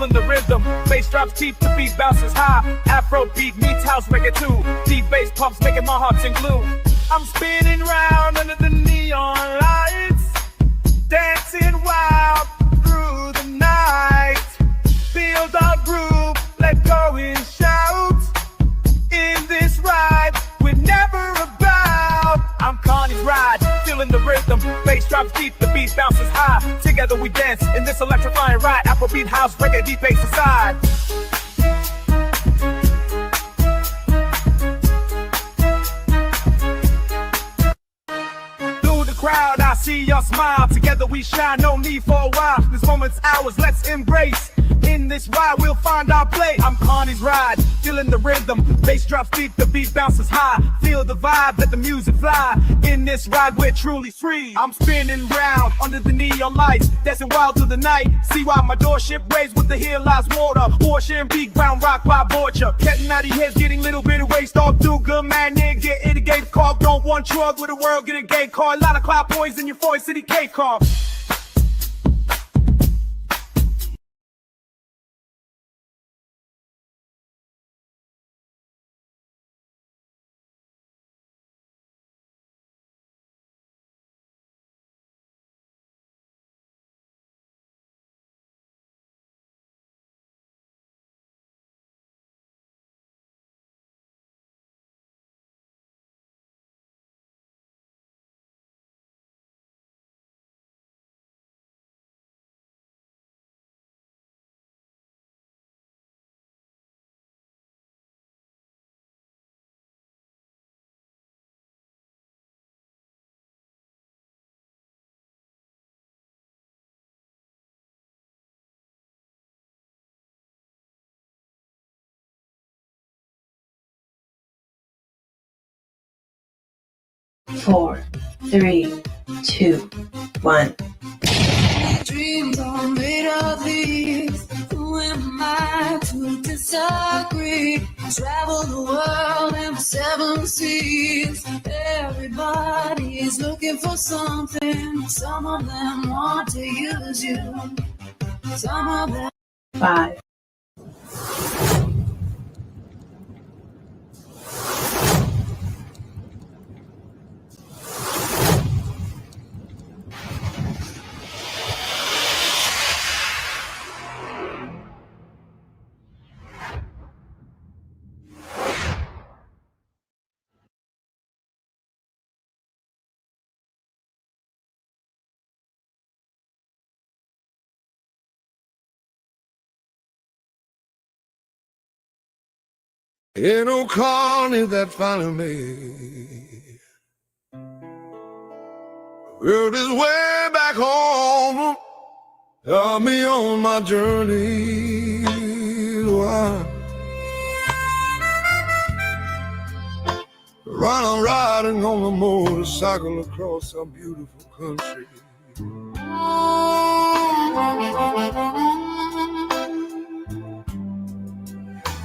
feeling the rhythm. Bass drops deep, the beat bounces high. Afro beat meets house reggae too. Deep bass pumps making my heart sing blue. I'm spinning round under the neon lights, dancing wild through the night. Feel the groove, let go and shout. In this ride, we're never about. I'm Carney's ride, feeling the rhythm. Bass drops deep, the beat bounces high. Together we dance in this electrifying ride. Afrobeat, house, reggae, deep bass aside. Through the crowd, I see your smile. Together we shine, no need for a while. This moment's ours, let's embrace. In this ride, we'll find our place. I'm Carney's ride, feeling the rhythm. Bass drops deep, the beat bounces high. Feel the vibe, let the music fly. In this ride, we're truly free. I'm spinning round under the neon lights, dancing wild through the night. See why my doorship raised with the hill lies water. Ocean beat, ground rock by Borgia. Getting out of your heads, getting little bit of waste off. Do good, man, nigga, get it, a gate call. Don't want drug with the world, get a gay car. A lot of cloud points in your 4 city K car. Four, three, two, one. Dreams are made of these. Who am I to disagree? I travel the world in 7 seas. Everybody's looking for something. Some of them want to use you. Some of them. 5, Ain't no Carney that finally made world is way back home. Help me on my journey. While I'm riding on a motorcycle across some beautiful country.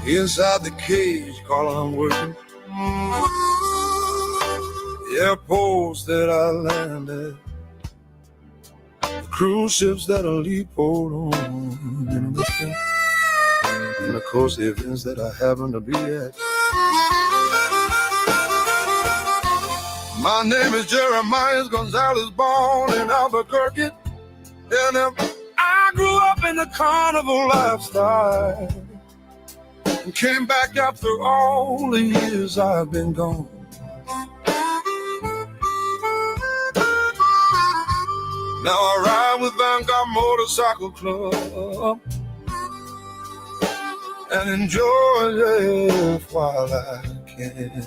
Inside the cage, call I'm working. The airports that I landed, the cruise ships that I leap hold on, and of course the events that I happen to be at. My name is Jeremiah Gonzalez, born in Albuquerque, and I grew up in the carnival lifestyle. And came back after all the years I've been gone. Now I ride with Vanguard Motorcycle Club and enjoy life while I can.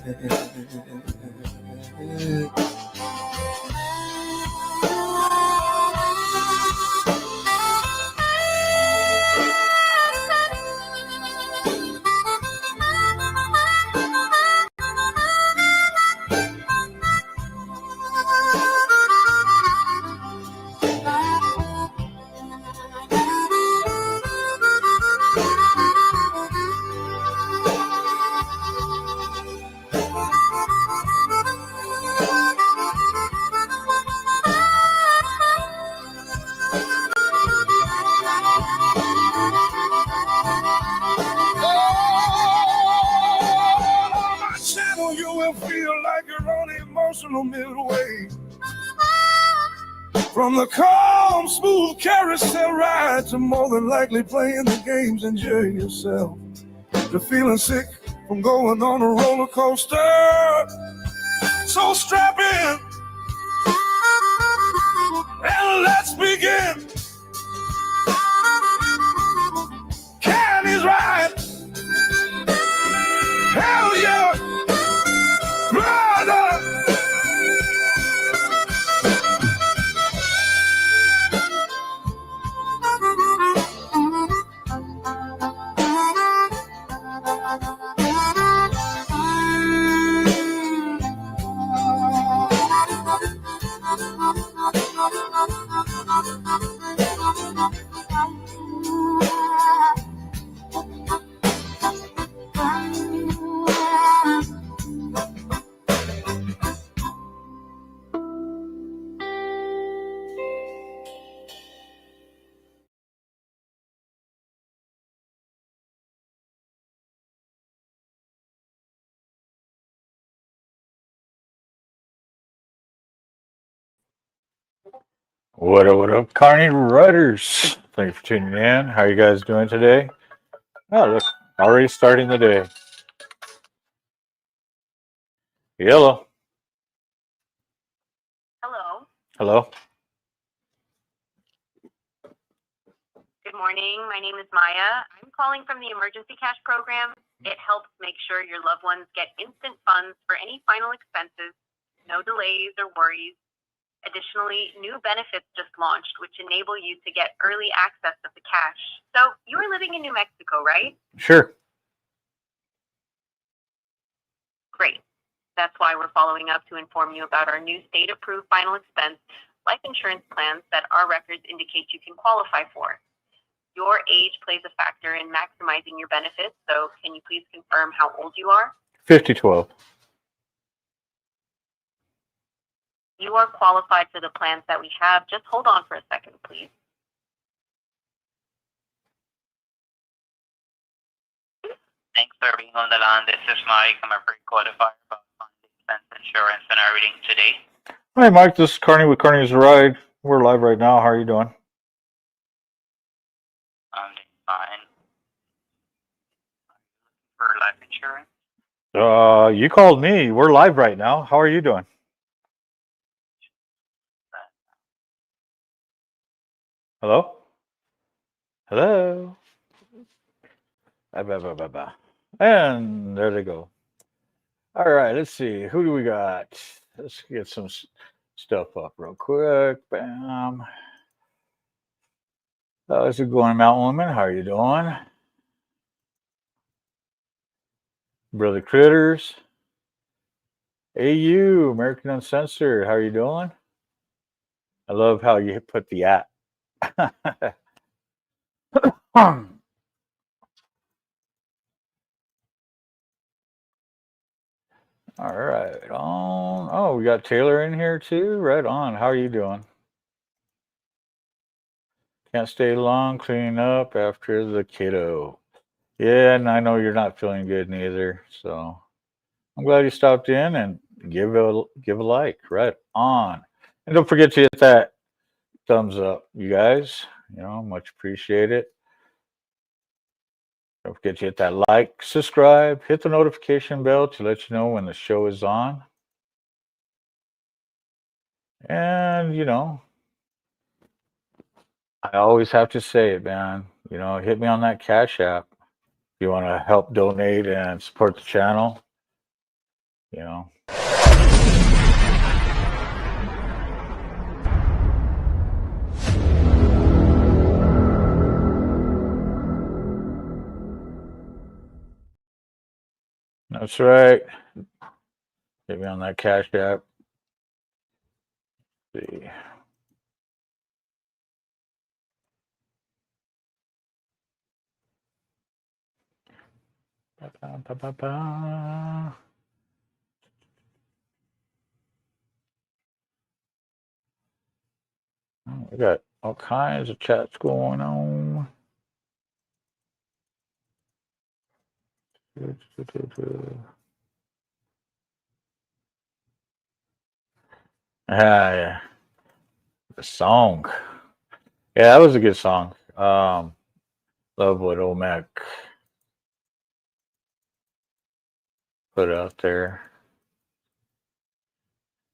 no midway. From the calm, smooth carousel ride to more than likely playing the games, enjoying yourself, to feeling sick from going on a roller coaster. So strap in and let's begin. CARNY'S ride. Hell yeah, brother. What up, Carney Rudders? Thank you for tuning in. How you guys doing today? Oh, look, already starting the day. Yellow. Hello. Hello. Good morning. My name is Maya. I'm calling from the Emergency Cash Program. It helps make sure your loved ones get instant funds for any final expenses, no delays or worries. Additionally, new benefits just launched, which enable you to get early access of the cash. So you are living in New Mexico, right? Sure. Great. That's why we're following up to inform you about our new state-approved final expense life insurance plans that our records indicate you can qualify for. Your age plays a factor in maximizing your benefits, so can you please confirm how old you are? 5012. You are qualified for the plans that we have. Just hold on for a second, please. Thanks for being on the line. This is Mike. I'm a pre-qualifier about expense insurance and our reading today. Hi, Mike. This is Carney with CARNY'S Ride. We're live right now. How are you doing? I'm doing fine. For life insurance? You called me. We're live right now. How are you doing? Hello? Hello? And there they go. All right, let's see. Who do we got? Let's get some stuff up real quick. Bam. How's it going, Mountain Woman? How are you doing? Brother Critters. AU, American Uncensored. How are you doing? I love how you put the at. All right. On. Oh, we got Taylor in here too. Right on. How are you doing? Can't stay long cleaning up after the kiddo. Yeah, and I know you're not feeling good neither. So I'm glad you stopped in and give a like. Right on. And don't forget to hit that thumbs up, you guys. You know, much appreciated. Don't forget to hit that like, subscribe, hit the notification bell to let you know when the show is on. And, you know, I always have to say it, man. You know, hit me on that Cash App. If you want to help donate and support the channel, you know. That's right. Hit me on that Cash App. Let's see. Ba-ba-ba-ba-ba. Oh, we got all kinds of chats going on. Yeah. The song. Yeah, that was a good song. Love what old Mac put out there.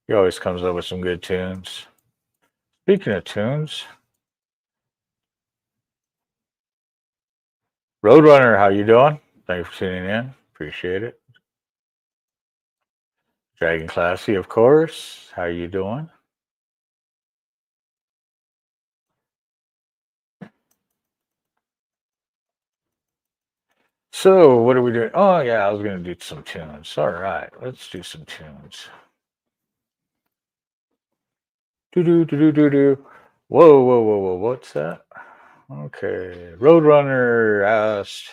He always comes up with some good tunes. Speaking of tunes, Roadrunner, how you doing? Thanks for tuning in. Appreciate it. Dragon Classy, of course. How you doing? So, what are we doing? Oh, yeah, I was going to do some tunes. All right, let's do some tunes. Do do do do do do. Whoa, whoa, whoa, whoa! What's that? Okay, Roadrunner asked,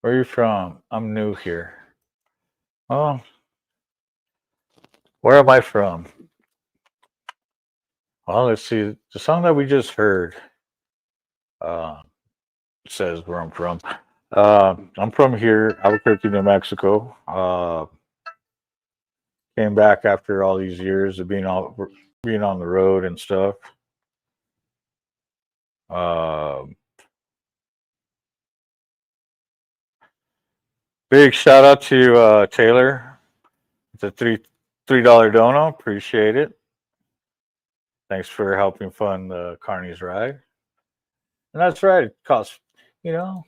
"Where are you from?" I'm new here. Oh, where am I from? Well, let's see. The song that we just heard uh, says where I'm from. I'm from here, Albuquerque, New Mexico. Came back after all these years of being on the road and stuff. Um, Big shout out to Taylor. It's a $3 dono. Appreciate it. Thanks for helping fund the CARNY'S ride. And that's right. It costs, you know,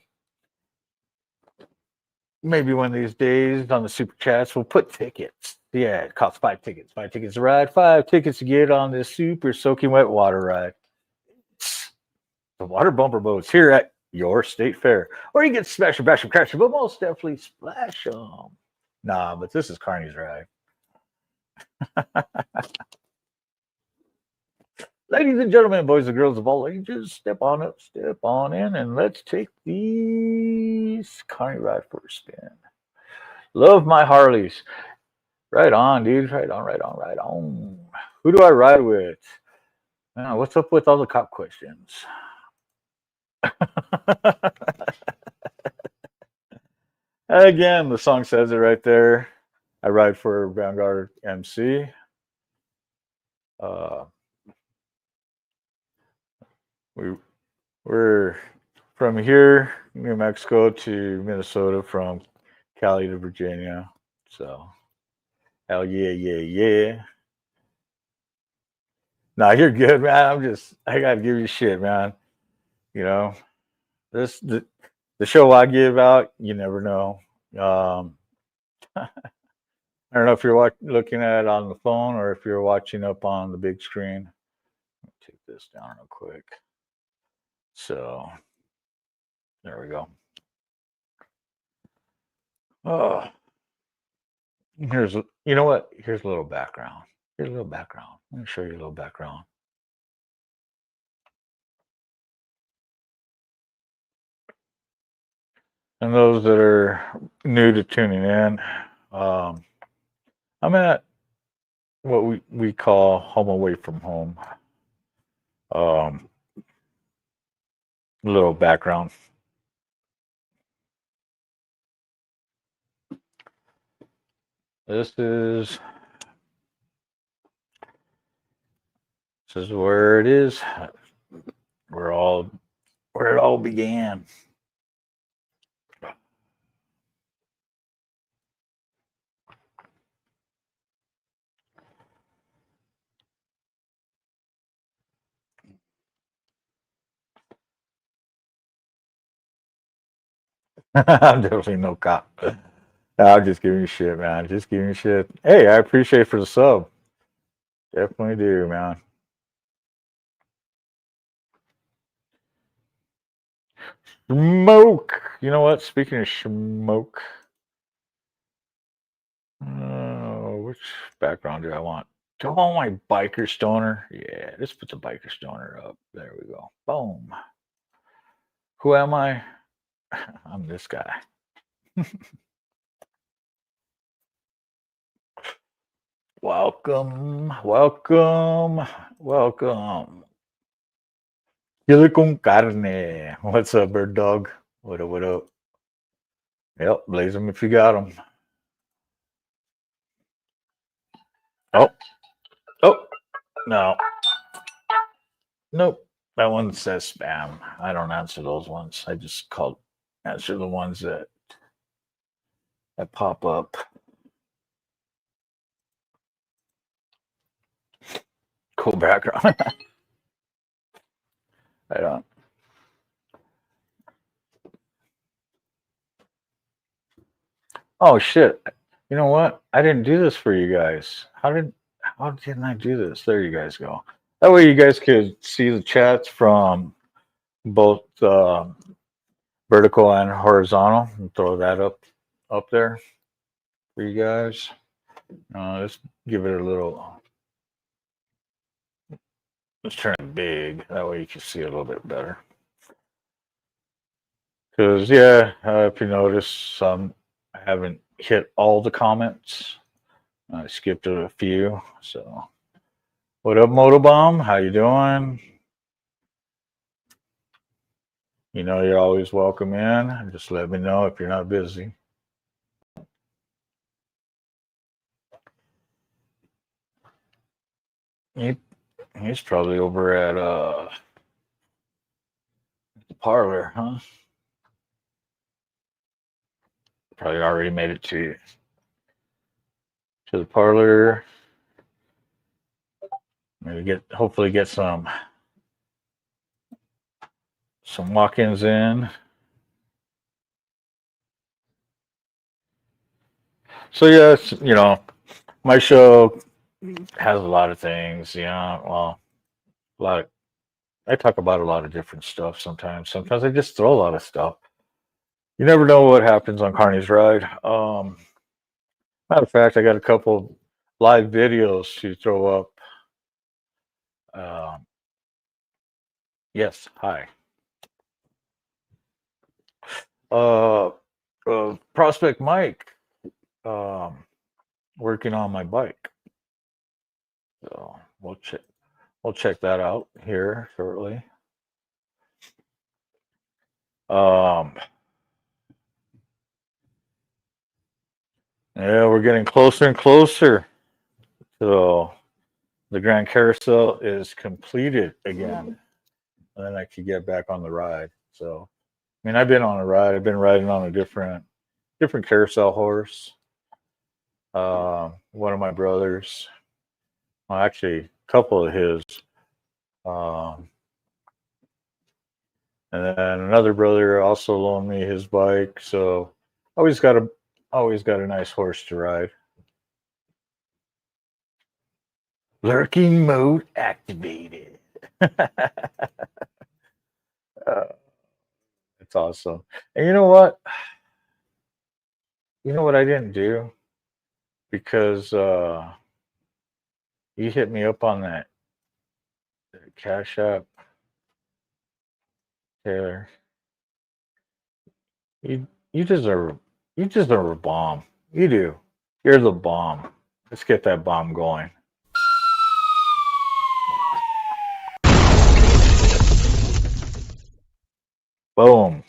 maybe one of these days on the super chats we'll put tickets. Yeah, it costs 5 tickets. 5 tickets to ride, 5 tickets to get on this super soaking wet water ride. The water bumper boats here at your state fair. Or you can smash or bash them, crash them, but most definitely splash them. Nah, but this is CARNY'S ride. Ladies and gentlemen, boys and girls of all ages, step on up, step on in, and let's take these CARNY ride for a spin. Love my Harleys. Right on, dude. Right on, right on, right on. Who do I ride with? What's up with all the cop questions? Again, the song says it right there. I ride for Vanguard MC. We're from here, New Mexico to Minnesota, from Cali to Virginia. So, hell yeah, yeah, yeah. Nah, you're good, man. I gotta give you shit, man. You know, the show I give out, you never know. I don't know if you're looking at it on the phone or if you're watching up on the big screen. Let me take this down real quick. So, there we go. Oh, you know what? Here's a little background. Here's a little background. Let me show you a little background. And those that are new to tuning in, I'm at what we call home away from home. A little background. This is where it is. Where it all began. I'm definitely no cop. I'm just giving you shit, man. Just giving you shit. Hey, I appreciate it for the sub. Definitely do, man. Smoke. You know what? Speaking of smoke, which background do I want? Do I want my biker stoner? Yeah, let's put the biker stoner up. There we go. Boom. Who am I? I'm this guy. Welcome, welcome, welcome. Chili con carne. What's up, bird dog? What up, what up? Yep, blaze them if you got them. Oh, No. Nope. That one says spam. I don't answer those ones. I just answer the ones that pop up. Cool background. I don't. Oh shit. You know what? I didn't do this for you guys. How didn't I do this? There you guys go. That way you guys could see the chats from both vertical and horizontal, and throw that up there for you guys. Let's give it a little. Let's turn it big. That way you can see it a little bit better. Because yeah, if you notice, I haven't hit all the comments. I skipped a few. So, what up, Motobomb? How you doing? You know you're always welcome in. Just let me know if you're not busy. He's probably over at the parlor, huh? Probably already made it to the parlor. Maybe hopefully get some walk-ins in. So yes, my show has a lot of things. Well, I talk about a lot of different stuff sometimes. Sometimes I just throw a lot of stuff. You never know what happens on Carney's Ride. Matter of fact, I got a couple live videos to throw up. Yes, hi. Prospect Mike, working on my bike. So we'll check that out here shortly. Yeah, we're getting closer and closer. So the Grand Carousel is completed again. And then I could get back on the ride. So, I mean, I've been on a ride. I've been riding on a different carousel horse. One of my brothers, well, actually, a couple of his. And then another brother also loaned me his bike. So, always got a nice horse to ride. Lurking mode activated. It's awesome. And you know what? You know what I didn't do? Because you hit me up on that Cash App, Taylor. You deserve a bomb. You do. You're the bomb. Let's get that bomb going. Boom.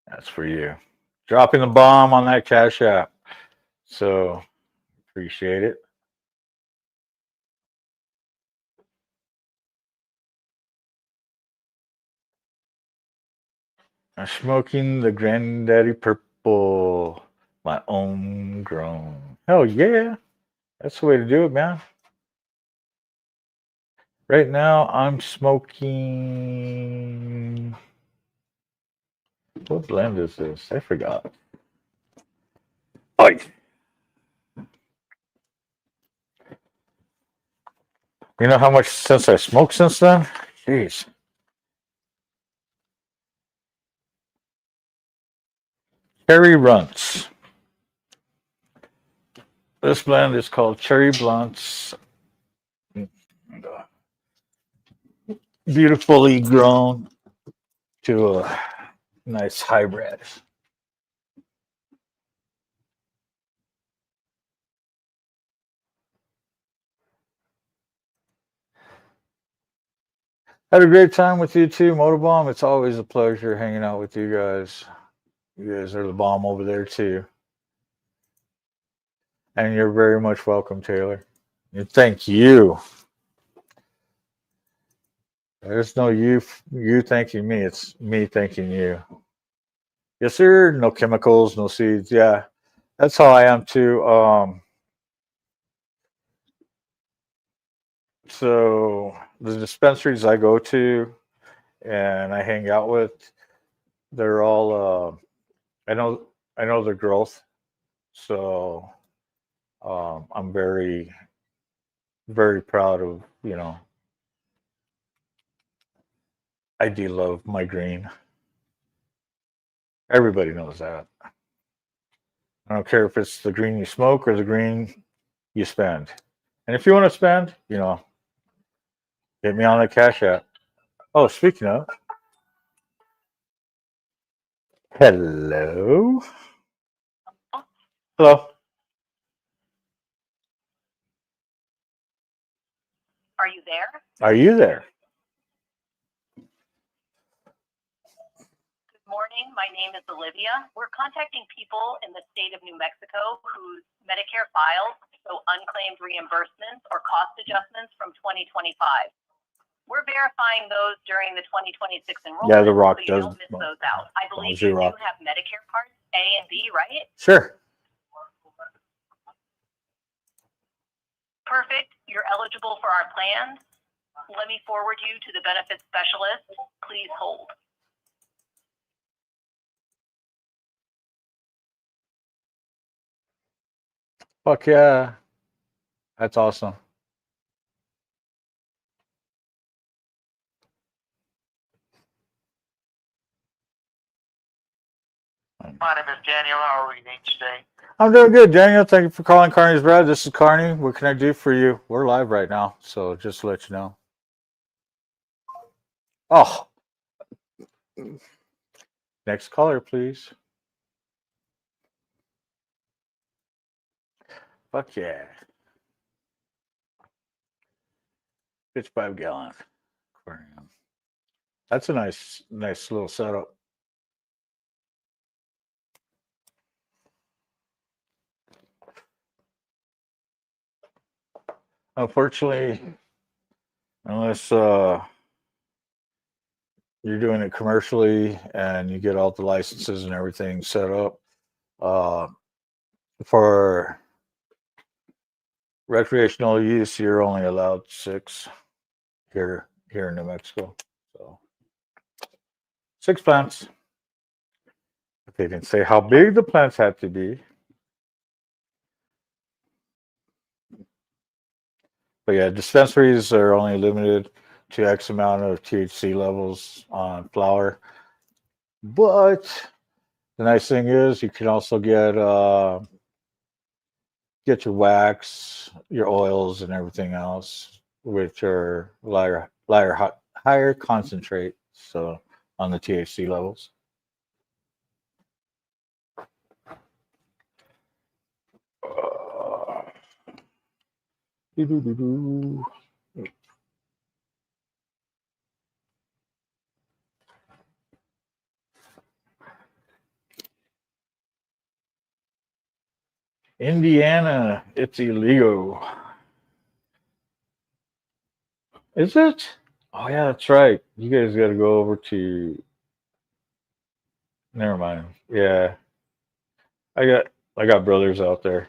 That's for you. Dropping the bomb on that Cash App. So appreciate it. I'm smoking the Granddaddy Purple, my own grown. Hell yeah. That's the way to do it, man. Right now, I'm smoking. What blend is this? I forgot. Oh, you know how much since I smoked since then? Jeez. Cherry Runts. This blend is called Cherry Blunts. Beautifully grown to a nice hybrid. Had a great time with you too, Motorbomb. It's always a pleasure hanging out with you guys. You guys are the bomb over there too. And you're very much welcome, Taylor. And thank you There's no you thanking me. It's me thanking you. Yes, sir. No chemicals, no seeds. Yeah, that's how I am too. So the dispensaries I go to and I hang out with, they're all. I know. I know their growth. So I'm very, very proud of. I do love my green. Everybody knows that. I don't care if it's the green you smoke or the green you spend. And if you want to spend, hit me on the Cash App. Oh, speaking of, hello. Hello. Are you there? Are you there? Good morning. My name is Olivia. We're contacting people in the state of New Mexico whose Medicare files show unclaimed reimbursements or cost adjustments from 2025. We're verifying those during the 2026 enrollment, Yeah, The Rock so you does. don't miss those out. I believe Ozzy you do Rock. have Medicare parts A and B, right? Sure. Perfect. You're eligible for our plans. Let me forward you to the benefits specialist. Please hold. Fuck yeah. That's awesome. My name is Daniel. How are you doing today? I'm doing good, Daniel. Thank you for calling Carney's Bread. This is Carney. What can I do for you? We're live right now, so just to let you know. Oh, next caller, please. Fuck yeah. 55-gallon aquarium. That's a nice little setup. Unfortunately, unless you're doing it commercially and you get all the licenses and everything set up, uh, for recreational use, you're only allowed 6 here in New Mexico. So 6 plants. They didn't say how big the plants had to be. But yeah, dispensaries are only limited to X amount of THC levels on flower. But the nice thing is you can also get your wax, your oils, and everything else, which are higher concentrate. So on the THC levels. Doo-doo-doo-doo. Indiana, it's illegal. Is it? Oh yeah, that's right. You guys got to go over to. Never mind. Yeah, I got I got brothers out there.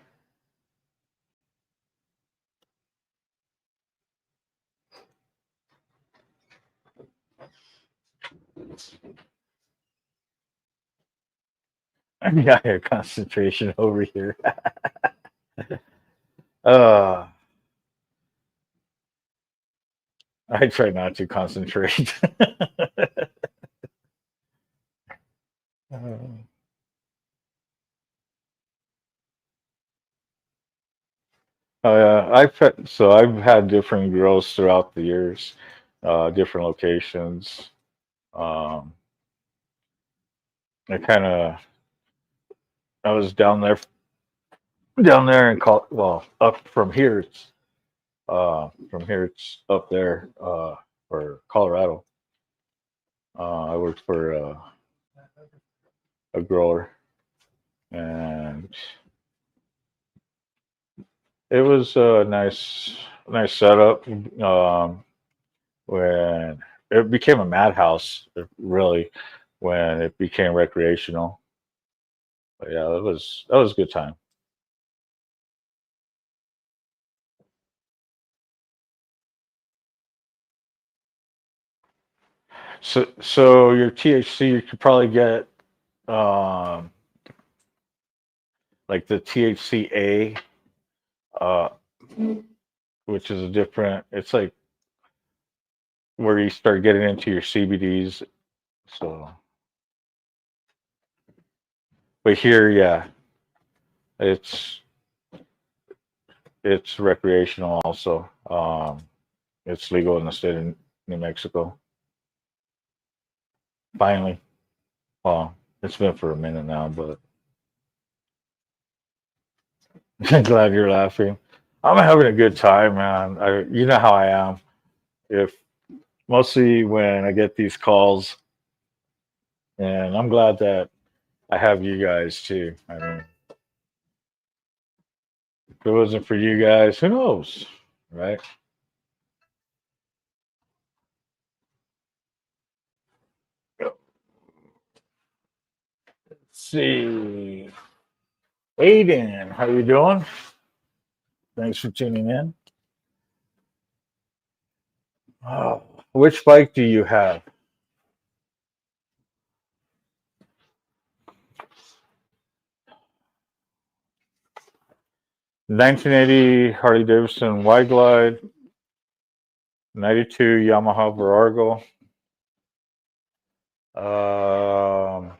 I got your concentration over here. uh, I try not to concentrate. I've had different grows throughout the years, different locations. Um, I kind of I was down there and up from here it's up there for Colorado. I worked for a grower, and it was a nice setup. When it became a madhouse, really, when it became recreational. But yeah, that was a good time. So your THC, you could probably get um, like the THCA, uh, which is a different. It's like where you start getting into your CBDs. So, but here, yeah, it's it's recreational also. It's legal in the state of New Mexico. Finally, well, it's been for a minute now, but I'm glad you're laughing. I'm having a good time, man. You know how I am. If mostly when I get these calls, and I'm glad that I have you guys too. I mean, if it wasn't for you guys, who knows, right? Let's see, Aiden, how you doing? Thanks for tuning in. Oh, which bike do you have? 1980 Harley Davidson Wide Glide, 92 Yamaha Virago, um,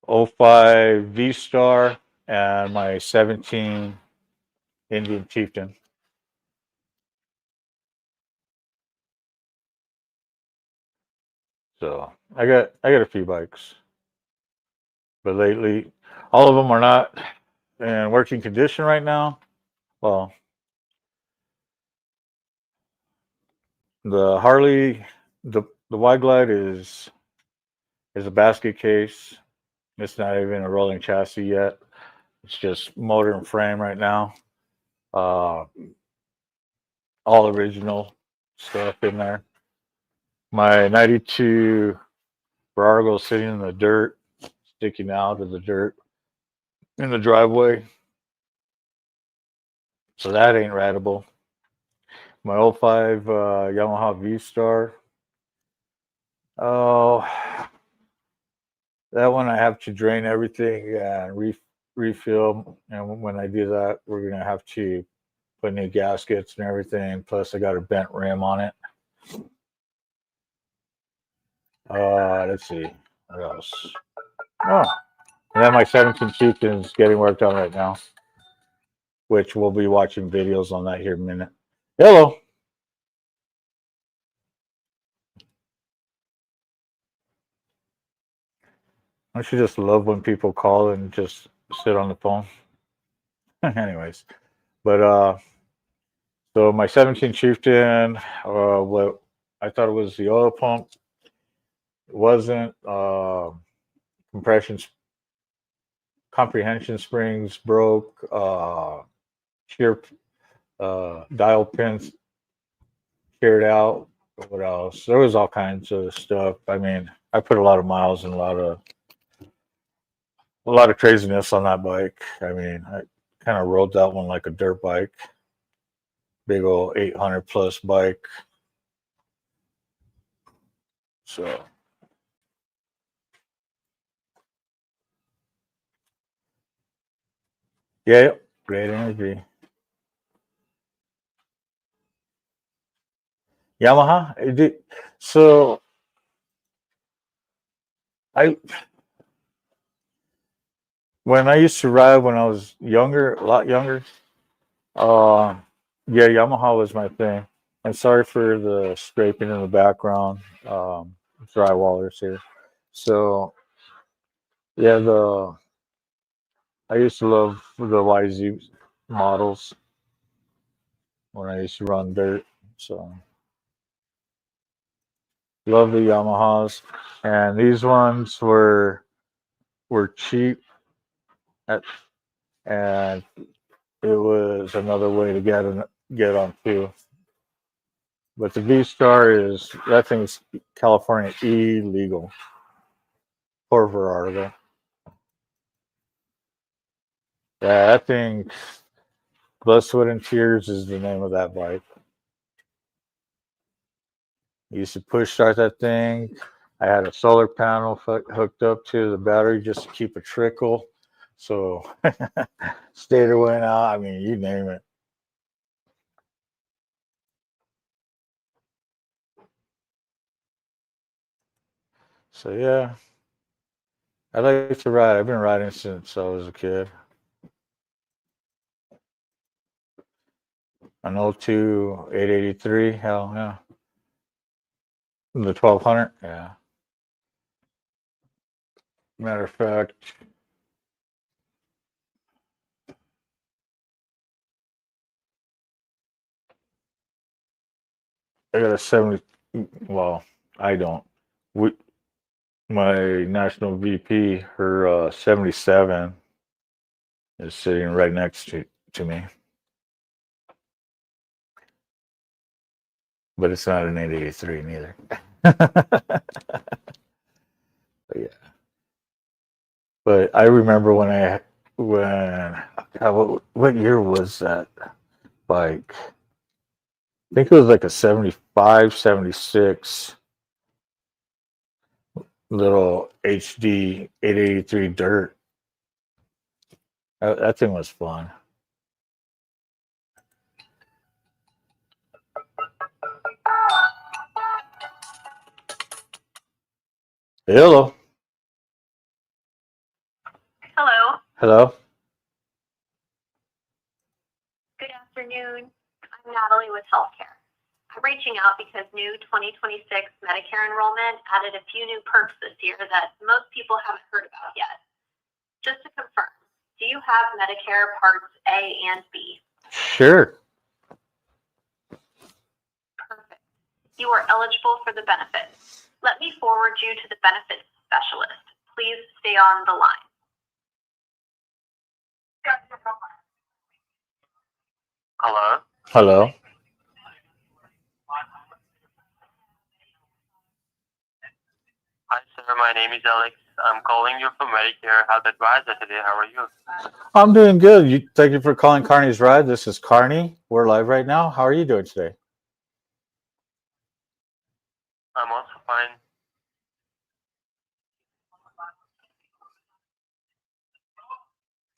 '05 V Star, and my 17 Indian Chieftain. So I got a few bikes, but lately all of them are not in working condition right now. Well, the Harley, the Wide Glide is a basket case. It's not even a rolling chassis yet. It's just motor and frame right now. Uh, all original stuff in there. My 92 Virago sitting in the dirt, sticking out of the dirt in the driveway. So that ain't ratable. My '05 Yamaha V Star. Oh, that one I have to drain everything and refill. And when I do that, we're gonna have to put new gaskets and everything. Plus, I got a bent rim on it. Let's see. What else? Oh, and then my 17 Chieftain is getting worked on right now, which we'll be watching videos on that here in a minute. Hello. Don't you just love when people call and just sit on the phone? Anyways, but so my 17 Chieftain, what I thought it was the oil pump. It wasn't. Compression comprehension springs broke. Shear dial pins carried out. What else? There was all kinds of stuff. I mean, I put a lot of miles and a lot of craziness on that bike. I mean, I kind of rode that one like a dirt bike, big old 800 plus bike. So yeah, great energy. Yamaha. So I when I used to ride when I was younger, a lot younger. Uh, yeah, Yamaha was my thing. And sorry for the scraping in the background. Drywallers here. So yeah, the I used to love the YZ models when I used to run dirt. So love the Yamahas, and these ones were cheap at, and it was another way to get on too. But the V Star is, that thing's California illegal. Corver article. Yeah, that thing, Blood, Sweat, and Tears is the name of that bike. You used to push start that thing. I had a solar panel hooked up to the battery just to keep a trickle. So stator went out. I mean, you name it. So yeah, I like to ride. I've been riding since I was a kid. An 02 883, hell yeah. The 1200, yeah. Matter of fact, I got a 70. Well, I don't. We, my national VP, her 77 is sitting right next to me. But it's not an 883 neither. But yeah. But I remember when what year was that bike? I think it was like a 75, 76 little HD 883 dirt. That thing was fun. Hello. Hello. Hello. Good afternoon. I'm Natalie with Healthcare. I'm reaching out because new 2026 Medicare enrollment added a few new perks this year that most people haven't heard about yet. Just to confirm, do you have Medicare Parts A and B? Sure. Perfect. You are eligible for the benefits. Let me forward you to the benefits specialist. Please stay on the line. Hello. Hello. Hi, sir. My name is Alex. I'm calling you from Medicare Health Advisor today. How are you? I'm doing good. Thank you for calling Carney's Ride. This is Carney. We're live right now. How are you doing today? I'm also fine.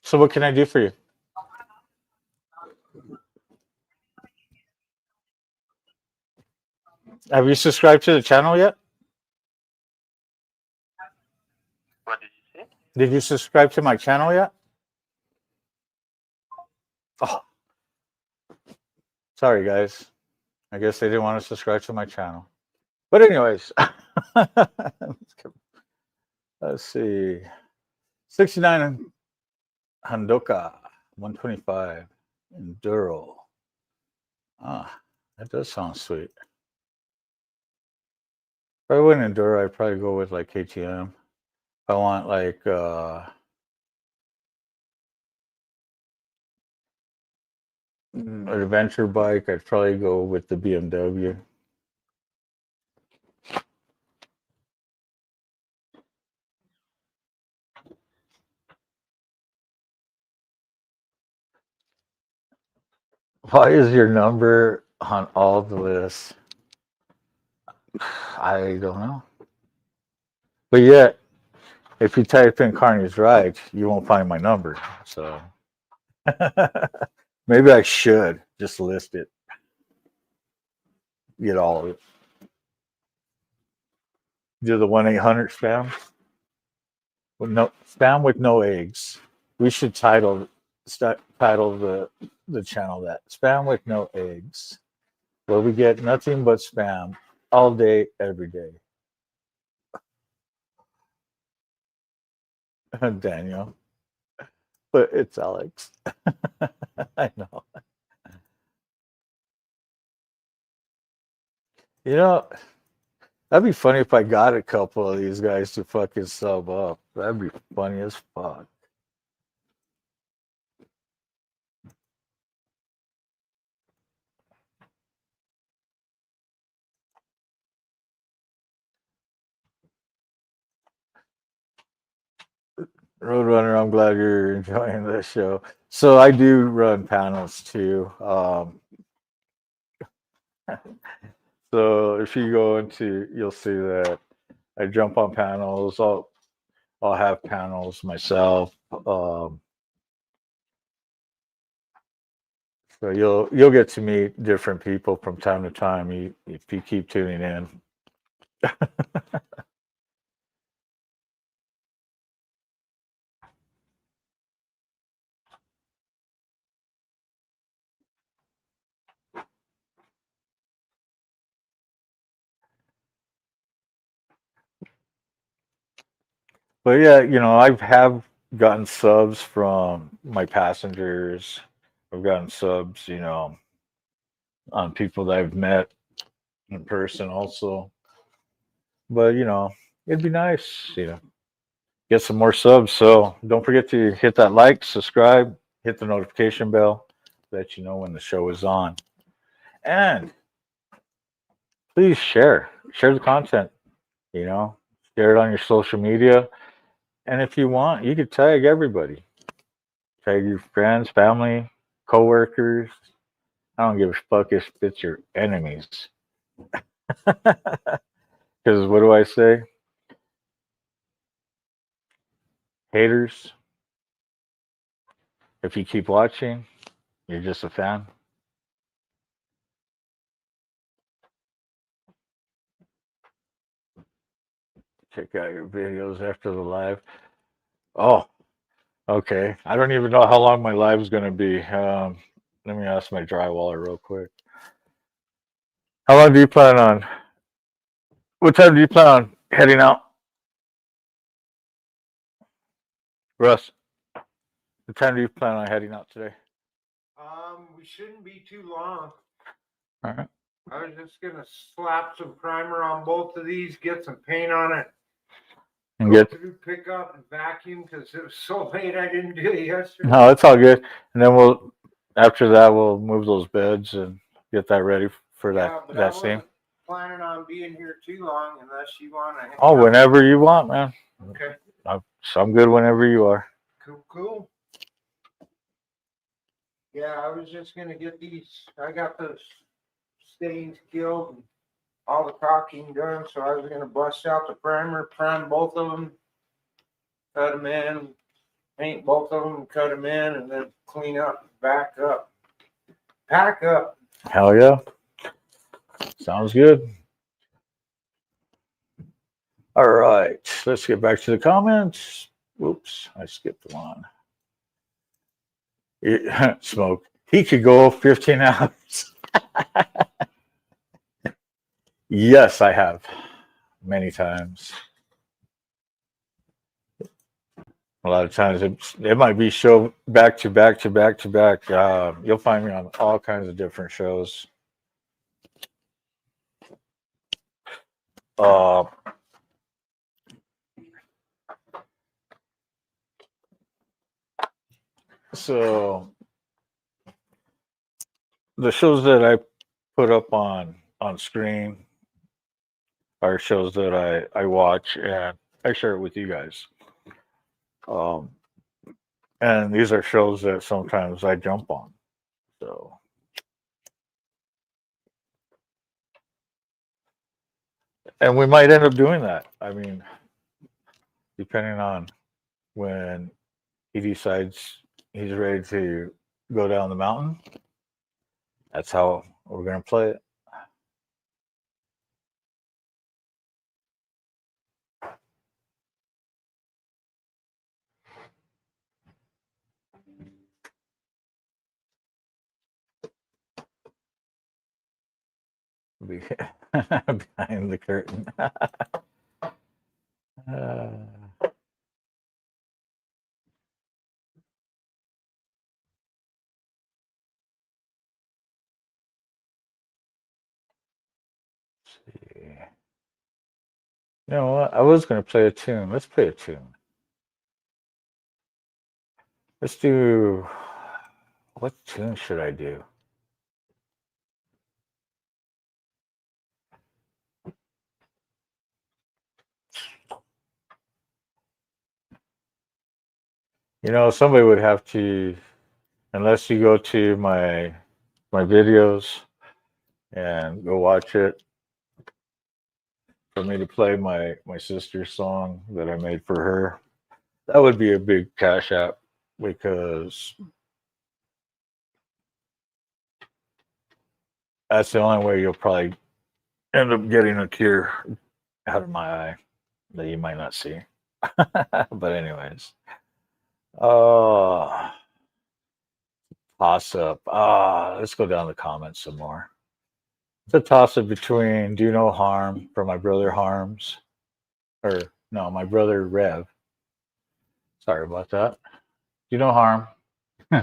So what can I do for you? Have you subscribed to the channel yet? What did you say? Did you subscribe to my channel yet? Oh, sorry guys. I guess they didn't want to subscribe to my channel. But anyways, let's see. 69 Hondoka 125 Enduro. Ah, that does sound sweet. If I went Enduro, I'd probably go with like KTM. If I want like an adventure bike, I'd probably go with the BMW. Why is your number on all the lists? I don't know. But yet, if you type in Carney's Ride, you won't find my number. So maybe I should just list it. Get all of it. Do the 1-800 spam. With no spam with no eggs. We should title the channel that spam with no eggs, where we get nothing but spam all day, every day. Daniel, but it's Alex. I know. You know, that'd be funny if I got a couple of these guys to fucking sub up. That'd be funny as fuck. Roadrunner, I'm glad you're enjoying this show. So I do run panels too. So if you go into, you'll see that I jump on panels. I'll have panels myself. So you'll get to meet different people from time to time if you keep tuning in. But yeah, I have gotten subs from my passengers. I've gotten subs, on people that I've met in person also. But it'd be nice, get some more subs. So don't forget to hit that like, subscribe, hit the notification bell, let you know when the show is on. And please share the content, you know, share it on your social media. And if you want, you could tag everybody, tag your friends, family, coworkers. I don't give a fuck if it's your enemies. Because what do I say? Haters, if you keep watching, you're just a fan. Check out your videos after the live. Oh, okay. I don't even know how long my live is going to be. Let me ask my drywaller real quick. How long do you plan on? What time do you plan on heading out, Russ? What time do you plan on heading out today? We shouldn't be too long. All right. I was just gonna slap some primer on both of these, get some paint on it, And go get through pickup and vacuum because it was so late I didn't do it yesterday. no, it's all good. And then after that we'll move those beds and get that ready for Yeah, but I that scene. wasn't planning on being here too long unless you wanna hang Oh, out. whenever you want, man. Okay, I'm good whenever you are. cool. Yeah, I was just gonna get these, I got the stains killed and all the caulking done, so I was gonna bust out the primer, prime both of them, cut them in, paint both of them, cut them in, and then clean up, back up, pack up. Hell yeah. Sounds good. All right. Let's get back to the comments. Whoops, I skipped one. Smoke. He could go 15 hours. Yes, I have. Many times. A lot of times it might be show back to back to back to back. You'll find me on all kinds of different shows. Uh, so the shows that I put up on screen are shows that I watch and I share it with you guys. Um, and these are shows that sometimes I jump on. So and we might end up doing that. I mean, depending on when he decides he's ready to go down the mountain, that's how we're going to play it. Be- Behind the curtain. Uh, see. You know what? I was going to play a tune. Let's play a tune. Let's do. What tune should I do? Somebody would have to, unless you go to my videos and go watch it, for me to play my sister's song that I made for her. That would be a big cash app because that's the only way you'll probably end up getting a tear out of my eye that you might not see. But anyways, uh, toss up. Let's go down the comments some more. It's a toss up between Do No Harm from my brother Harms, or no, my brother Rev. Sorry about that. Do No Harm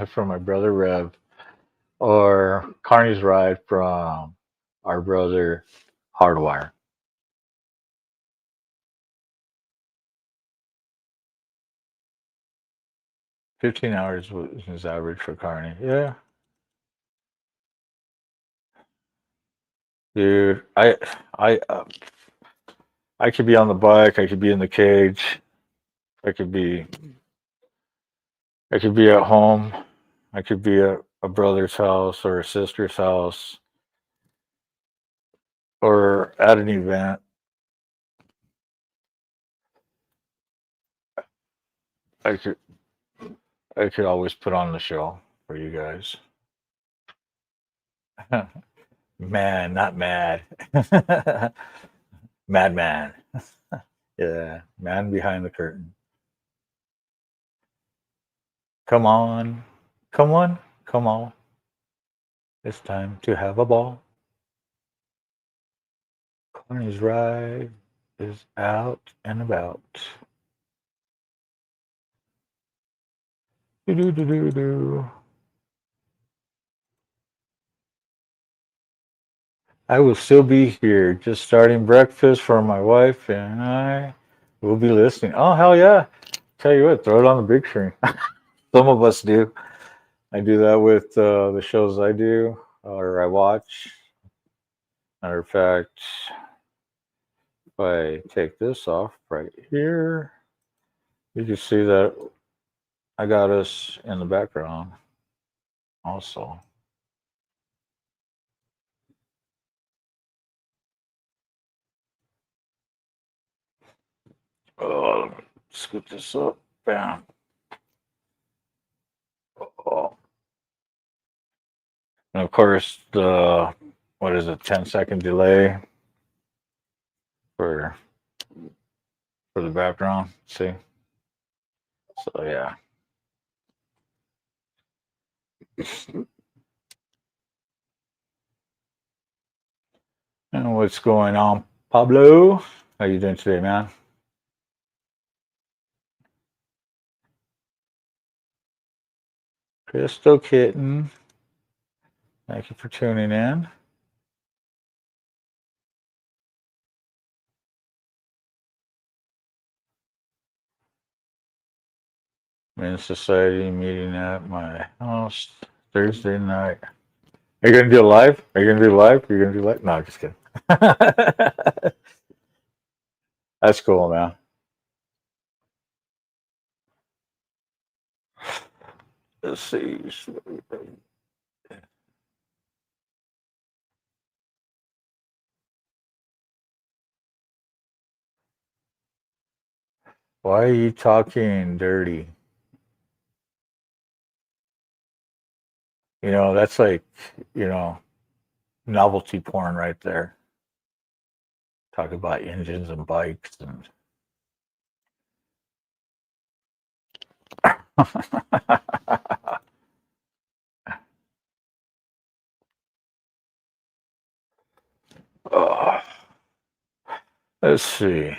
from my brother Rev, or Carney's Ride from our brother Hardwire. 15 hours was his average for Carney. Yeah, dude. I could be on the bike. I could be in the cage. I could be I could be at home. I could be at a brother's house or a sister's house or at an event. I could I could always put on the show for you guys. Man, not mad. Madman. Yeah, man behind the curtain. Come on. Come on. Come on. It's time to have a ball. Carney's Ride is out and about. Do do do do do. I will still be here, just starting breakfast for my wife, and I will be listening. Oh, hell yeah. Tell you what, throw it on the big screen. Some of us do. I do that with the shows I do or I watch. Matter of fact, if I take this off right here, you can see that I got us in the background also. Oh, let me scoot this up. Bam. Oh. And of course, what is it, 10-second delay for the background. See? So yeah. And what's going on, Pablo? How you doing today, man? Crystal Kitten. Thank you for tuning in. Men's Society meeting at my house Thursday night. Are you gonna do it live? Are you gonna do live? Are you gonna do live? No, just kidding. That's cool, man. Let's see. Why are you talking dirty? That's like, you know, novelty porn right there. Talk about engines and bikes and oh, let's see.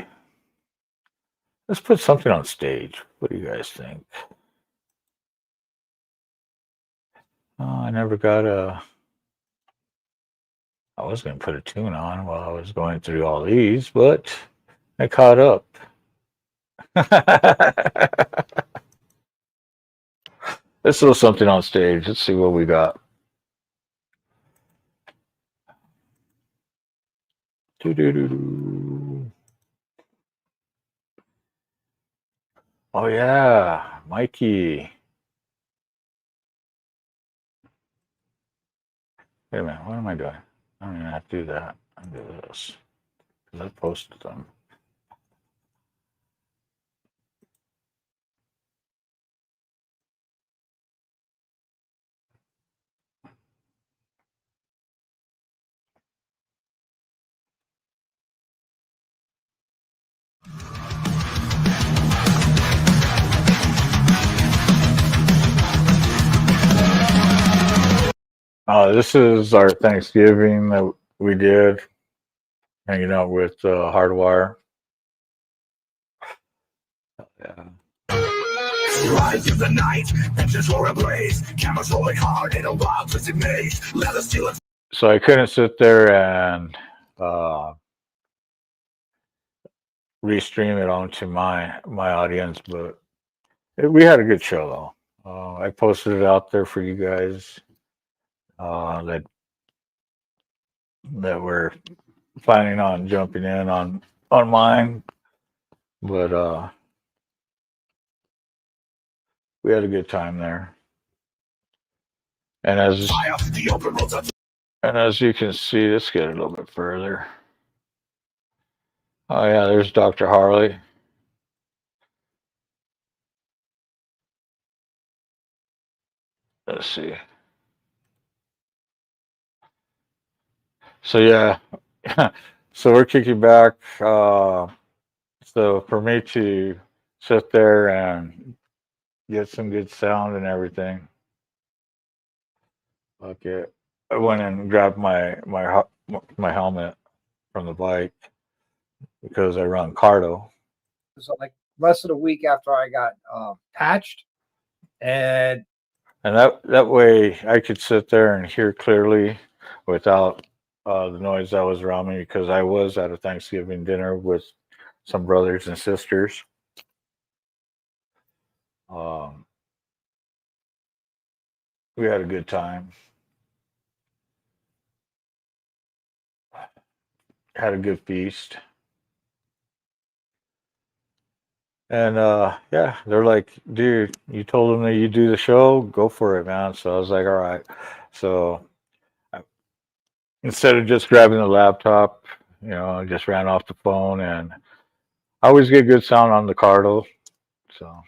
Let's put something on stage. What do you guys think? I never got I was going to put a tune on while I was going through all these, but I caught up. Let's throw something on stage. Let's see what we got. Oh yeah, Mikey. Wait a minute. What am I doing? I don't even have to do that. I do this because I posted them. This is our Thanksgiving that we did, hanging out with Hardwire. Yeah. Rise of the night, engines roar ablaze, cameras rolling hard in a wild twisted maze. Let us steal it. So I couldn't sit there and restream it onto my audience, but we had a good show though. I posted it out there for you guys that were planning on jumping in on mine, but we had a good time there. And as you can see, let's get a little bit further. Oh yeah, there's Dr. Harley. Let's see. So yeah, so we're kicking back. So for me to sit there and get some good sound and everything, okay, I went and grabbed my helmet from the bike because I run cardo. So like less than a week after I got patched, and that way I could sit there and hear clearly without the noise that was around me, because I was at a Thanksgiving dinner with some brothers and sisters. We had a good time. Had a good feast. And yeah, they're like, dude, you told them that you do the show, go for it, man. So I was like, all right. So instead of just grabbing the laptop, I just ran off the phone, and I always get good sound on the Cardo. So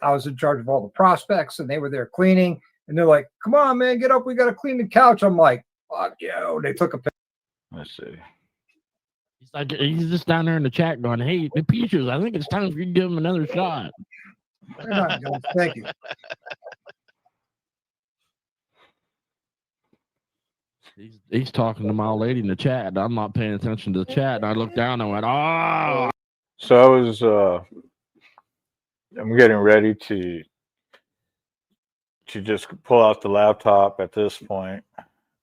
I was in charge of all the prospects, and they were there cleaning, and they're like, come on, man, get up, we got to clean the couch. I'm like, fuck you. They took a picture. let's see. He's just down there in the chat going, hey, the Peaches, I think it's time for you to give him another shot. Thank you. He's talking to my old lady in the chat, and I'm not paying attention to the chat. And I looked down and went, oh. So I was, I'm getting ready to just pull out the laptop at this point,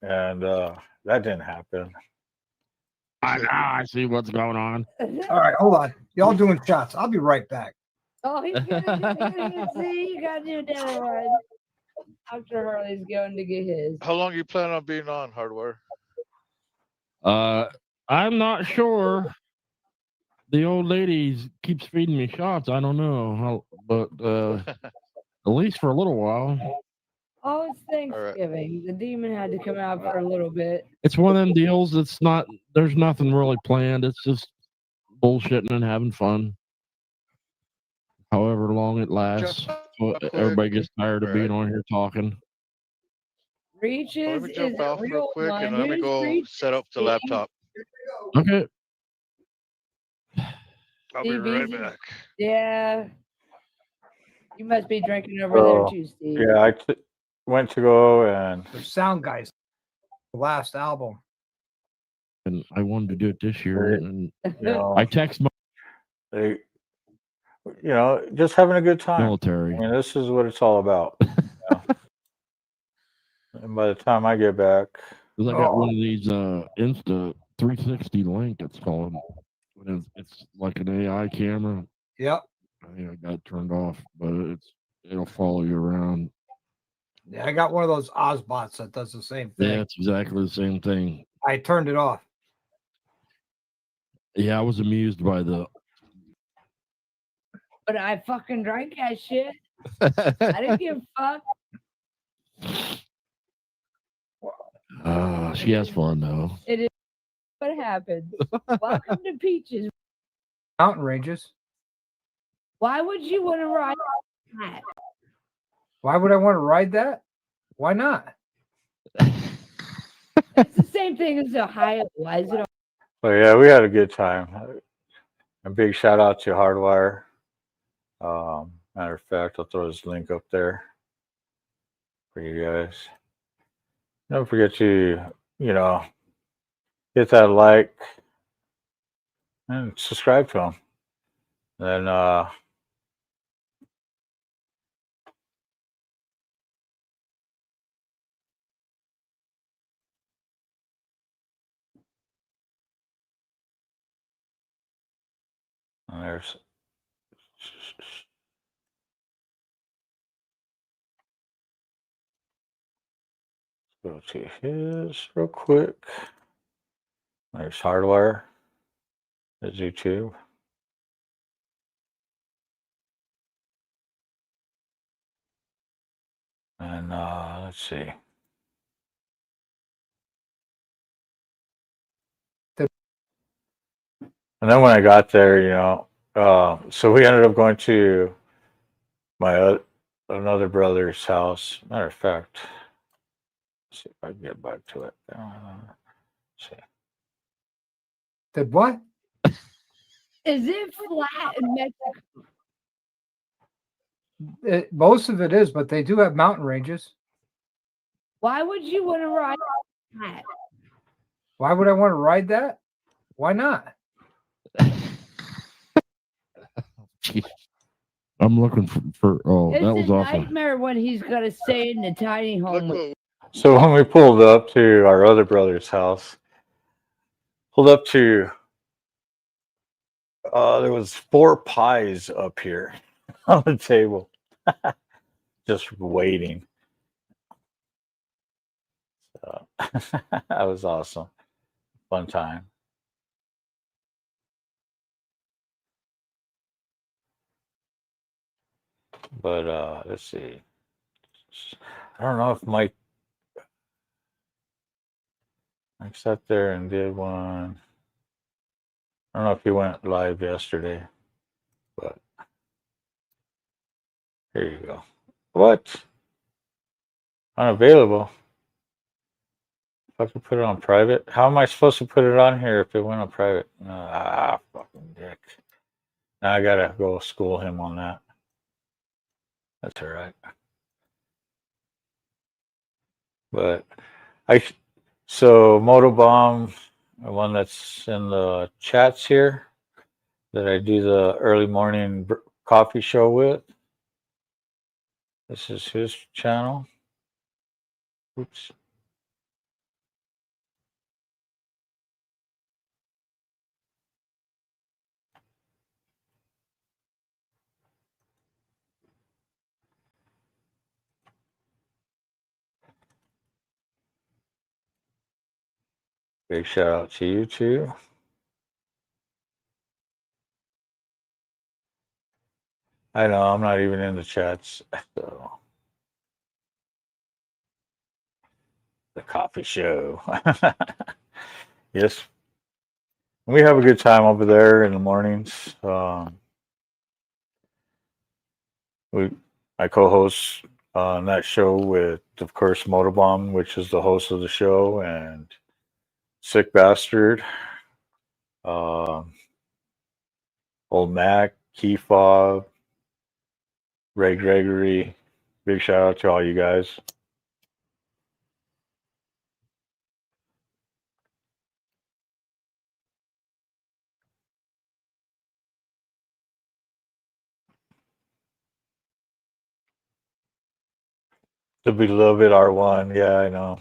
and that didn't happen. I see what's going on. All right, hold on. Y'all doing shots. I'll be right back. Oh, he's gonna see. You gotta do that one. Dr. Harley's going to get his. How long you plan on being on, Hardware? I'm not sure. The old lady keeps feeding me shots. I don't know, but at least for a little while. Oh, it's Thanksgiving. The demon had to come out for a little bit. It's one of them deals that's not, there's nothing really planned. It's just bullshitting and having fun. However long it lasts. So everybody gets tired of being on here talking. Reaches Let me jump is off a real real quick one. and let me go set up the laptop. Okay. I'll be right back. Yeah. You must be drinking over there too, Steve. Yeah, I went to go and The sound guys, the last album. And I wanted to do it this year. And know, I text my they, just having a good time. military. I mean, this is what it's all about. And by the time I get back, Because I got one of these Insta 360 link, it's called. It's like an AI camera. Yep. I think I got it turned off, but it'll follow you around. Yeah, I got one of those Ozbots that does the same thing. Yeah, it's exactly the same thing. I turned it off. Yeah, I was amused by the. But I fucking drank that shit. I didn't give a fuck. She has fun though. It is what happens. Welcome to Peaches. Mountain ranges. Why would you want to ride that? Why would I want to ride that? Why not? It's the same thing as Ohio. Why is it? But yeah, we had a good time. A big shout out to Hardwire. Matter of fact, I'll throw this link up there for you guys. Don't forget to, hit that like and subscribe to them. Then there's go to his real quick. There's Hardwire. There's YouTube. And let's see. And then when I got there, so we ended up going to my another brother's house. Matter of fact, let's see if I can get back to it. See. Did what? Is it flat in Mexico? Most of it is, but they do have mountain ranges. Why would you want to ride that? Why would I want to ride that? Why not? I'm looking for oh, It's that was a awesome. nightmare when he's got to stay in the tiny home. So when we pulled up to our other brother's house, pulled up to there was 4 pies up here on the table, just waiting. So that was awesome, fun time. But let's see. I don't know if Mike sat there and did one. I don't know if he went live yesterday, but here you go. What? Unavailable. If I could put it on private, how am I supposed to put it on here if it went on private? Fucking dick. Now I gotta go school him on that. That's all right. But so Motobomb, the one that's in the chats here, that I do the early morning coffee show with. This is his channel. Oops. Big shout out to you too. I know I'm not even in the chats, so the coffee show. Yes, we have a good time over there in the mornings. I co-host on that show with, of course, Motorbomb, which is the host of the show, and Sick Bastard, Old Mac, Key Fob, Ray Gregory. Big shout out to all you guys. The beloved R1. Yeah, I know.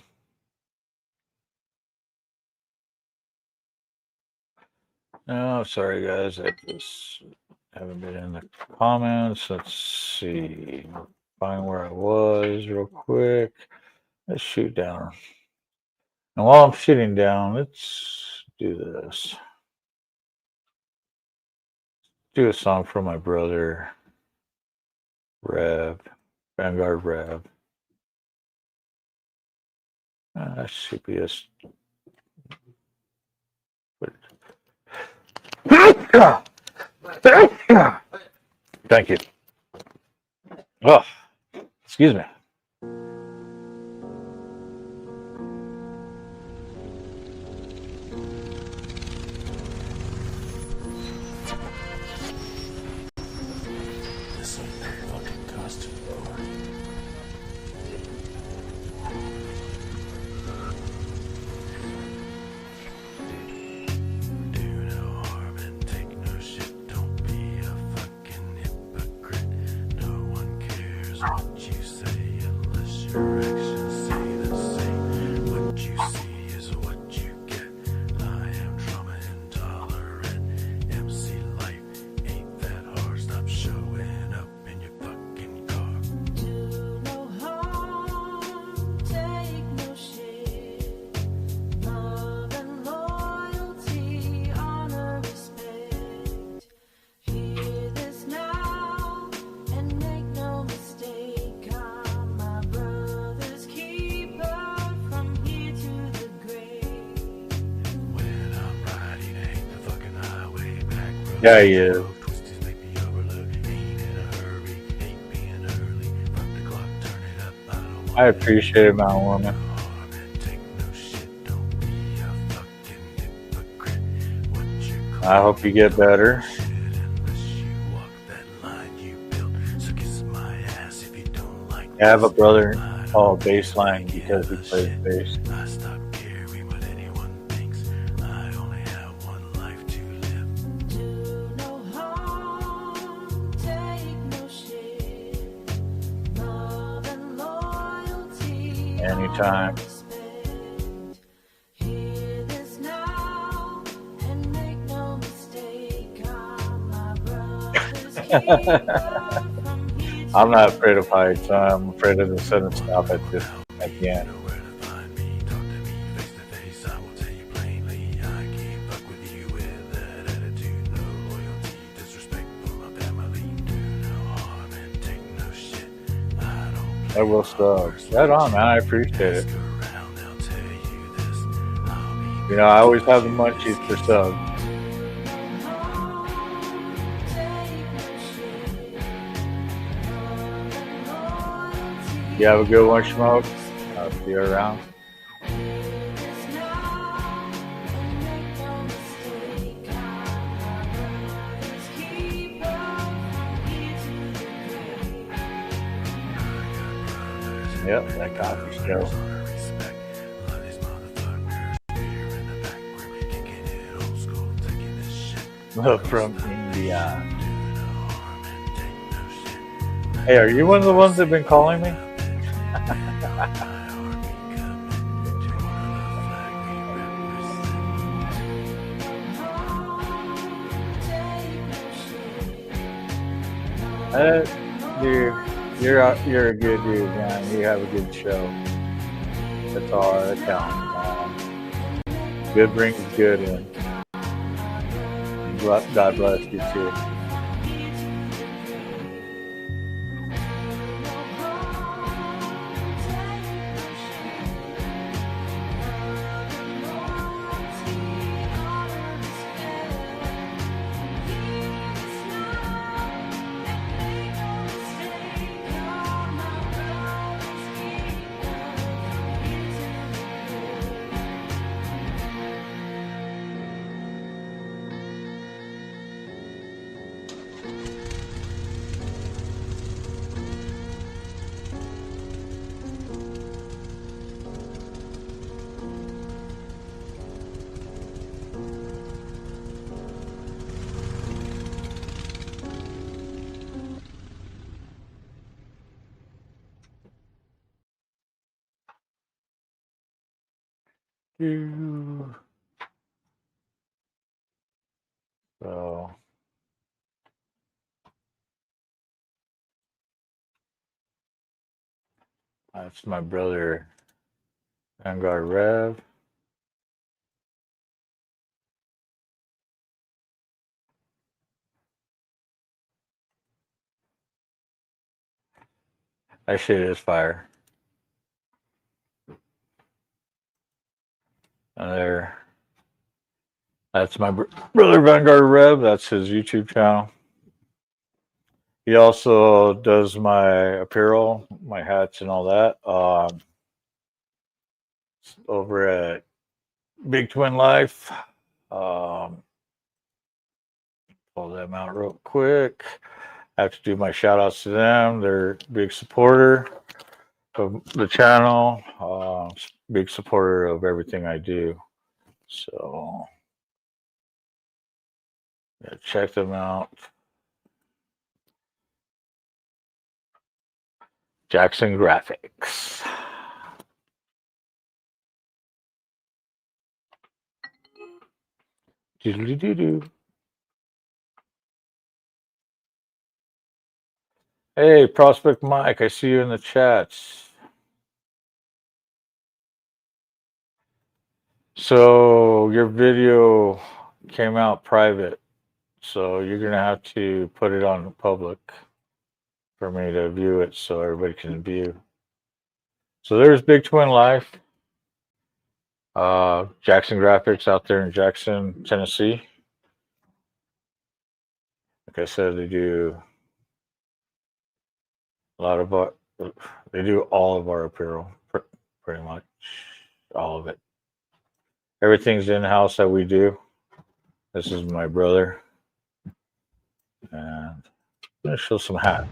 Oh, sorry guys. I just haven't been in the comments. Let's see. Find where I was real quick. Let's shoot down. And while I'm shooting down, let's do this. Do a song for my brother. Rev. Vanguard Rev. CPS. Thank you. Oh, excuse me. This ain't no fucking costume party. Do no harm and take no shit. Don't be a fucking hypocrite. No one cares what you say unless your actions say the same. What you see is what you get. I am trauma intolerant. MC life ain't that hard. Stop showing up in your fucking car. Do no harm, take no shit. Love and loyalty, honor, respect. Hear this now and make no mistake. I'm my brother's keeper from here to the grave. When I'm riding, I hate the fucking highway. Back road, Yeah, he is. twisties make me overlook. Ain't in a hurry, ain't being early. Fuck the clock, turn it up. I don't want I appreciate it, Mount Woman. harm and take no shit. Don't be a fucking hypocrite. What you I hope you get better. shit unless you walk that line you built. So kiss my ass if you don't like I have a this. brother I don't called wanna Baseline give because he a plays shit. bass. I stopped caring what anyone thinks. I only have one life to live. Do no harm, take no shit. Love and loyalty, Anytime. respect. Hear this now and make no mistake. I'm my brother's keeper from here to I'm not afraid of heights. I'm afraid of the sudden stop at the end. know where to find me. Talk to me face to face. I will tell you plainly. I can't fuck with you with that attitude. No loyalty, disrespect for my family. Do no harm and take no shit. I don't That will sub. Right on, man. I appreciate it. ask around. They'll tell you this. I'll be You know, I always have the munchies for subs. You have a good one, Smoke. I'll see you around. Yep, that coffee still. From India. Hey, are you one of the ones that have been calling me? Dude, you're a good dude, man. You have a good show. That's all that counts. Good brings good in. God bless you too. So that's my brother, Vanguard Rev. That shit is fire. And there. That's my brother Vanguard Rev. That's his YouTube channel. He also does my apparel, my hats, and all that. Over at Big Twin Life. Pull them out real quick. I have to do my shout outs to them. They're a big supporter of the channel, big supporter of everything I do. So, yeah, check them out. Jackson Graphics. Doodly-doo-doo. Hey, Prospect Mike, I see you in the chats. So your video came out private, so you're gonna have to put it on public for me to view it, so everybody can view. So there's Big Twin Life, Jackson Graphics out there in Jackson, Tennessee. Like I said, they do a lot of our, they do all of our apparel, pretty much all of it. Everything's in house that we do. This is my brother, and I'm gonna show some hats.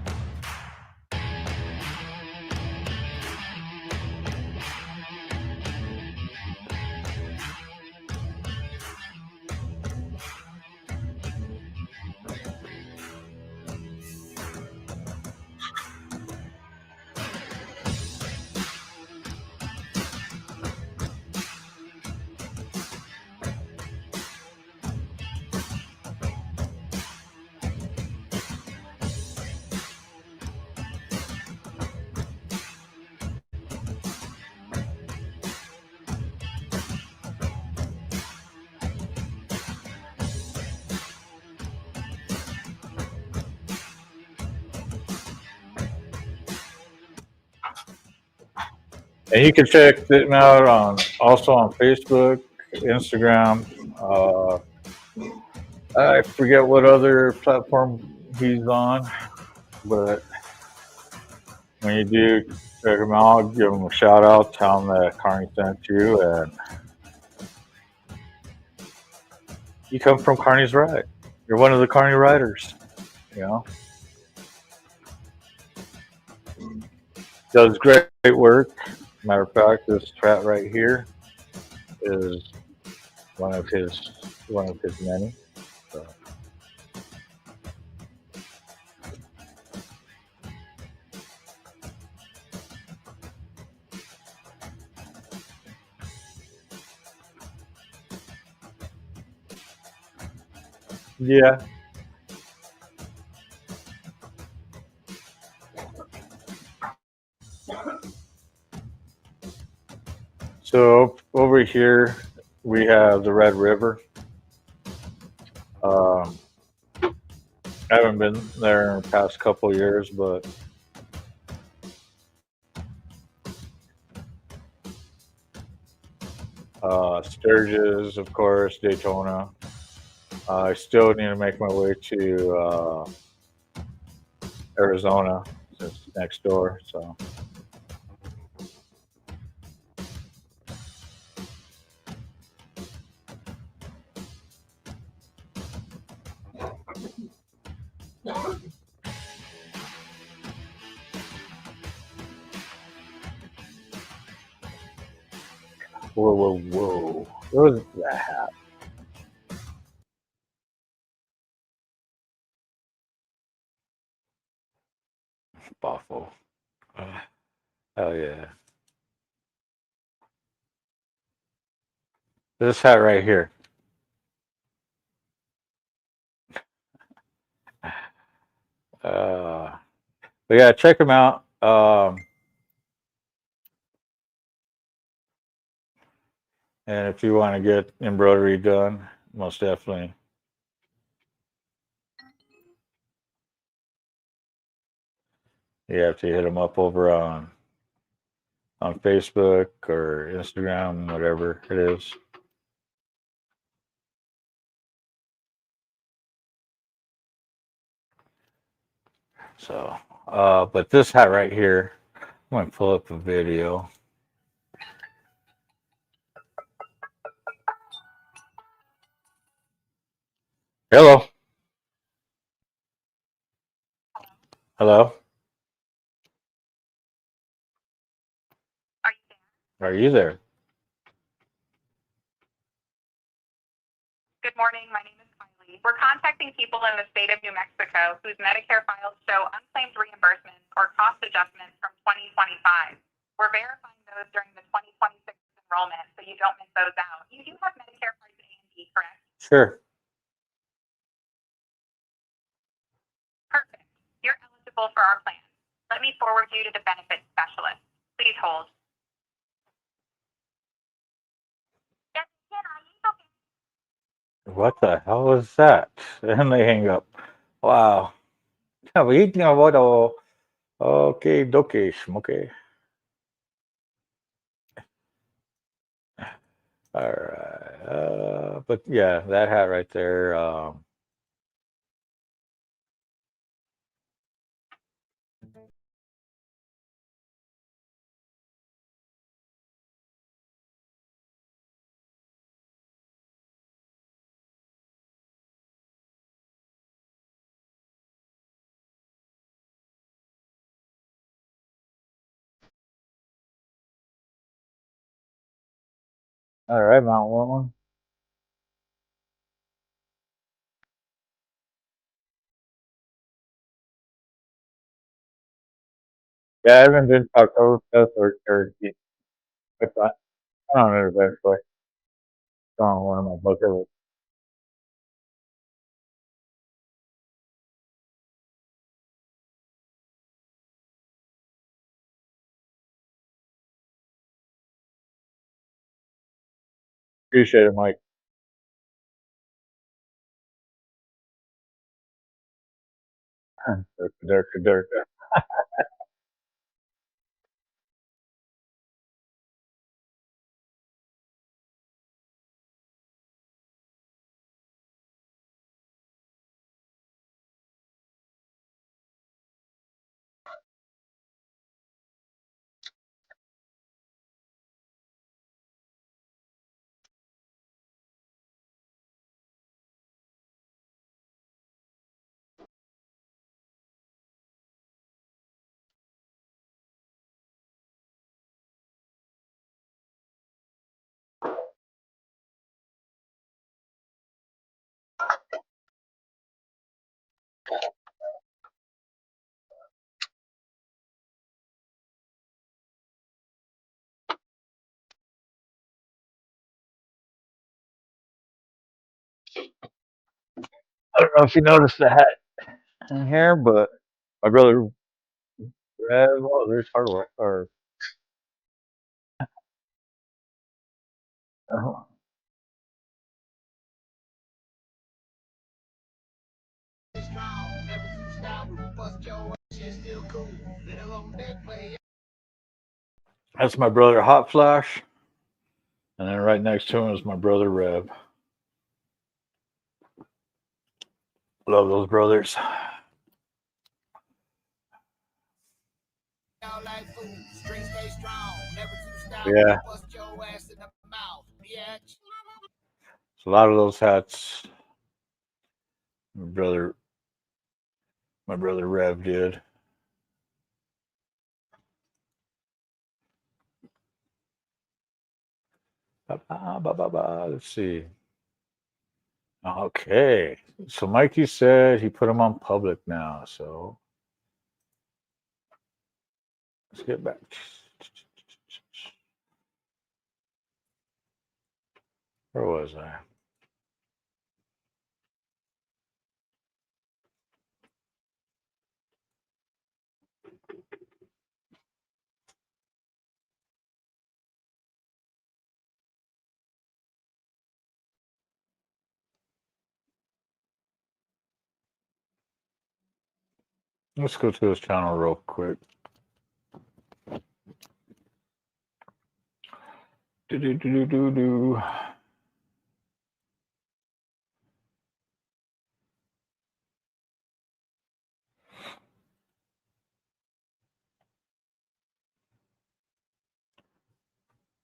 And you can check them out on also on Facebook, Instagram. I forget what other platform he's on, but when you do check him out, give him a shout out, tell him that Carney sent you, and you come from Carney's Ride. You're one of the Carney Riders, you know. Does great work. Matter of fact, this hat right here is one of his many. So. Yeah. So over here we have the Red River. I haven't been there in the past couple of years, but Sturgis, of course, Daytona. I still need to make my way to Arizona, since it's next door. So. Whoa, whoa, whoa. What was that hat? Buffalo. Oh, yeah. This hat right here. But yeah, check them out. And if you want to get embroidery done, most definitely. You have to hit them up over on Facebook or Instagram, whatever it is. So, but this hat right here, I'm gonna pull up a video. Hello, hello. Are you there? Are you there? Good morning. My name is Kylie. We're contacting people in the state of New Mexico whose Medicare files show unclaimed reimbursements or cost adjustments from 2025. We're verifying those during the 2026 enrollment so you don't miss those out. You do have Medicare Part A and B, correct? Sure. Perfect. You're eligible for our plan. Let me forward you to the benefits specialist. Please hold. Yes, What the hell was that? And they hang up. Wow. Okay, dokish, okay. All right. But yeah, that hat right there. All right, Mount Woman. Yeah, I haven't been to Oktoberfest or Turkey. But I don't know eventually. It's on one of my bucket lists. Appreciate it, Mike. Dirk. I don't know if you noticed the hat in here, but my brother Rev, oh, there's hardware. Or uh, that's my brother Hot Flash, and then right next to him is my brother Rev. Love those brothers. Yeah, so a lot of those hats, my brother, my brother Rev did. Let's see. Okay, so Mikey said he put them on public now. So let's get back. Where was I? Let's go to his channel real quick. Do.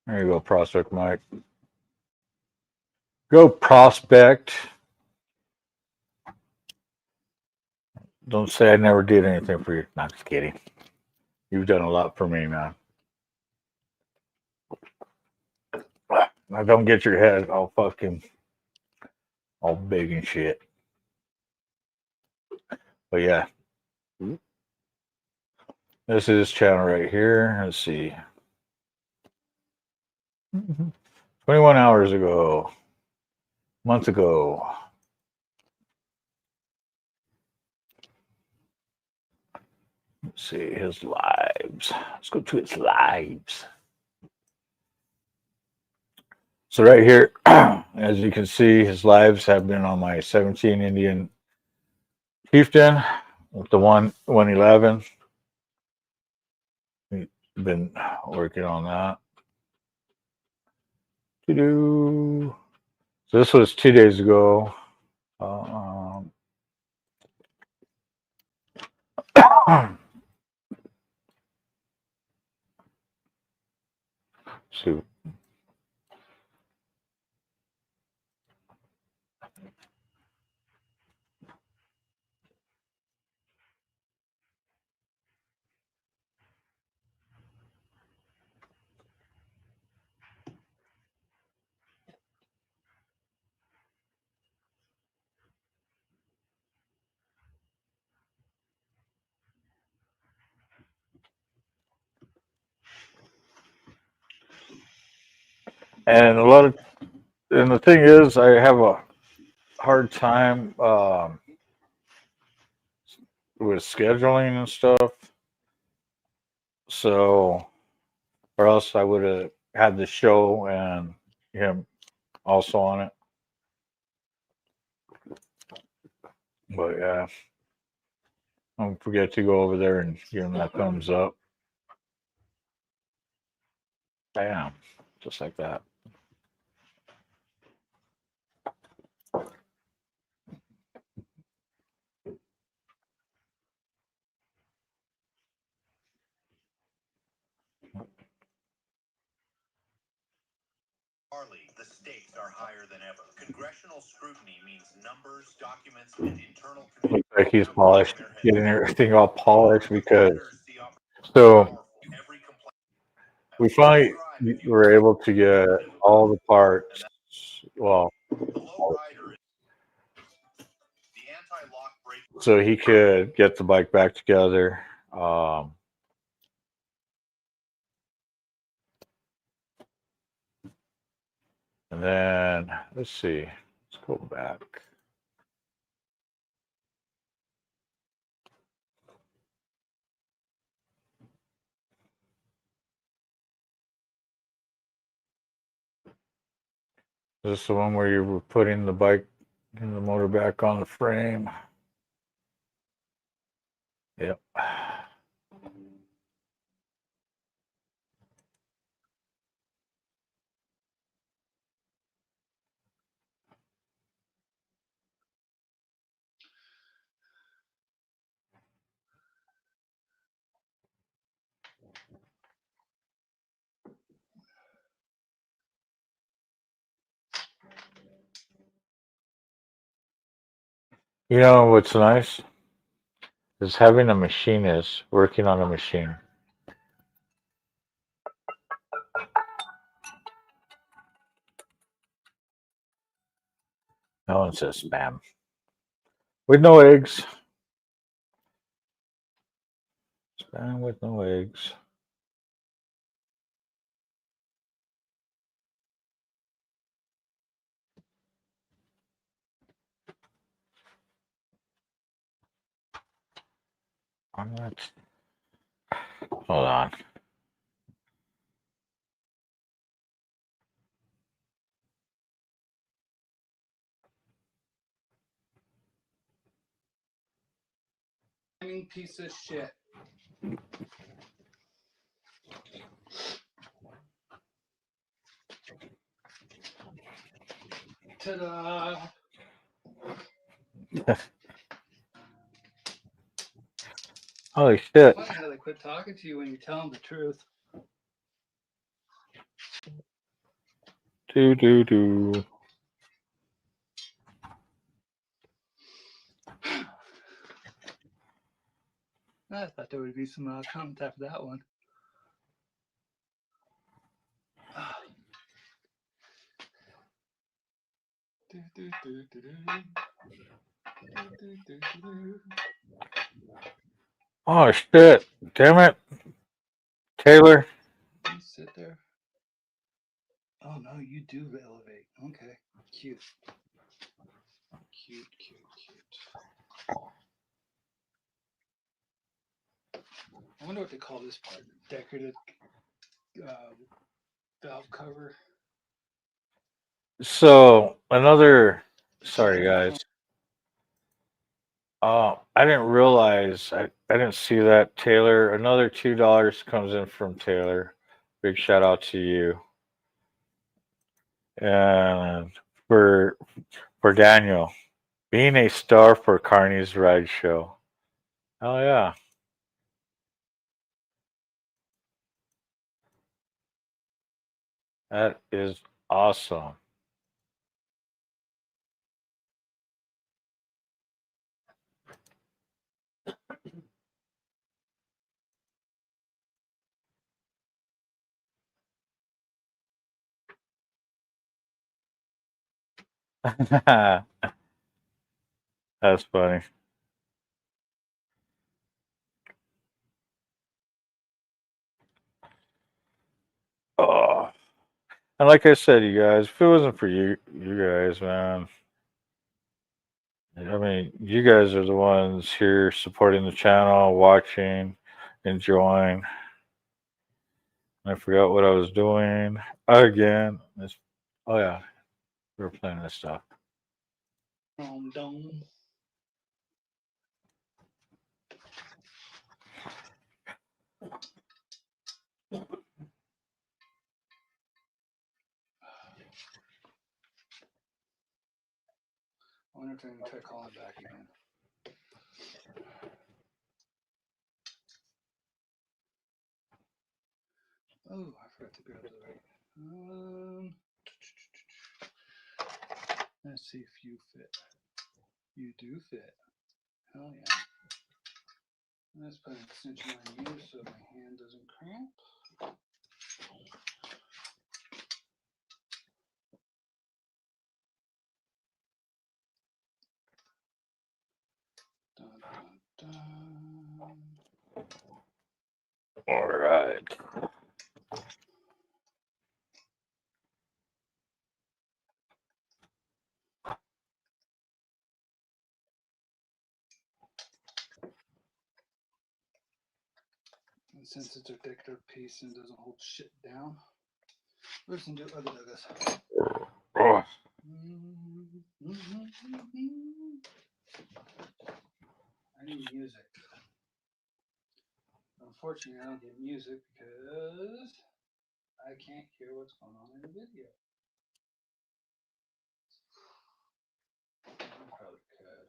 There you go, Prospect Mike. Go Prospect. Don't say I never did anything for you. Not just kidding. You've done a lot for me, man. Now don't get your head all fucking all big and shit. But yeah. This is his channel right here. Let's see. 21 hours ago. Months ago. Let's see his lives. Let's go to his lives. So right here, as you can see, his lives have been on my 17 Indian Chieftain with the 111. We've been working on that. So this was 2 days ago. See. And the thing is, I have a hard time with scheduling and stuff. So, or else I would have had the show and him also on it. But yeah, don't forget to go over there and give him that thumbs up. Bam, just like that. The stakes are higher than ever. Congressional scrutiny means numbers, documents, and internal Looks like he's polished, getting everything all polished because. So we finally were able to get all the parts. Well, so he could get the bike back together. And then let's see. Let's go back. This is the one where you were putting the bike and the motor back on the frame. Yep. You know what's nice is having a machinist working on a machine. No one says spam. With no eggs. Spam with no eggs. Hold on. Piece of shit. Ta-da! Holy shit. Funny how they quit talking to you when you tell them the truth. Do. I thought there would be some comments after that one. Oh shit. Damn it. Taylor. You sit there. Oh no, you do elevate. Okay. Cute. Cute. I wonder what they call this part. Decorative valve cover. So sorry guys. I didn't realize I didn't see that, Taylor. Another $2 comes in from Taylor. Big shout out to you. And for Daniel, being a star for CARNY'S Ride Show. Oh yeah. That is awesome. That's funny. Oh, and like I said, you guys, if it wasn't for you guys, man, I mean, you guys are the ones here supporting the channel, watching, enjoying. I forgot what I was doing again. Oh yeah, we were playing this stuff. Dong. I wonder if I can try calling back again. Oh, I forgot to grab the right. Let's see if you fit. You do fit. Hell yeah. Let's put an extension on you so my hand doesn't cramp. Dun, dun, dun. All right. And since it's a thicker piece and doesn't hold shit down, we're just gonna do other douglas. Oh. I need music. Unfortunately, I don't get music because I can't hear what's going on in the video. I probably could,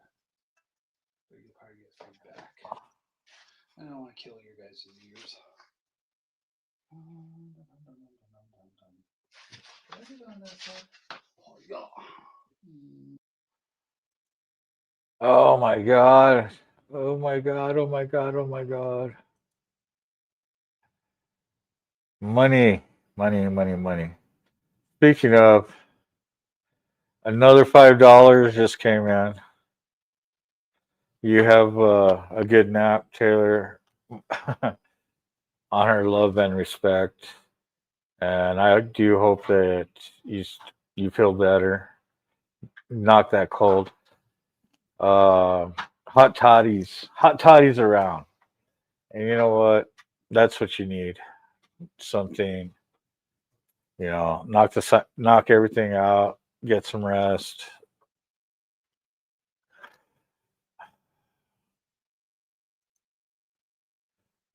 but you'll probably get feedback. I don't want to kill your guys' ears. Oh, yeah. Oh my god. Oh my god. Oh my god. Oh my god. Money. Speaking of, another $5 just came in. You have a good nap, Taylor. Honor, love, and respect. And I do hope that you feel better. Not that cold. Hot toddies around. And you know what? That's what you need. Something, knock everything out, get some rest.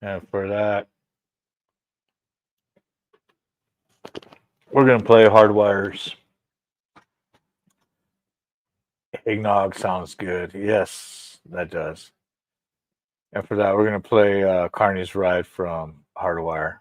And for that, we're going to play Hardwire's Eggnog. Sounds good. Yes, that does. And for that, we're going to play Carney's Ride from Hardwire.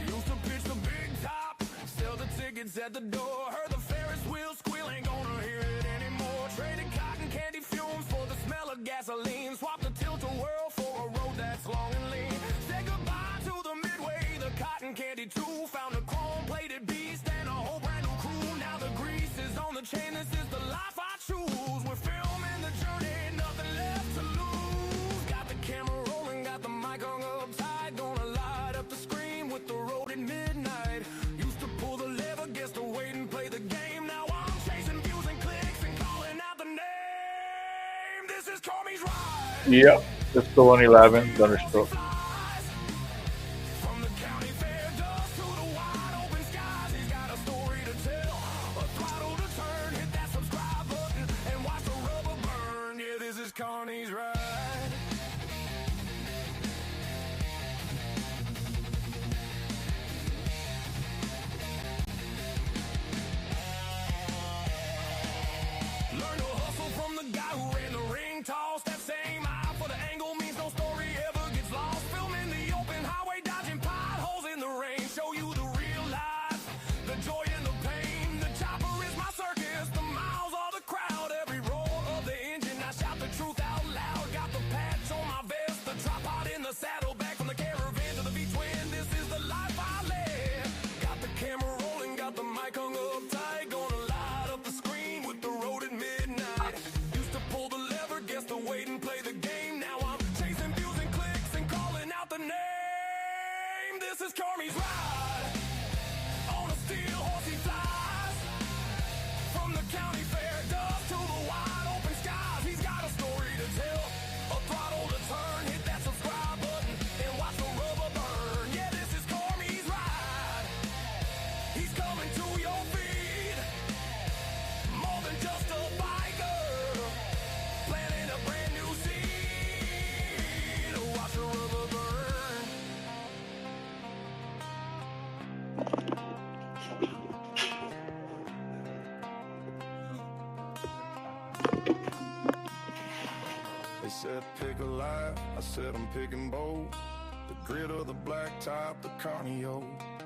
Used to pitch the big top, sell the tickets at the door. Heard the Ferris wheel squeal, ain't gonna hear it anymore. Traded cotton candy fumes for the smell of gasoline. Swapped the tilt-a-whirl for a road that's long and lean. Said goodbye to the midway, the cotton candy too. Found a chrome-plated beast and a whole brand new crew. Now the grease is on the chain, this is the life I choose. We're filming the journey, nothing left to lose. Got the camera rolling, got the mic hung up tight. Gonna light up the screen with the road at midnight. Used to pull the lever, guess to wait and play the game. Now I'm chasing views and clicks and calling out the name. This is CARNY'S Ride. Yep, it's the 111 Thunderstroke. From the county fair dust to the wide open skies, he's got a story to tell. A throttle to turn, hit that subscribe button and watch the rubber burn. Yeah, this is CARNY'S Ride. Learn to hustle from the guy who ran the ring toss. That same eye for the angle means no story ever gets lost. Filming the open highway, dodging potholes in the rain. Show you the real life, the joy and the pain. The chopper is my circus, the miles are the crowd. Every roar of the engine, I shout the truth out loud. Got the patch on my vest, the tripod in the saddle. Back from the caravan to the V-twin, this is the life I led. Got the camera rolling, got the mic hung up tight. Gonna light up the screen with the road at midnight. Used to pull the lever, guess to wait and play the game. Now I'm chasing views and clicks and calling out the name. This is CARNY'S Ride. On a steel horse he flies. From the county fair dust to the wide open skies. He's got a story to tell, a throttle to turn. Hit that subscribe button and watch the rubber burn. Yeah, this is CARNY'S Ride. He's coming to your feet. More than just a biker, planting a brand new seed. Watch the rubber burn. They said pick a life, I said I'm picking bold. The grit of the black top, the carnio.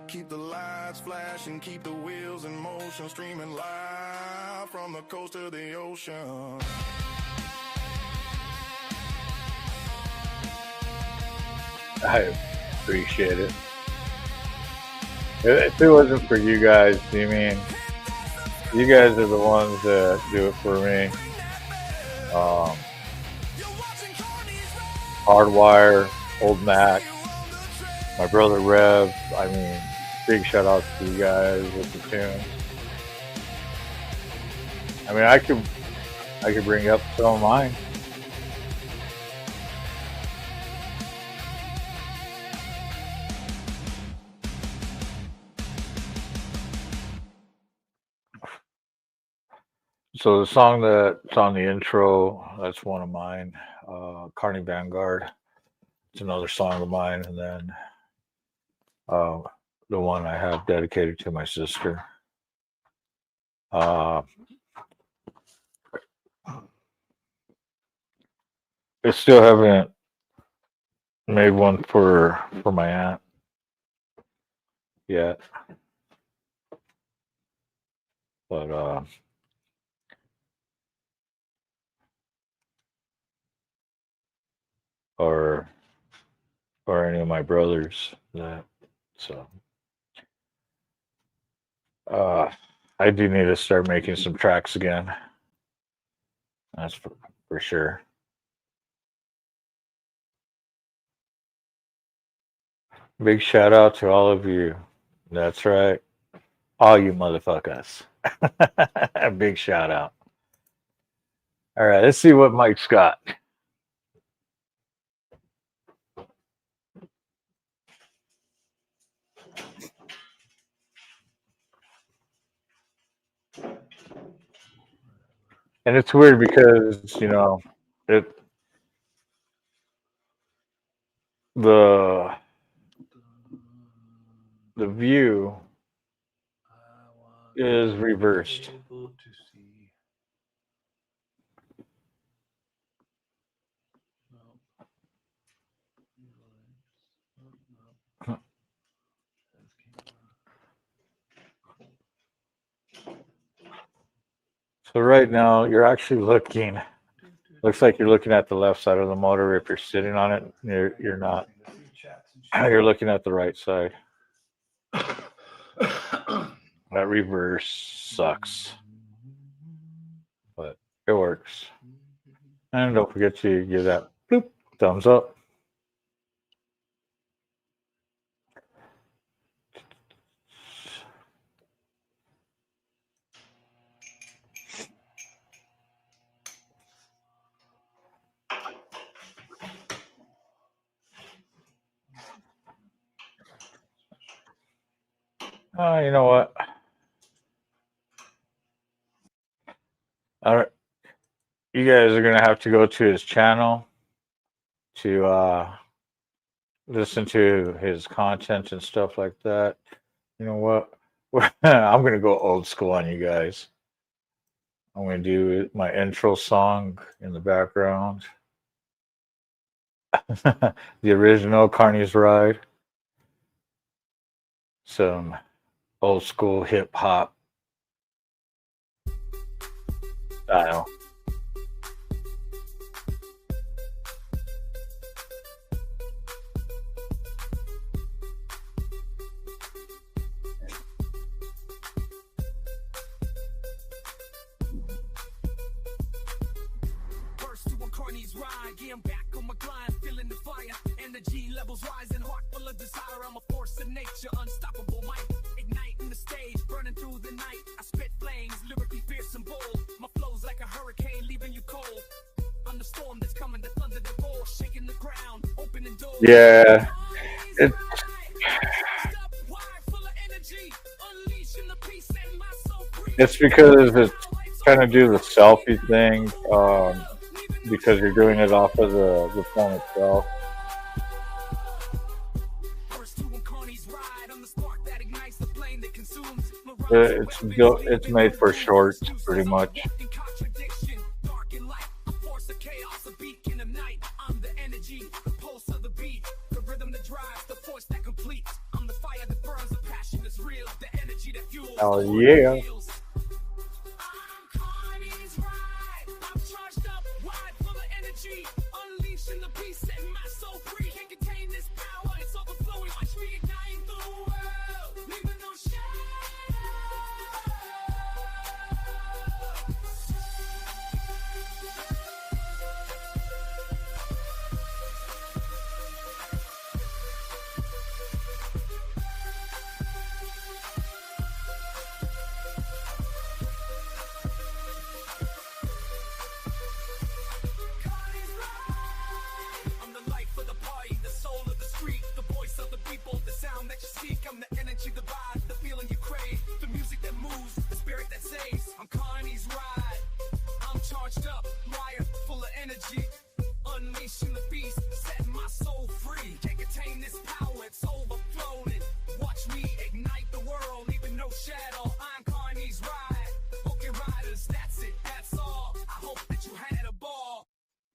Keep the lights flashing, keep the wheels in motion. Streaming live from the coast to the ocean. I appreciate it. If it wasn't for you guys, you mean you guys are the ones that do it for me. Hardwire, Old Mac, my brother Rev. I mean, big shout out to you guys with the tunes. I mean, I could bring up some of mine. So the song that's on the intro, that's one of mine. Carney Vanguard. It's another song of mine, and then the one I have dedicated to my sister. I still haven't made one for my aunt yet, but or any of my brothers that so I I do need to start making some tracks again. That's for sure. Big shout out to all of you. That's right. All you motherfuckers. Big shout out. All right, let's see what Mike's got. And it's weird because, it the the view is reversed. So right now you're actually looks like you're looking at the left side of the motor. If you're sitting on it, you're not. You're looking at the right side. That reverse sucks, but it works. And don't forget to give that bloop, thumbs up. You know what? All right, you guys are gonna have to go to his channel to listen to his content and stuff like that. You know what? I'm gonna go old school on you guys. I'm gonna do my intro song in the background. The original Carney's Ride. Some old school hip hop style. First to a Carney's ride, yeah, I'm back on my grind, feeling the fire. Energy levels rising, heart full of desire. I'm a force of nature, unstoppable might. Igniting the stage, burning through the night. I spit flames, lyrically fierce and bold. My flow's like a hurricane, leaving you cold. I'm the storm that's coming, the thunder that roars, shaking the ground, opening doors. Yeah. It's because it's kind of do the selfie thing, because you're doing it off of the phone itself. It's made for shorts, pretty much. Oh yeah.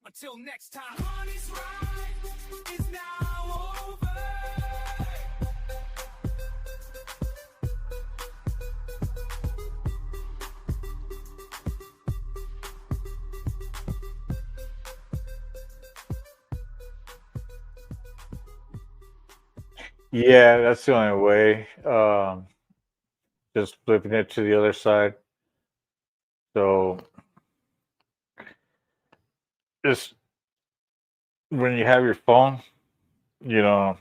Until next time, Carney's ride is now over. Yeah, that's the only way. just flipping it to the other side. So just when you have your phone, you know,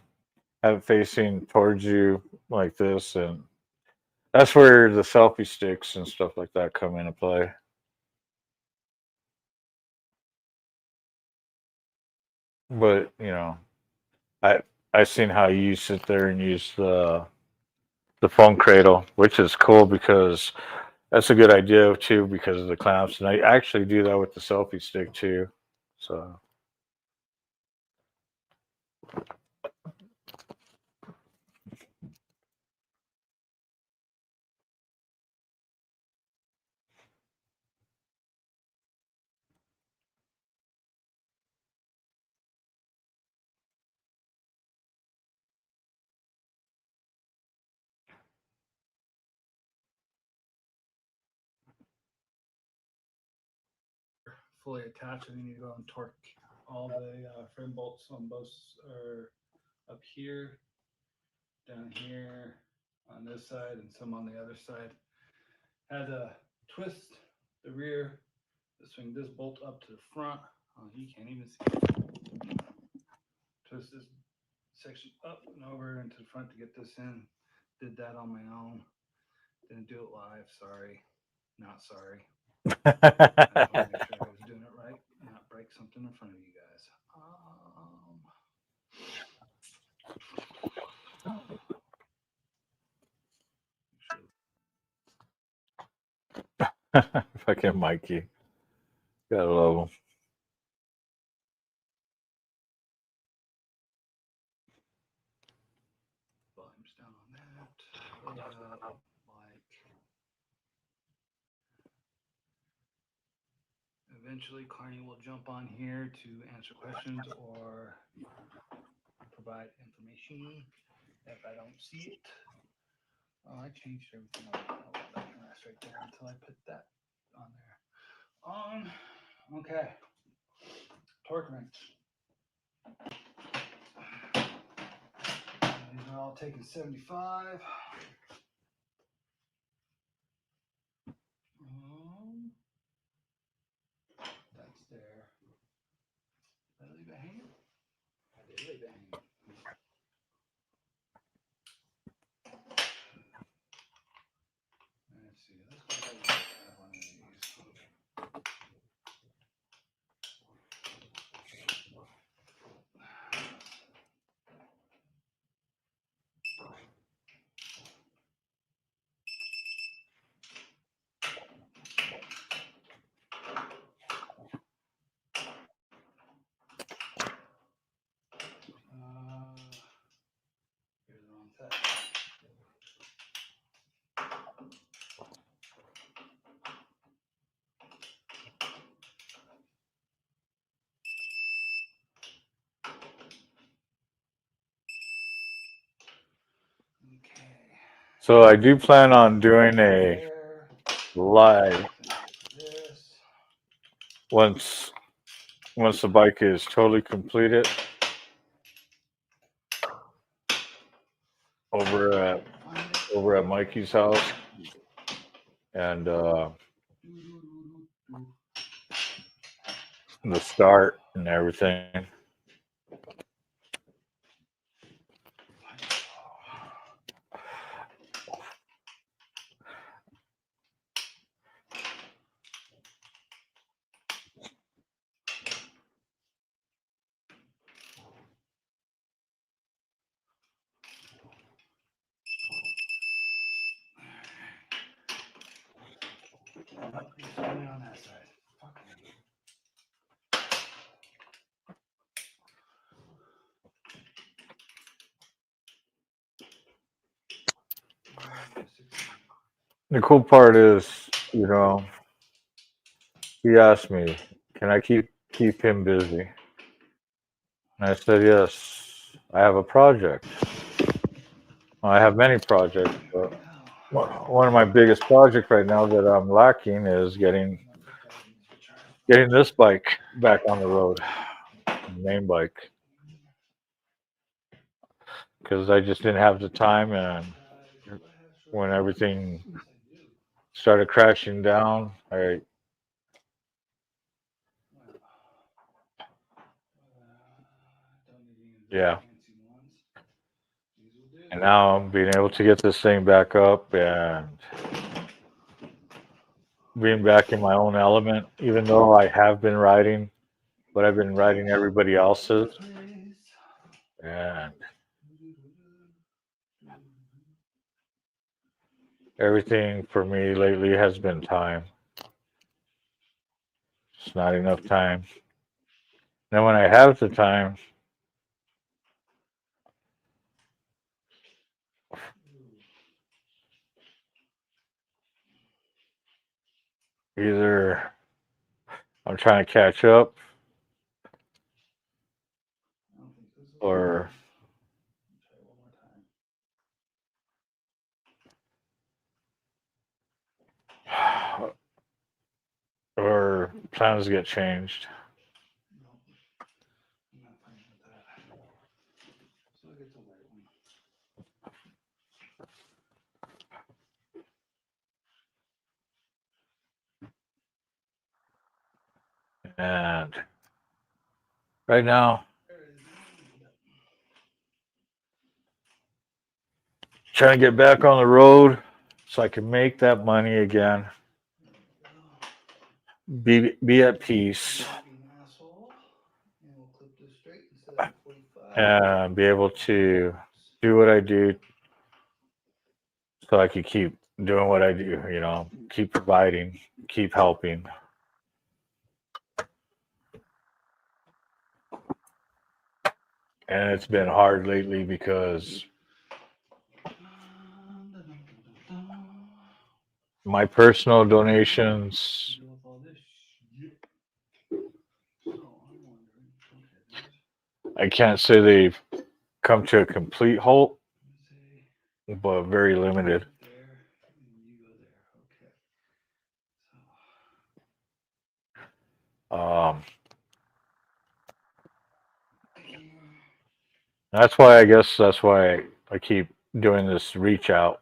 have it facing towards you like this, and that's where the selfie sticks and stuff like that come into play. But I I've seen how you sit there and use the phone cradle, which is cool because that's a good idea too because of the clamps. And I actually do that with the selfie stick too. So fully attached, and you need to go and torque all the frame bolts on both, or up here, down here, on this side, and some on the other side. Had to twist the rear to swing this bolt up to the front. Oh, you can't even see it. Twist this section up and over into the front to get this in. Did that on my own. Didn't do it live. Sorry. Not sorry. I just want to make sure I was doing it right, not break something in front of you guys. fucking Mikey, gotta love him. Volume's down on that. Eventually, Carney will jump on here to answer questions or provide information if I don't see it. Oh, I changed everything up. Oh, that can rest right there until I put that on there. Okay. Torque wrench. These are all taking 75. That's there. Did I leave it hanging? I did leave it hanging. Let's see. Let's go ahead and have one of these. Here's the wrong set. So I do plan on doing a live once the bike is totally completed over at Mikey's house, and the start and everything. It's only on that side. Fuck me. The cool part is, he asked me, "Can I keep him busy?" And I said, "Yes. I have a project. Well, I have many projects, but one of my biggest projects right now that I'm lacking is getting this bike back on the road, the main bike, because I just didn't have the time, and when everything started crashing down. Yeah. And now I'm being able to get this thing back up and being back in my own element, even though I have been riding, but I've been riding everybody else's. And everything for me lately has been time. It's not enough time. Then when I have the time, either I'm trying to catch up or or plans get changed. And right now, trying to get back on the road so I can make that money again. Be at peace. And be able to do what I do so I could keep doing what I do, keep providing, keep helping. And it's been hard lately because my personal donations, I can't say they've come to a complete halt, but very limited. That's why I keep doing this reach out.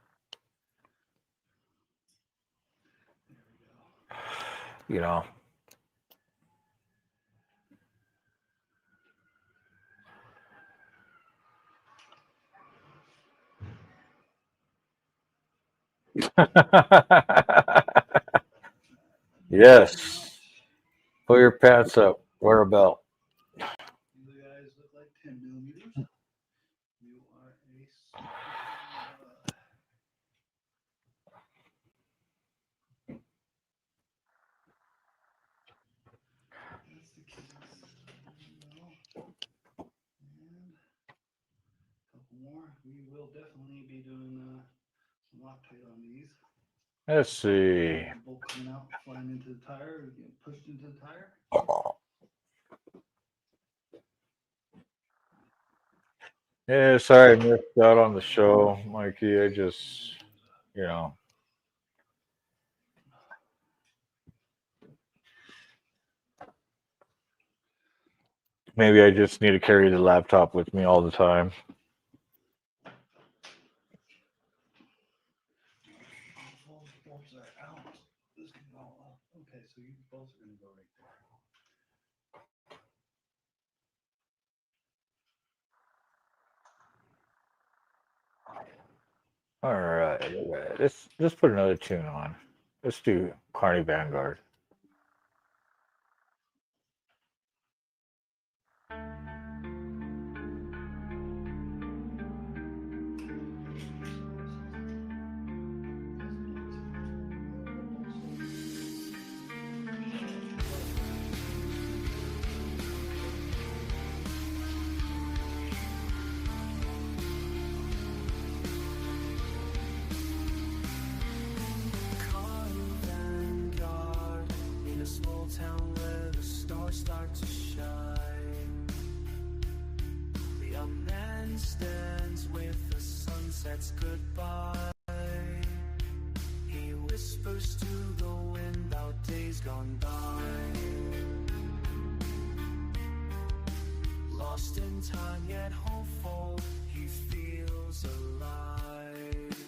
You know. Yes. Pull your pants up. Wear a belt. You guys look like 10 millimeters. You are a That's the kids. And a couple more. We will definitely be doing some Loctite on these. Let's see. Bolt coming out, flying into the tire, getting pushed into the tire. Yeah, sorry I missed out on the show, Mikey. I just, maybe I just need to carry the laptop with me all the time. Bolts are out. This can go up. Okay, so you both are going to go right there. All right. Let's put another tune on. Let's do Carney Vanguard. Start to shine. The young man stands with the sunset's goodbye. He whispers to the wind about days gone by. Lost in time yet hopeful, he feels alive.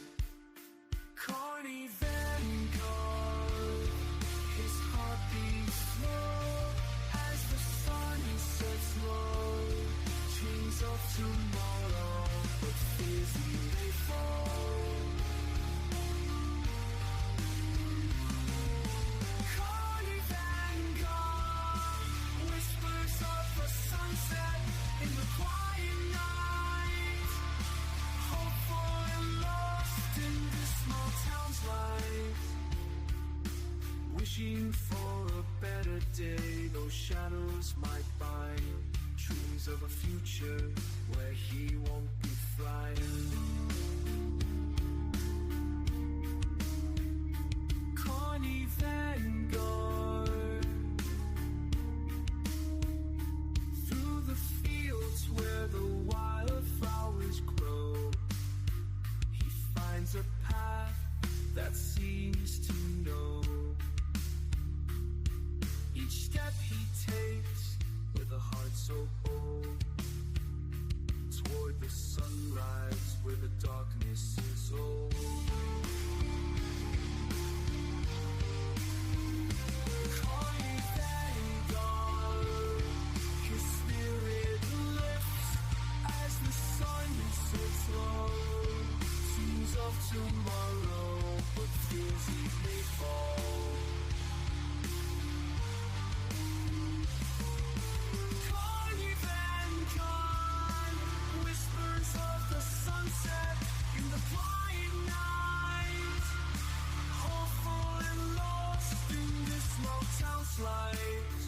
Carly Vanguard, whispers of the sunset in the quiet night, hopeful and lost in this small town's life, wishing for a better day. Those shadows might bind dreams of a future where he won't be flying. Carny Vanguard, through the fields where the wildflowers grow, he finds a path that seems to know. Each step he takes with a heart so bold, toward the sunrise where the darkness is old. Carly Vanguard, his spirit lifts as the sun sets low. Dreams of tomorrow, but fears he may fall. Carly Vanguard, whispers of the sunset in the quiet night, hopeful and lost in this small town's light,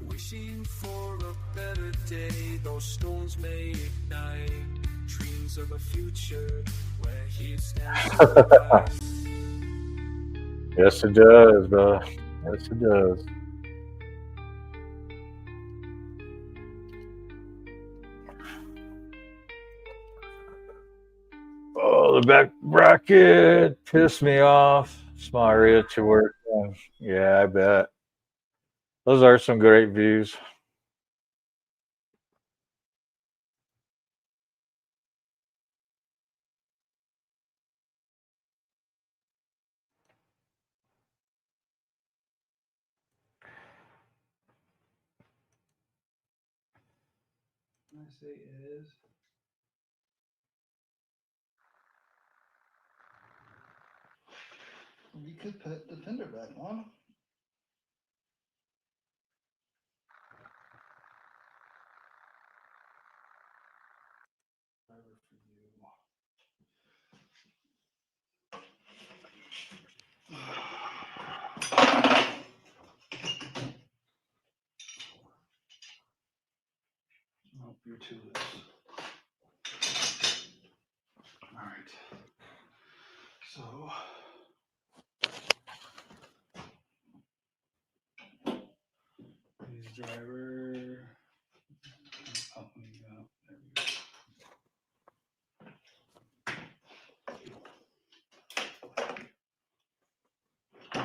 wishing for a better day. Those storms may ignite dreams of a future where he stands alive. Yes, it does, bro. Yes, it does. Oh, the back bracket pissed me off. Smarty at your work. Yeah, I bet. Those are some great views. I say is. You could put the fender back on. Driver for you. Oh, you're too loose. All right. So. He's driver. Up we go. There we go.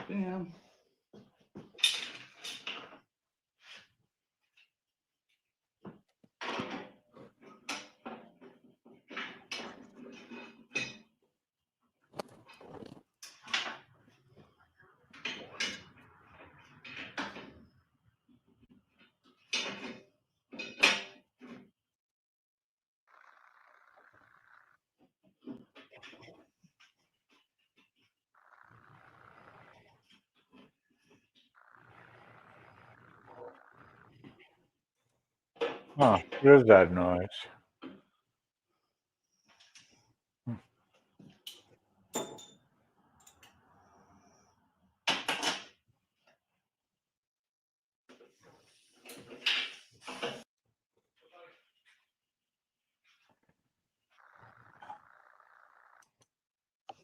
Bam. Huh, there's that noise.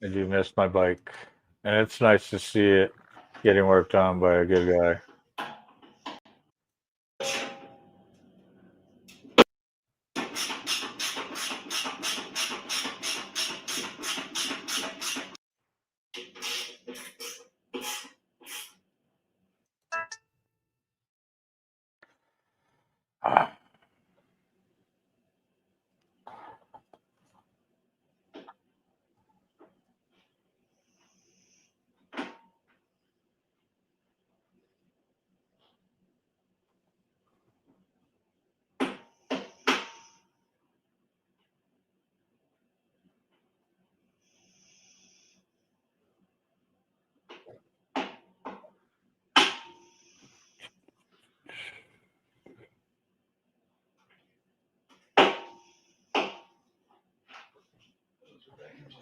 I do miss my bike. And it's nice to see it getting worked on by a good guy. Ah,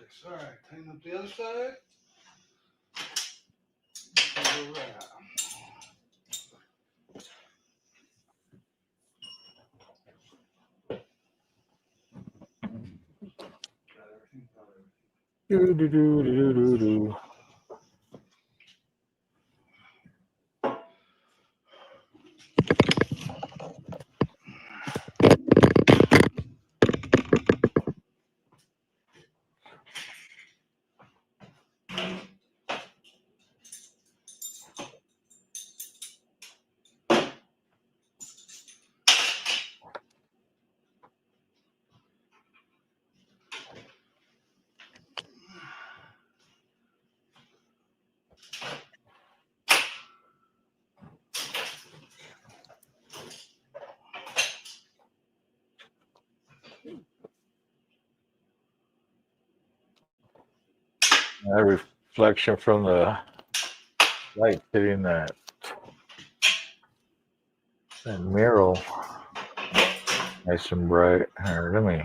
optics. All right, tighten up the other side. Go right. Do, do, do, do, do, do. That reflection from the light hitting that mural, nice and bright. Here, let me.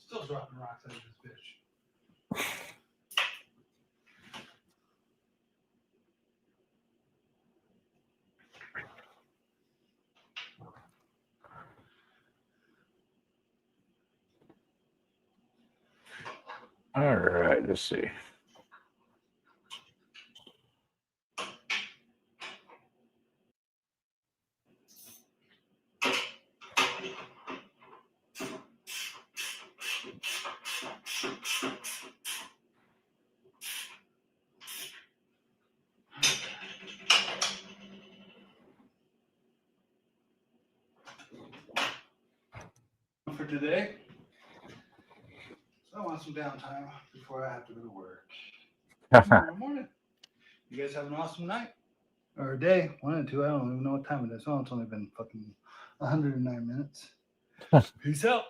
Still dropping rocks out of this bitch. All right, let's see. For today, so I want some downtime before I have to go to work tomorrow morning. You guys have an awesome night or day, 1 and 2. I don't even know what time it is. Oh, it's only been fucking 109 minutes. Peace out.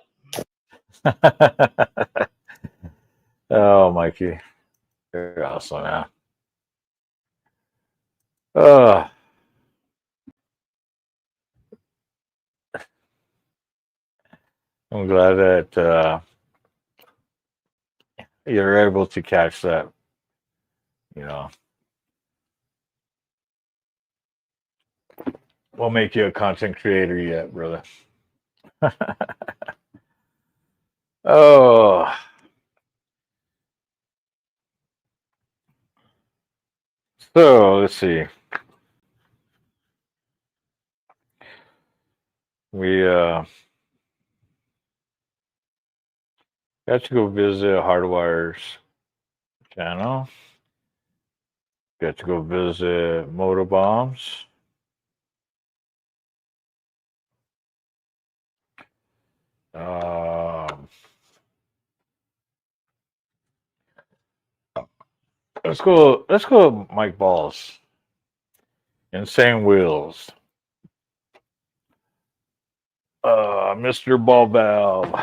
Oh, Mikey, you're awesome, man. Oh, I'm glad that you're able to catch that. You know, we'll make you a content creator yet, brother. Oh, so let's see. We got to go visit Hardwire's channel. Got to go visit Motorbombs. Um, let's go. Let's go, Mike Balls. Insane Wheels. Mr. Ball Valve.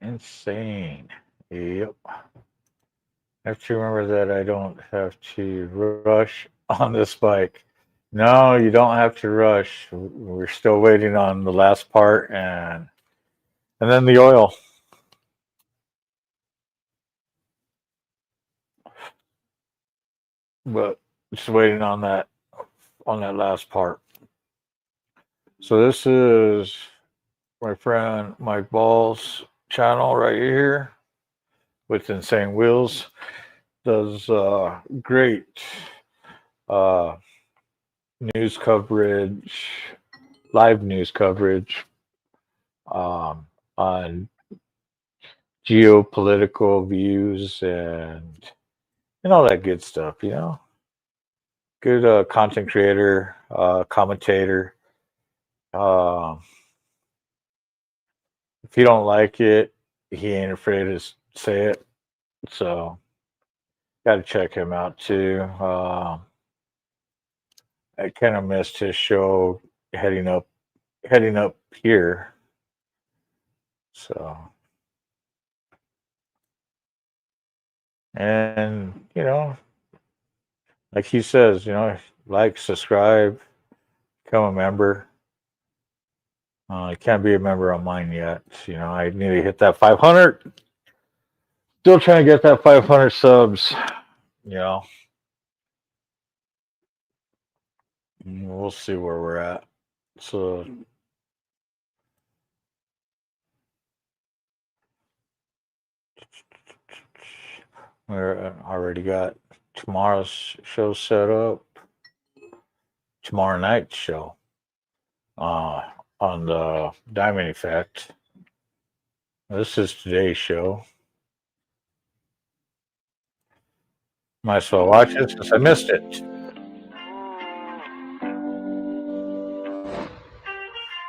Insane. Yep. I have to remember that I don't have to rush on this bike. No, you don't have to rush. We're still waiting on the last part and then the oil. but just waiting on that last part. So this is my friend Mike Ball's channel right here with Insane Wheels. Does great uh, news coverage, live news coverage on geopolitical views and all that good stuff. Good content creator, commentator. Uh, if you don't like it, he ain't afraid to say it. So got to check him out too. I kind of missed his show heading up here. So, and like he says, like, subscribe, become a member. I can't be a member on mine yet. I need to hit that 500. Still trying to get that 500 subs. We'll see where we're at. So we're already got tomorrow's show set up. Tomorrow night's show on the Diamond Effect. This is today's show. Might as well watch it since I missed it.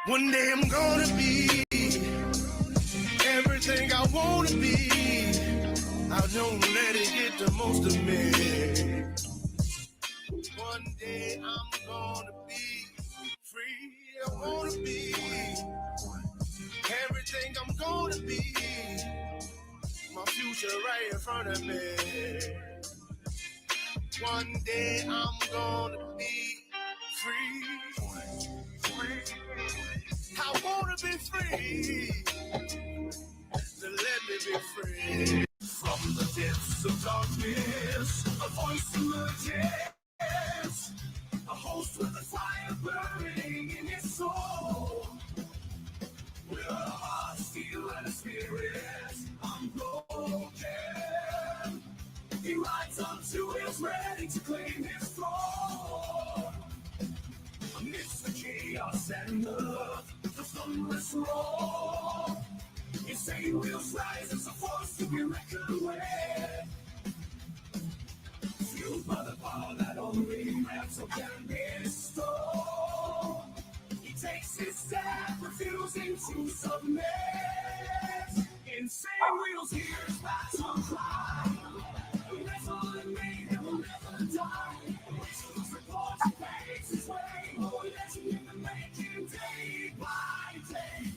One day I'm gonna be everything I wanna be. I don't let it get the most of me. One day I'm gonna be free. I wanna be everything I'm gonna be. My future right in front of me. One day I'm gonna be free. I wanna be free. So let me be free. From the depths of darkness, a voice emerges. A host with a fire burning in his soul. With a heart of steel and a spirit unbroken. He rides on two wheels ready to claim his throne. Amidst the chaos and the thunderous roar. Insane wheels rise as a force to be reckoned with. Fueled by the power that only metal can restore. He takes his stand, refusing to submit. Insane wheels hears battle cry. The metal in me that will never die. Whistles report to face his way. Oh, legend in the making day by day.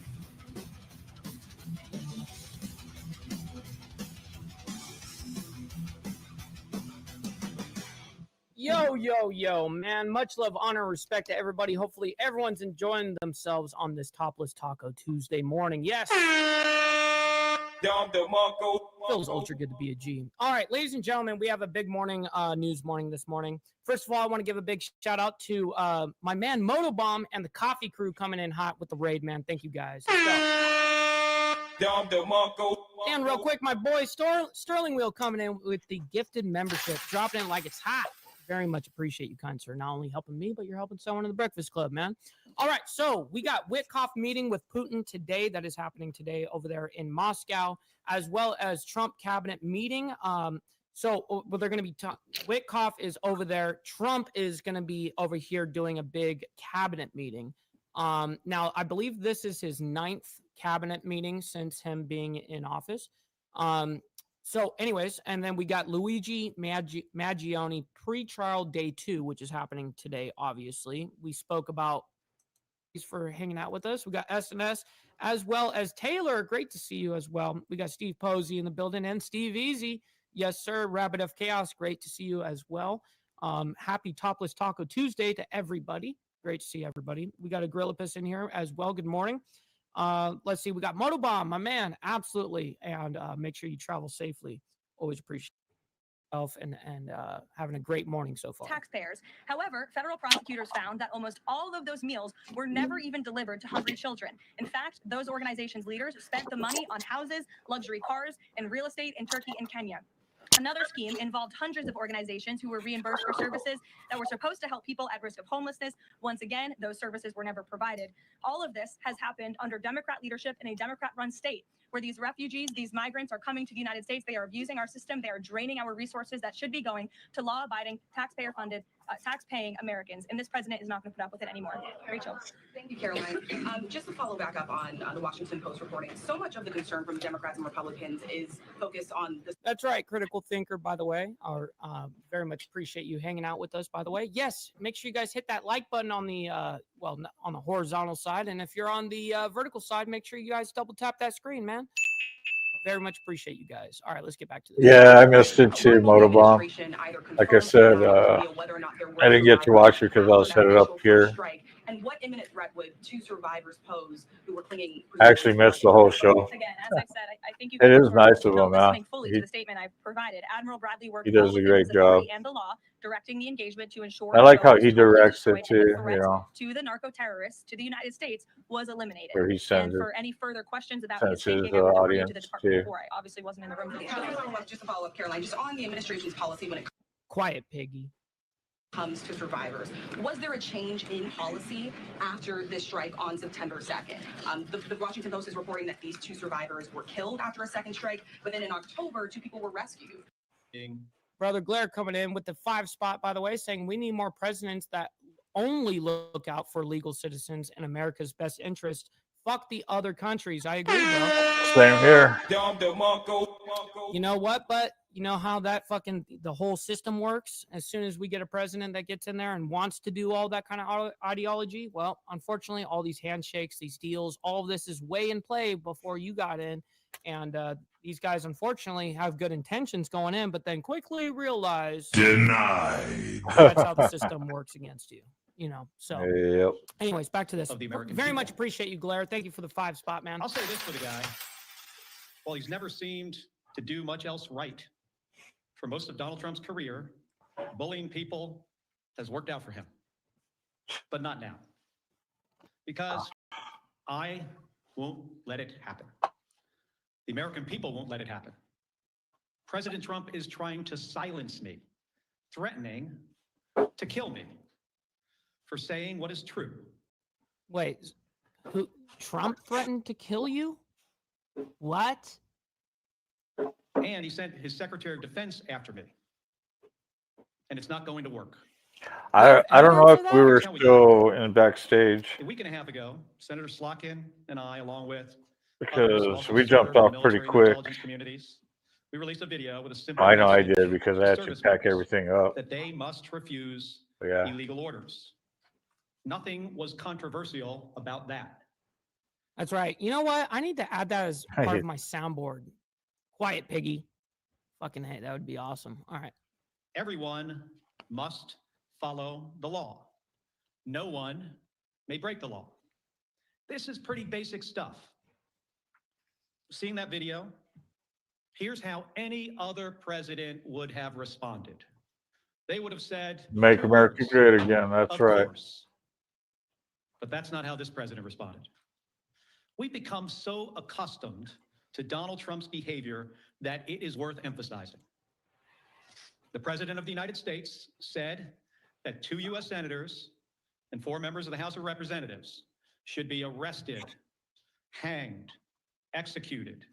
Yo, man. Much love, honor, respect to everybody. Hopefully, everyone's enjoying themselves on this Topless Taco Tuesday morning. Yes. Feels ultra good to be a G. All right, ladies and gentlemen, we have a big morning, news morning this morning. First of all, I want to give a big shout out to my man Motobomb and the coffee crew coming in hot with the raid, man. Thank you guys. And real quick, my boy Sterling Wheel coming in with the gifted membership, dropping it like it's hot. Very much appreciate you, kind sir. Not only helping me, but you're helping someone in the Breakfast Club, man. All right, so we got Witkoff meeting with Putin today. That is happening today over there in Moscow, as well as Trump cabinet meeting. So they're going to be Witkoff is over there. Trump is going to be over here doing a big cabinet meeting. Now, I believe this is his 9th cabinet meeting since him being in office. So anyways, and then we got Luigi Maggioni pre-trial day 2, which is happening today, obviously. We spoke about these for hanging out with us. We got SNS as well as Taylor. Great to see you as well. We got Steve Posey in the building and Steve Easy. Yes, sir. Rabbit of Chaos. Great to see you as well. Happy Topless Taco Tuesday to everybody. Great to see everybody. We got a Grillipus in here as well. Good morning. Let's see. We got Motobomb, my man. Absolutely. And make sure you travel safely. Always appreciate it. and having a great morning so far. Taxpayers. However, federal prosecutors found that almost all of those meals were never even delivered to hungry children. In fact, those organizations' leaders spent the money on houses, luxury cars, and real estate in Turkey and Kenya. Another scheme involved hundreds of organizations who were reimbursed for services that were supposed to help people at risk of homelessness. Once again, those services were never provided. All of this has happened under Democrat leadership in a Democrat-run state, where these refugees, these migrants are coming to the United States. They are abusing our system. They are draining our resources that should be going to law-abiding, taxpayer-funded, tax-paying Americans. And this president is not going to put up with it anymore. Rachel. Thank you, Caroline. Just to follow back up on the Washington Post reporting, so much of the concern from Democrats and Republicans is focused on this. That's right, critical thinker, by the way. Very much appreciate you hanging out with us, by the way. Yes, make sure you guys hit that like button on the on the horizontal side, and if you're on the vertical side, make sure you guys double tap that screen, man. Very much appreciate you guys. All right, let's get back to this. Yeah, I missed it too, Motobomb. Like I said, I didn't get to watch it because I was headed up here. And what imminent threat would two survivors pose who were clinging? I actually missed the whole show. Again, as I've said, I think you It is nice of him, man. fully to the statement I've provided. Admiral Bradley worked He does well a great within his authority job. and the law, directing the engagement to ensure I like how he those directs it destroyed too, and the you threat know, to the narco terrorists to the United States was eliminated. where he sends And it, for any further questions about sends his his thinking, I would refer you to audience the department too. before. I obviously wasn't in the room for the Just to follow up, Caroline, just on the administration's policy when it Quiet, piggy. comes to survivors. Was there a change in policy after this strike on September 2nd? The Washington Post is reporting that these two survivors were killed after a second strike, but then in October, two people were rescued. Brother Blair coming in with the 5 spot, by the way, saying we need more presidents that only look out for legal citizens and America's best interest. Fuck the other countries. I agree, bro. Same here. You know what? But you know how that the whole system works? As soon as we get a president that gets in there and wants to do all that kind of ideology, well, unfortunately, all these handshakes, these deals, all of this is way in play before you got in. And these guys, unfortunately, have good intentions going in, but then quickly realize Denied. that's how the system works against you. You know, so Yep. anyways, back to this. Of the American Very people. much appreciate you, Blair. Thank you for the 5 spot, man. I'll say this for the guy. While he's never seemed to do much else right, for most of Donald Trump's career, bullying people has worked out for him. But not now. Because I won't let it happen. The American people won't let it happen. President Trump is trying to silence me, threatening to kill me for saying what is true. Wait, who? Trump threatened to kill you? What? And he sent his Secretary of Defense after me. And it's not going to work. I don't know if we were still in backstage A week and a half ago, Senator Slotkin and I, along with because we jumped off pretty quick. communities, we released a video with a simple I know I message did because I had to service pack members everything up. that they must refuse Yeah. illegal orders. Nothing was controversial about that. That's right. You know what? I need to add that as I part hate- of my soundboard. Quiet, piggy. Fucking hey, that would be awesome. All right. Everyone must follow the law. No one may break the law. This is pretty basic stuff. Seeing that video, here's how any other president would have responded. They would have said, Make "Two America words, great again. That's of right. course." But that's not how this president responded. We've become so accustomed to Donald Trump's behavior that it is worth emphasizing. The President of the United States said that 2 U.S. senators and 4 members of the House of Representatives should be arrested, hanged, executed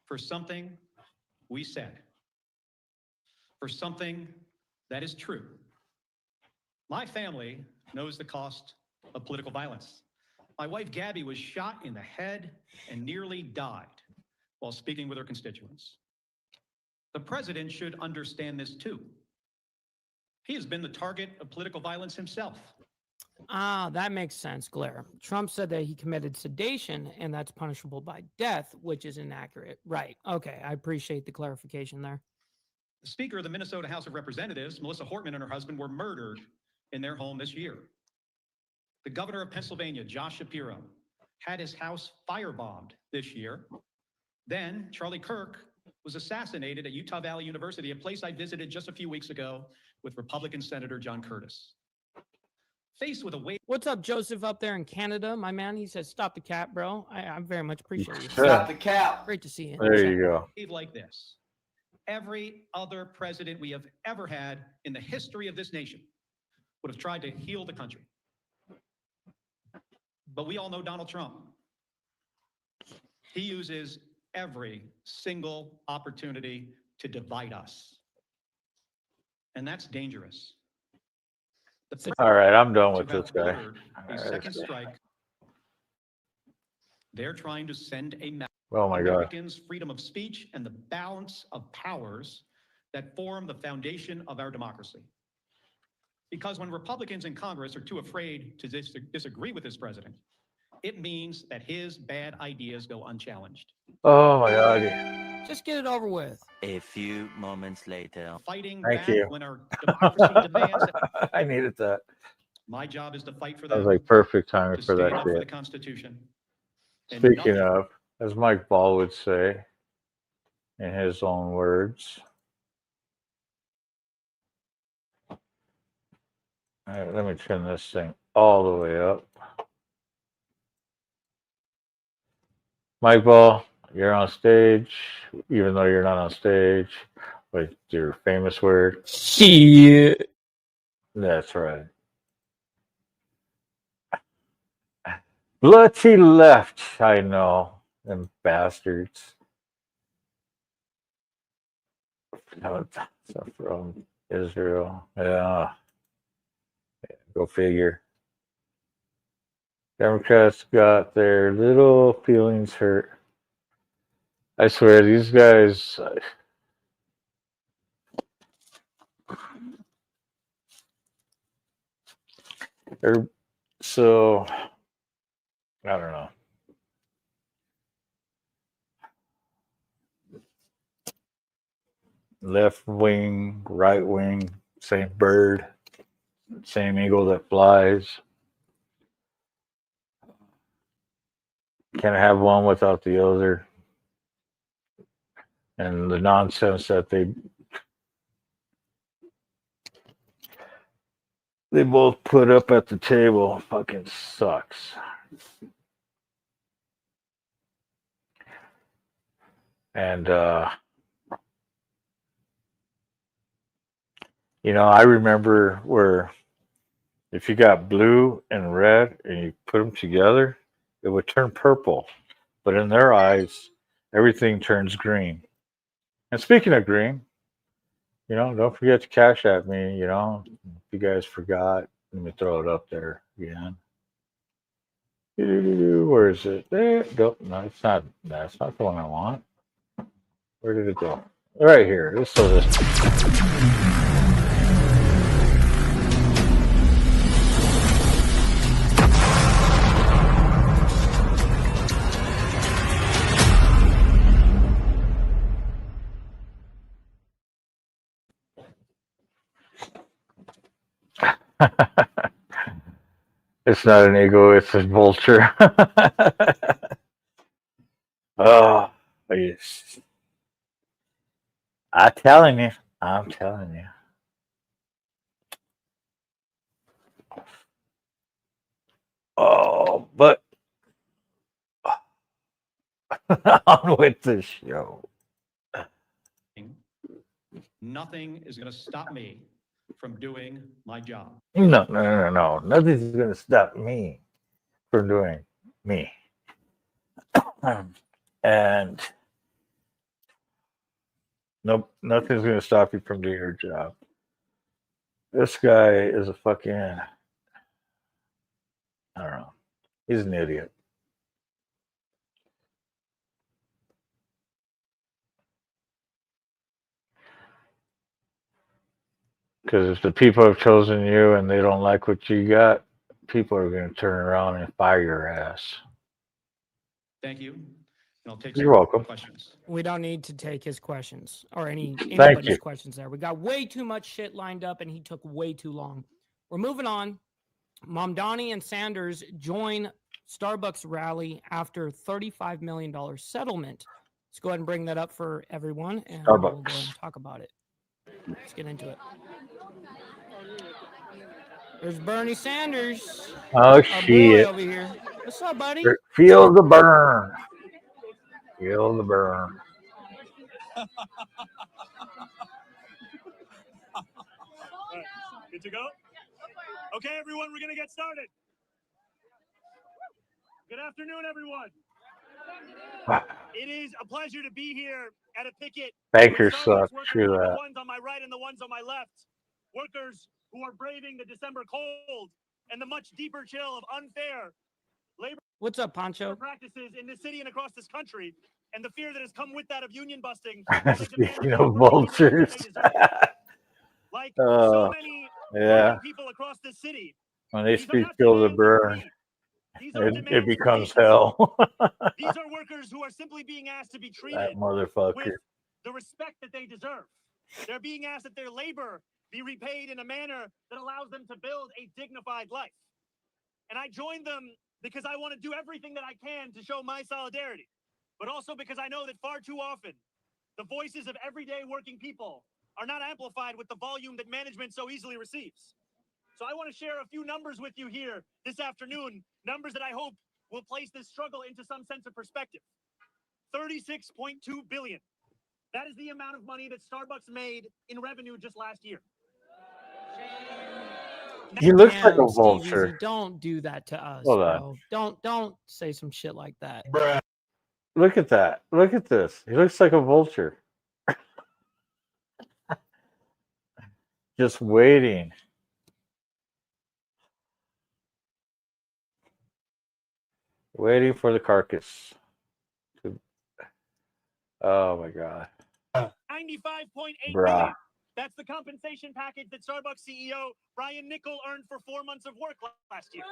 for something we said, for something that is true. My family knows the cost of political violence. My wife, Gabby, was shot in the head and nearly died while speaking with her constituents. The president should understand this too. He has been the target of political violence himself. Ah, that makes sense, Blair. Trump said that he committed sedation and that's punishable by death, which is inaccurate. Right. Okay. I appreciate the clarification there. The Speaker of the Minnesota House of Representatives, Melissa Hortman, and her husband were murdered in their home this year. The governor of Pennsylvania, Josh Shapiro, had his house firebombed this year. Then Charlie Kirk was assassinated at Utah Valley University, a place I visited just a few weeks ago with Republican Senator John Curtis. Faced with a wave. What's up, Joseph, up there in Canada, my man? He says, "Stop the cap, bro." I very much appreciate you. Stop the cap. Great to see you. There you go. Like this, every other president we have ever had in the history of this nation would have tried to heal the country. But we all know Donald Trump. He uses every single opportunity to divide us. And that's dangerous. All right, I'm done with this guy. A second strike. They're trying to send a message. Oh my God. Americans' freedom of speech and the balance of powers that form the foundation of our democracy. Because when Republicans in Congress are too afraid to disagree with this president, it means that his bad ideas go unchallenged. Oh my God. Just get it over with. A few moments later. Fighting Thank back you. when our democracy demands that. I needed that. My job is to fight for That was them, like perfect timing to for stand that up for the shit. Constitution. And Speaking nothing- of, as Mike Ball would say, in his own words. All right, let me turn this thing all the way up. Mike Ball, you're on stage, even though you're not on stage. But your famous word. Shit. That's right. Bloody left, I know. Them bastards. From Israel. Yeah. Go figure. Democrats got their little feelings hurt. I swear, these guys. They're so. I don't know. Left wing, right wing, same bird, same eagle that flies. Can't have one without the other. And the nonsense that they both put up at the table fucking sucks. And you know, I remember where if you got blue and red and you put them together, it would turn purple. But in their eyes, everything turns green. And speaking of green, you know, don't forget to cash at me, you know. If you guys forgot, let me throw it up there again. Where is it? There. No, it's not. That's not the one I want. Where did it go? Right here. Let's throw this. It's not an eagle, it's a vulture. Oh, yes. I'm telling you. Oh, but on with the show. Nothing is going to stop me from doing my job. No. Nothing's going to stop me from doing me. And nope, nothing's going to stop you from doing your job. This guy is a fucking, I don't know. He's an idiot. Because if the people have chosen you and they don't like what you got, people are going to turn around and fire your ass. Thank you. And I'll take You're welcome. questions. We don't need to take his questions or anybody's you. questions there. We got way too much shit lined up and he took way too long. We're moving on. Mamdani and Sanders join Starbucks rally after $35 million settlement. let's go ahead and bring that up for everyone, and we'll go ahead Starbucks. and talk about it. Let's get into it. There's Bernie Sanders. Oh, our boy shit. over here. What's up, buddy? Feel the burn. Feel the burn. Alright, good to go? Okay, everyone, we're going to get started. Good afternoon, everyone. It is a pleasure to be here at a picket. Bankers with Starbucks suck. workers Screw like that. The ones on my right and the ones on my left. Workers who are braving the December cold and the much deeper chill of unfair labor What's up, Poncho? practices in this city and across this country, and the fear that has come with that of union busting. Speaking of vultures. Like so many Yeah. working people across this city. When they speak feel the burn, it becomes hell. These are workers who are simply being asked to be That treated motherfucker. with the respect that they deserve. They're being asked that their labor be repaid in a manner that allows them to build a dignified life. And I joined them because I want to do everything that I can to show my solidarity, but also because I know that far too often, the voices of everyday working people are not amplified with the volume that management so easily receives. So I want to share a few numbers with you here this afternoon, numbers that I hope will place this struggle into some sense of perspective. 36.2 billion. That is the amount of money that Starbucks made in revenue just last year. He looks like a Damn, Steve vulture. Easy, don't do that to us, Hold on. bro. Don't say some shit like that. Look at that. Look at this. He looks like a vulture. Just waiting. Waiting for the carcass. Oh my God. 95.8 Bruh. billion. That's the compensation package that Starbucks CEO Brian Niccol earned for 4 months of work last year.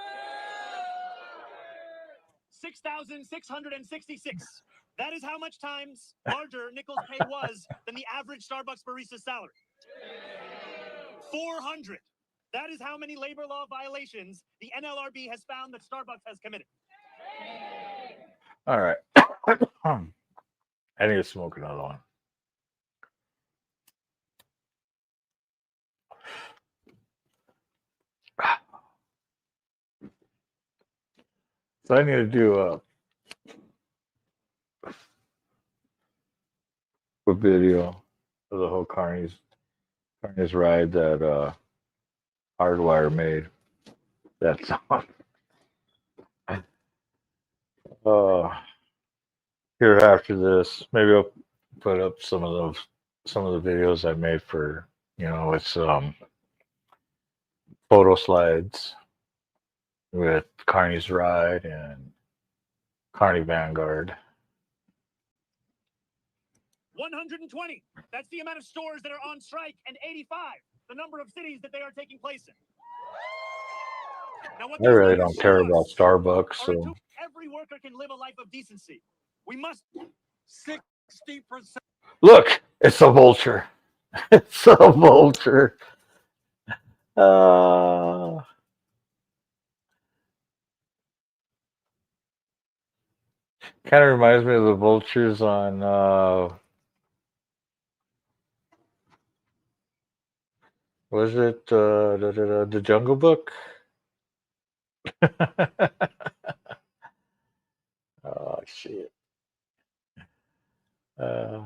6,666. That is how much times larger Niccol's pay was than the average Starbucks barista's salary. 400. That is how many labor law violations the NLRB has found that Starbucks has committed. All right. I need to smoke another one. So I need to do a video of the whole Carney's ride that Hardwire made. That song. Here after this, maybe I'll put up some of the videos I made for, it's photo slides with Carney's Ride and Carney Vanguard. 120. That's the amount of stores that are on strike, and 85, the number of cities that they are taking place in. Now, what I really don't care about Starbucks, so every worker can live a life of decency. We must 60%. look, it's a vulture. It's a vulture. Kind of reminds me of the vultures on was it the Jungle Book? Oh shit. I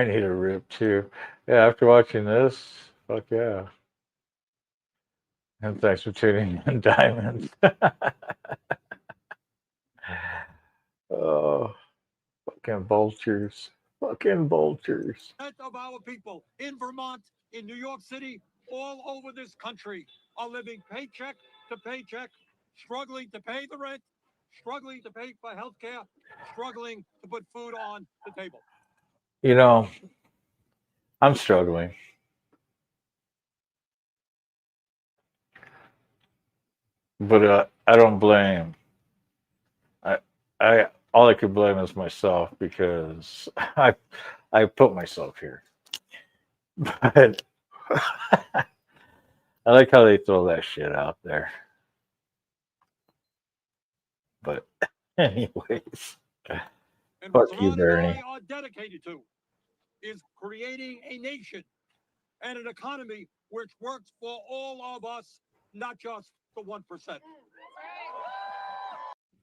need a rip too. Yeah, after watching this, fuck yeah. And thanks for tuning in, Diamonds. Oh, fucking vultures. Fucking vultures. Of our people in Vermont, in New York City, all over this country are living paycheck to paycheck, struggling to pay the rent, struggling to pay for health care, struggling to put food on the table. I'm struggling. But I don't blame. I all I could blame is myself because I put myself here. But I like how they throw that shit out there. But anyways, And Fuck what you, Ron and I Bernie. are dedicated to is creating a nation and an economy which works for all of us, not just the 1%.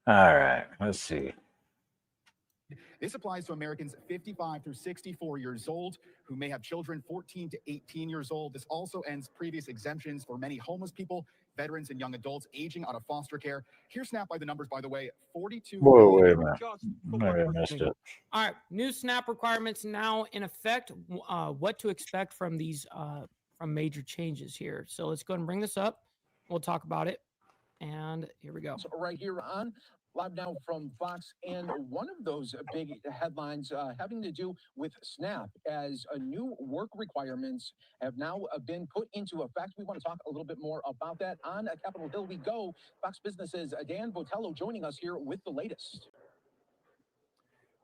All right, let's see. This applies to Americans 55 through 64 years old who may have children 14 to 18 years old. This also ends previous exemptions for many homeless people, veterans, and young adults aging out of foster care. Here's snap by the numbers, by the way. 42 Whoa, million. wait a minute. Maybe I missed it. All right, new SNAP requirements now in effect. What to expect from these from major changes here. So let's go ahead and bring this up. We'll talk about it. And here we go. Right here on live now from Fox, and one of those big headlines having to do with SNAP, as new work requirements have now been put into effect. We want to talk a little bit more about that. On Capitol Hill we go. Fox Business's Dan Botello joining us here with the latest.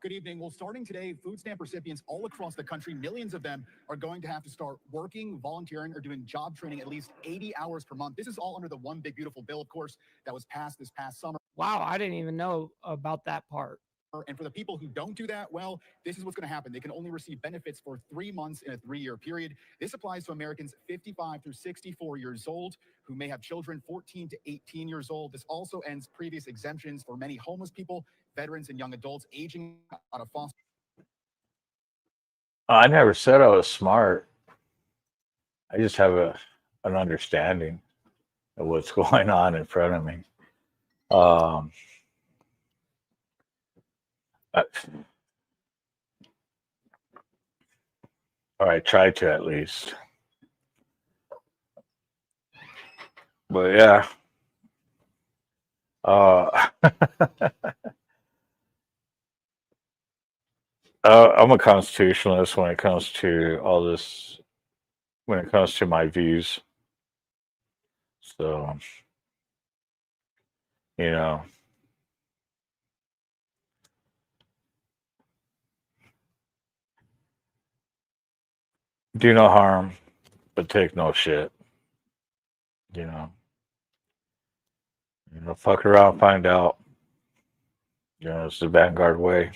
Good evening. Well, starting today, food stamp recipients all across the country, millions of them, are going to have to start working, volunteering, or doing job training at least 80 hours per month. This is all under the One Big Beautiful Bill, of course, that was passed this past summer. Wow, I didn't even know about that part. And for the people who don't do that, well, this is what's going to happen. They can only receive benefits for 3 months in a 3-year period. This applies to Americans 55 through 64 years old who may have children 14 to 18 years old. This also ends previous exemptions for many homeless people, veterans, and young adults aging out of foster. I never said I was smart. I just have an understanding of what's going on in front of me. Or I try to, at least. But yeah. I'm a constitutionalist when it comes to all this, when it comes to my views. So, you know, do no harm, but take no shit. You know, fuck around, find out. You know, it's the Vanguard way.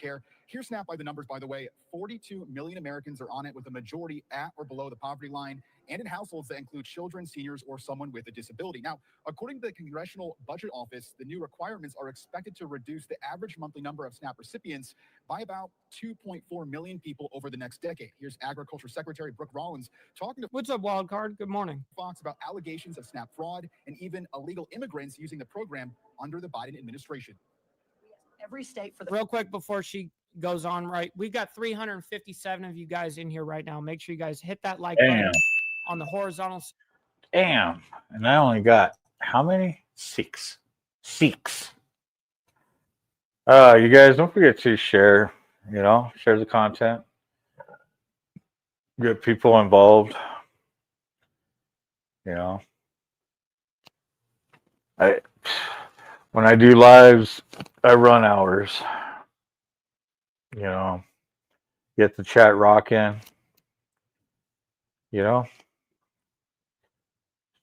Care. Here's snap by the numbers, by the way. 42 million Americans are on it, with the majority at or below the poverty line, and in households that include children, seniors, or someone with a disability. Now, according to the Congressional Budget Office, the new requirements are expected to reduce the average monthly number of SNAP recipients by about 2.4 million people over the next decade. Here's Agriculture Secretary Brooke Rollins talking to What's up, Wildcard? Good morning. Fox about allegations of SNAP fraud and even illegal immigrants using the program under the Biden administration. Every state for the Real quick before she goes on, right? We got 357 of you guys in here right now. Make sure you guys hit that like button on the horizontal. Damn. And I only got how many? 6. You guys don't forget to share, share the content. Get people involved. When I do lives, I run hours. Get the chat rocking. Show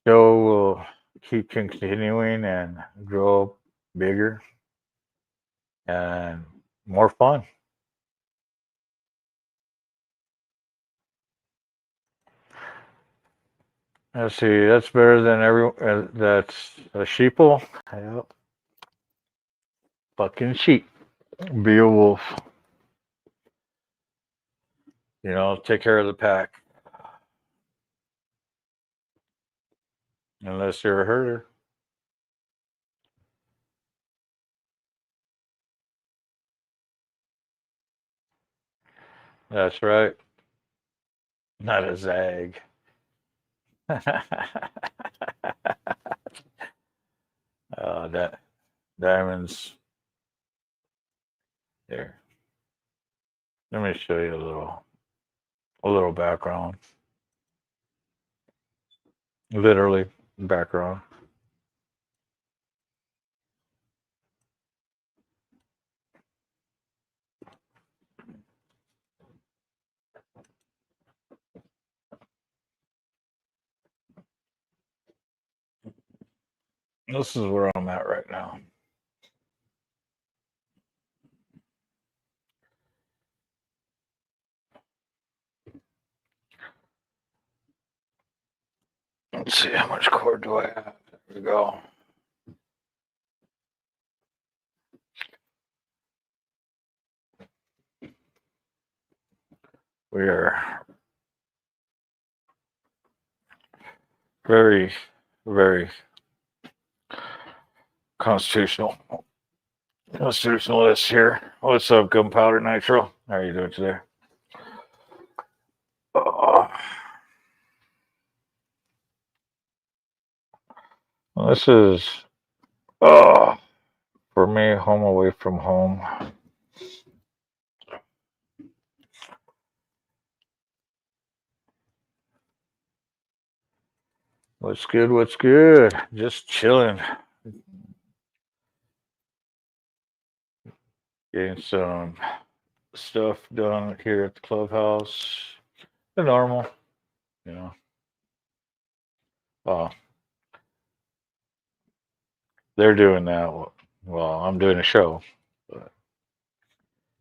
will keep continuing and grow bigger and more fun. Let's see, that's better than everyone. That's a sheeple. Yep. Fucking sheep. Be a wolf. Take care of the pack. Unless you're a herder. That's right. Not a zag. That diamonds. There. Let me show you a little background. Literally background. This is where I'm at right now. Let's see, how much cord do I have? There we go. We are very, very constitutionalist here. What's up, Gunpowder Nitro? How are you doing today? Well, this is for me, home away from home. What's good? What's good? Just chilling. Getting some stuff done here at the clubhouse. The normal, you know. They're doing that. Well, I'm doing a show. But,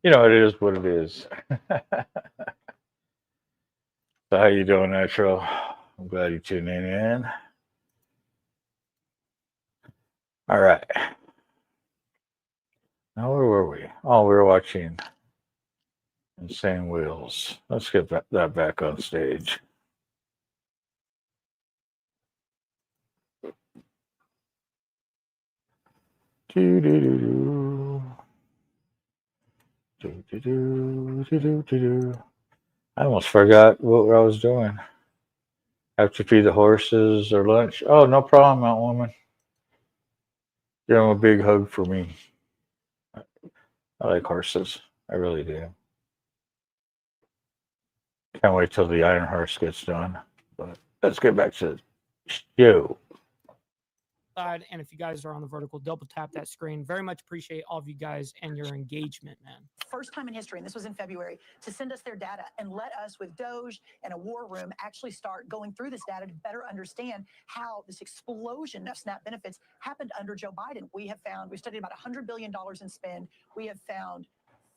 you know, it is what it is. So how you doing, Nitro? I'm glad you're tuning in. All right. Now, where were we? Oh, we were watching Insane Wheels. Let's get that back on stage. I almost forgot what I was doing. Have to feed the horses or lunch. Oh, no problem, Mount Woman. Give them a big hug for me. I like horses. I really do. Can't wait till the Iron Horse gets done. But let's get back to the show. And if you guys are on the vertical, double tap that screen. Very much appreciate all of you guys and your engagement, man. First time in history, and this was in February, to send us their data and let us, with Doge and a war room, actually start going through this data to better understand how this explosion of SNAP benefits happened under Joe Biden. We've studied about $100 billion in spend. We have found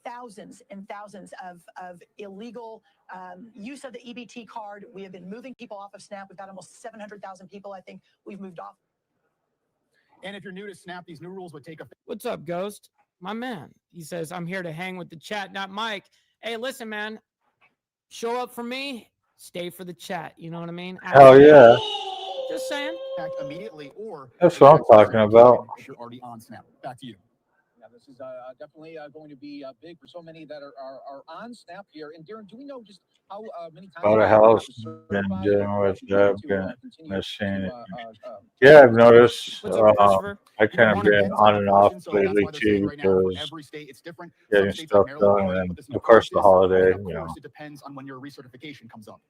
thousands and thousands of illegal use of the EBT card. We have been moving people off of SNAP. We've got almost 700,000 people, I think, we've moved off. And if you're new to Snap, these new rules would take effect. What's up, Ghost? My man. He says, I'm here to hang with the chat, not Mike. Hey, listen, man. Show up for me, stay for the chat. You know what I mean? Hell yeah. Just saying. Immediately, or that's what I'm talking about. If you're already on Snap. Back to you. Yeah, this is definitely going to be big for so many that are on Snap here. And Darren, do we know just how many times? Bought a house, been dealing with that, been missing. Yeah, I've noticed. I kind of been on and off lately too because getting stuff done, and of course the holiday. You know. It depends on when your recertification comes up.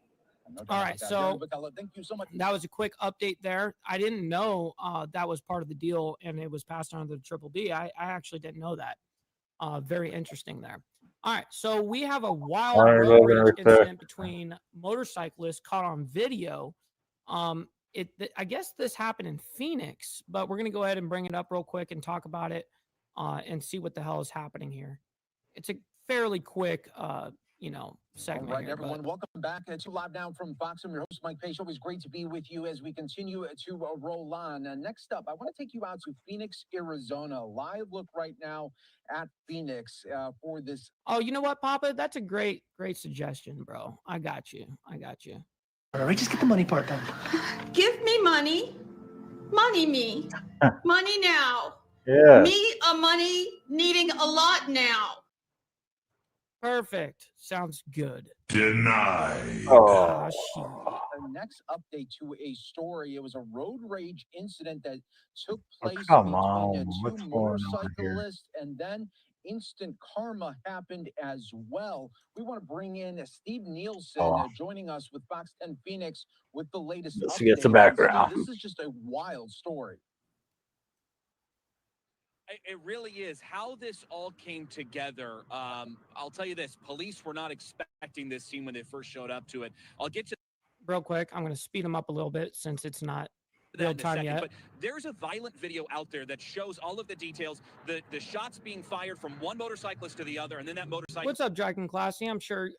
All right, so thank you so much. That was a quick update there. I didn't know that was part of the deal, and it was passed on to the Triple D. I actually didn't know that. Very interesting there. All right, so we have a wild road rage incident between motorcyclists caught on video. I guess this happened in Phoenix, but we're gonna go ahead and bring it up real quick and talk about it and see what the hell is happening here. It's a fairly quick segment. All right, here, everyone, welcome back to Live Now from Fox. I'm your host, Mike Page. Always great to be with you as we continue to roll on. Next up, I want to take you out to Phoenix, Arizona. Live look right now at Phoenix for this. Oh, you know what, Papa? That's a great suggestion, bro. I got you. All right, just get the money part done. Give me money. Money me. Money now. Yeah. Me a money needing a lot now. Perfect. Sounds good. Denied. Oh. The next update to a story. It was a road rage incident that took place come between on. two What's going on here? motorcyclists, and then instant karma happened as well. We want to bring in Steve Nielsen joining us with Fox 10 Phoenix with the latest Let's update. get the background. Steve, this is just a wild story. It really is. How this all came together, I'll tell you this. Police were not expecting this scene when they first showed up to it. I'll get to real quick. I'm going to speed them up a little bit since it's not that in a time second, yet. but there's a violent video out there that shows all of the details, the shots being fired from one motorcyclist to the other, and then that motorcycle What's up, Dragon Classy? I'm sure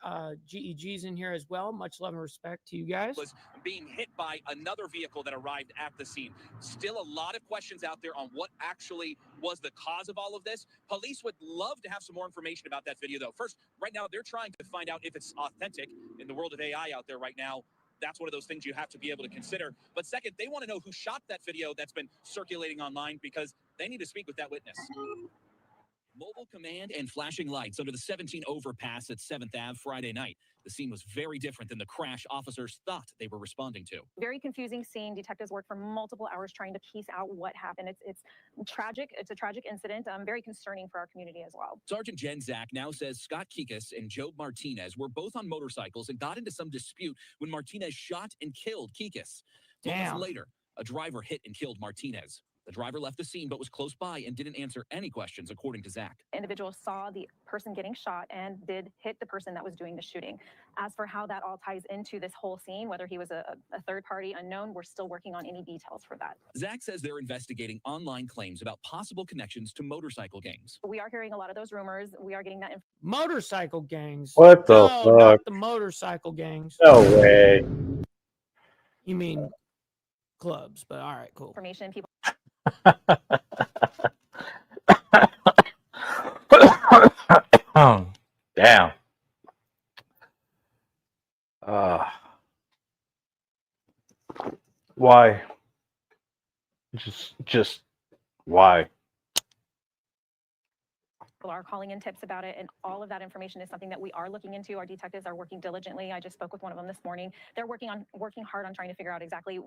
GEG's in here as well. Much love and respect to you guys. was being hit by another vehicle that arrived at the scene. Still a lot of questions out there on what actually was the cause of all of this. Police would love to have some more information about that video, though. First, right now, they're trying to find out if it's authentic. In the world of AI out there right now, that's one of those things you have to be able to consider. But second, they want to know who shot that video that's been circulating online because they need to speak with that witness. Mobile command and flashing lights under the 17 overpass at 7th Ave Friday night. The scene was very different than the crash officers thought they were responding to. Very confusing scene. Detectives worked for multiple hours trying to piece out what happened. It's tragic. It's a tragic incident. Very concerning for our community as well. Sergeant Jen Zach now says Scott Kikas and Joe Martinez were both on motorcycles and got into some dispute when Martinez shot and killed Kikas. Moments Damn. later, a driver hit and killed Martinez. The driver left the scene but was close by and didn't answer any questions, according to Zach. Individuals saw the person getting shot and did hit the person that was doing the shooting. As for how that all ties into this whole scene, whether he was a third party unknown, we're still working on any details for that. Zach says they're investigating online claims about possible connections to motorcycle gangs. We are hearing a lot of those rumors. We are getting that information. Motorcycle gangs. What the No, fuck? not the motorcycle gangs. No way. You mean clubs, but all right, cool. People. Damn. Why? Just why? People are calling in tips about it, and all of that information is something that we are looking into. Our detectives are working diligently. I just spoke with one of them this morning. They're working hard on trying to figure out exactly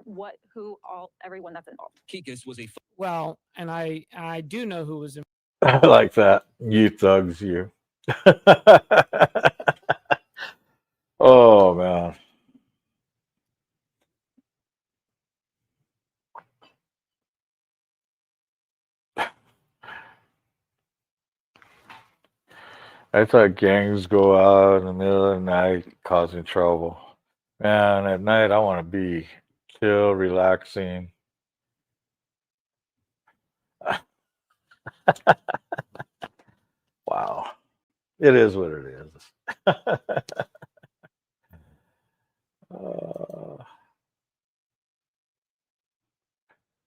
everyone that's involved. Kikas was a Well, and I do know who was in. I like that. You thugs, you. Oh man. I thought gangs go out in the middle of the night causing trouble. Man, at night I want to be chill, relaxing. Wow. It is what it is.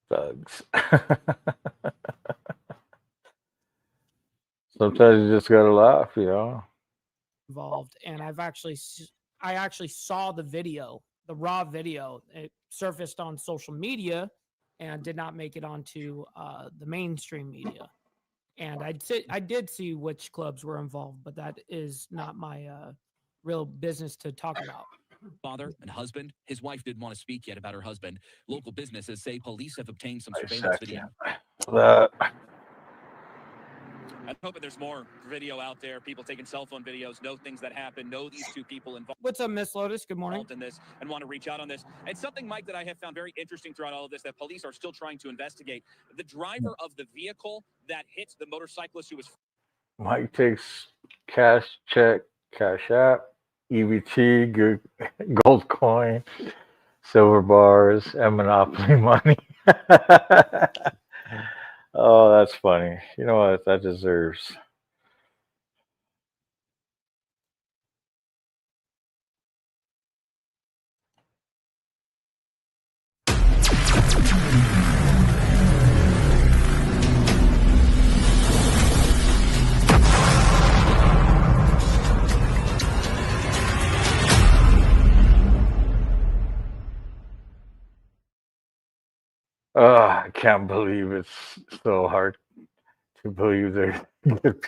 Thugs. Sometimes you just gotta laugh, you know. Involved, and I actually saw the video, the raw video. It surfaced on social media and did not make it onto the mainstream media. And I did see which clubs were involved, but that is not my real business to talk about. Father and husband. His wife didn't want to speak yet about her husband. Local businesses say police have obtained some surveillance video. I'm hoping there's more video out there, people taking cell phone videos, know things that happen, know these two people involved. What's up, Miss Lotus? Good morning. In this and want to reach out on this. And something, Mike, that I have found very interesting throughout all of this that police are still trying to investigate. The driver of the vehicle that hit the motorcyclist who was... Mike takes cash check, cash app, EBT, gold coin, silver bars, and Monopoly money. Oh, that's funny. You know what? That deserves. I can't believe it's so hard to believe there's good.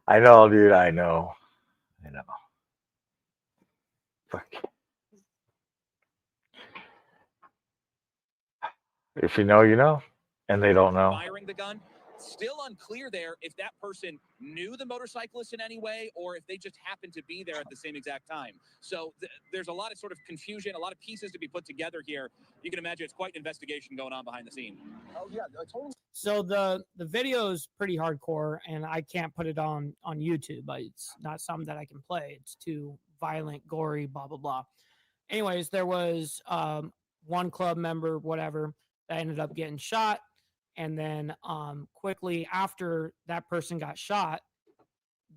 I know, dude. I know. Fuck. If you know, you know, and they don't know. Firing the gun. Still unclear there if that person knew the motorcyclist in any way or if they just happened to be there at the same exact time. So there's a lot of sort of confusion, a lot of pieces to be put together here. You can imagine it's quite an investigation going on behind the scene. Oh, yeah, totally. So the video is pretty hardcore, and I can't put it on YouTube. It's not something that I can play. It's too violent, gory, blah, blah, blah. Anyways, there was one club member, whatever, that ended up getting shot. And then quickly after that person got shot,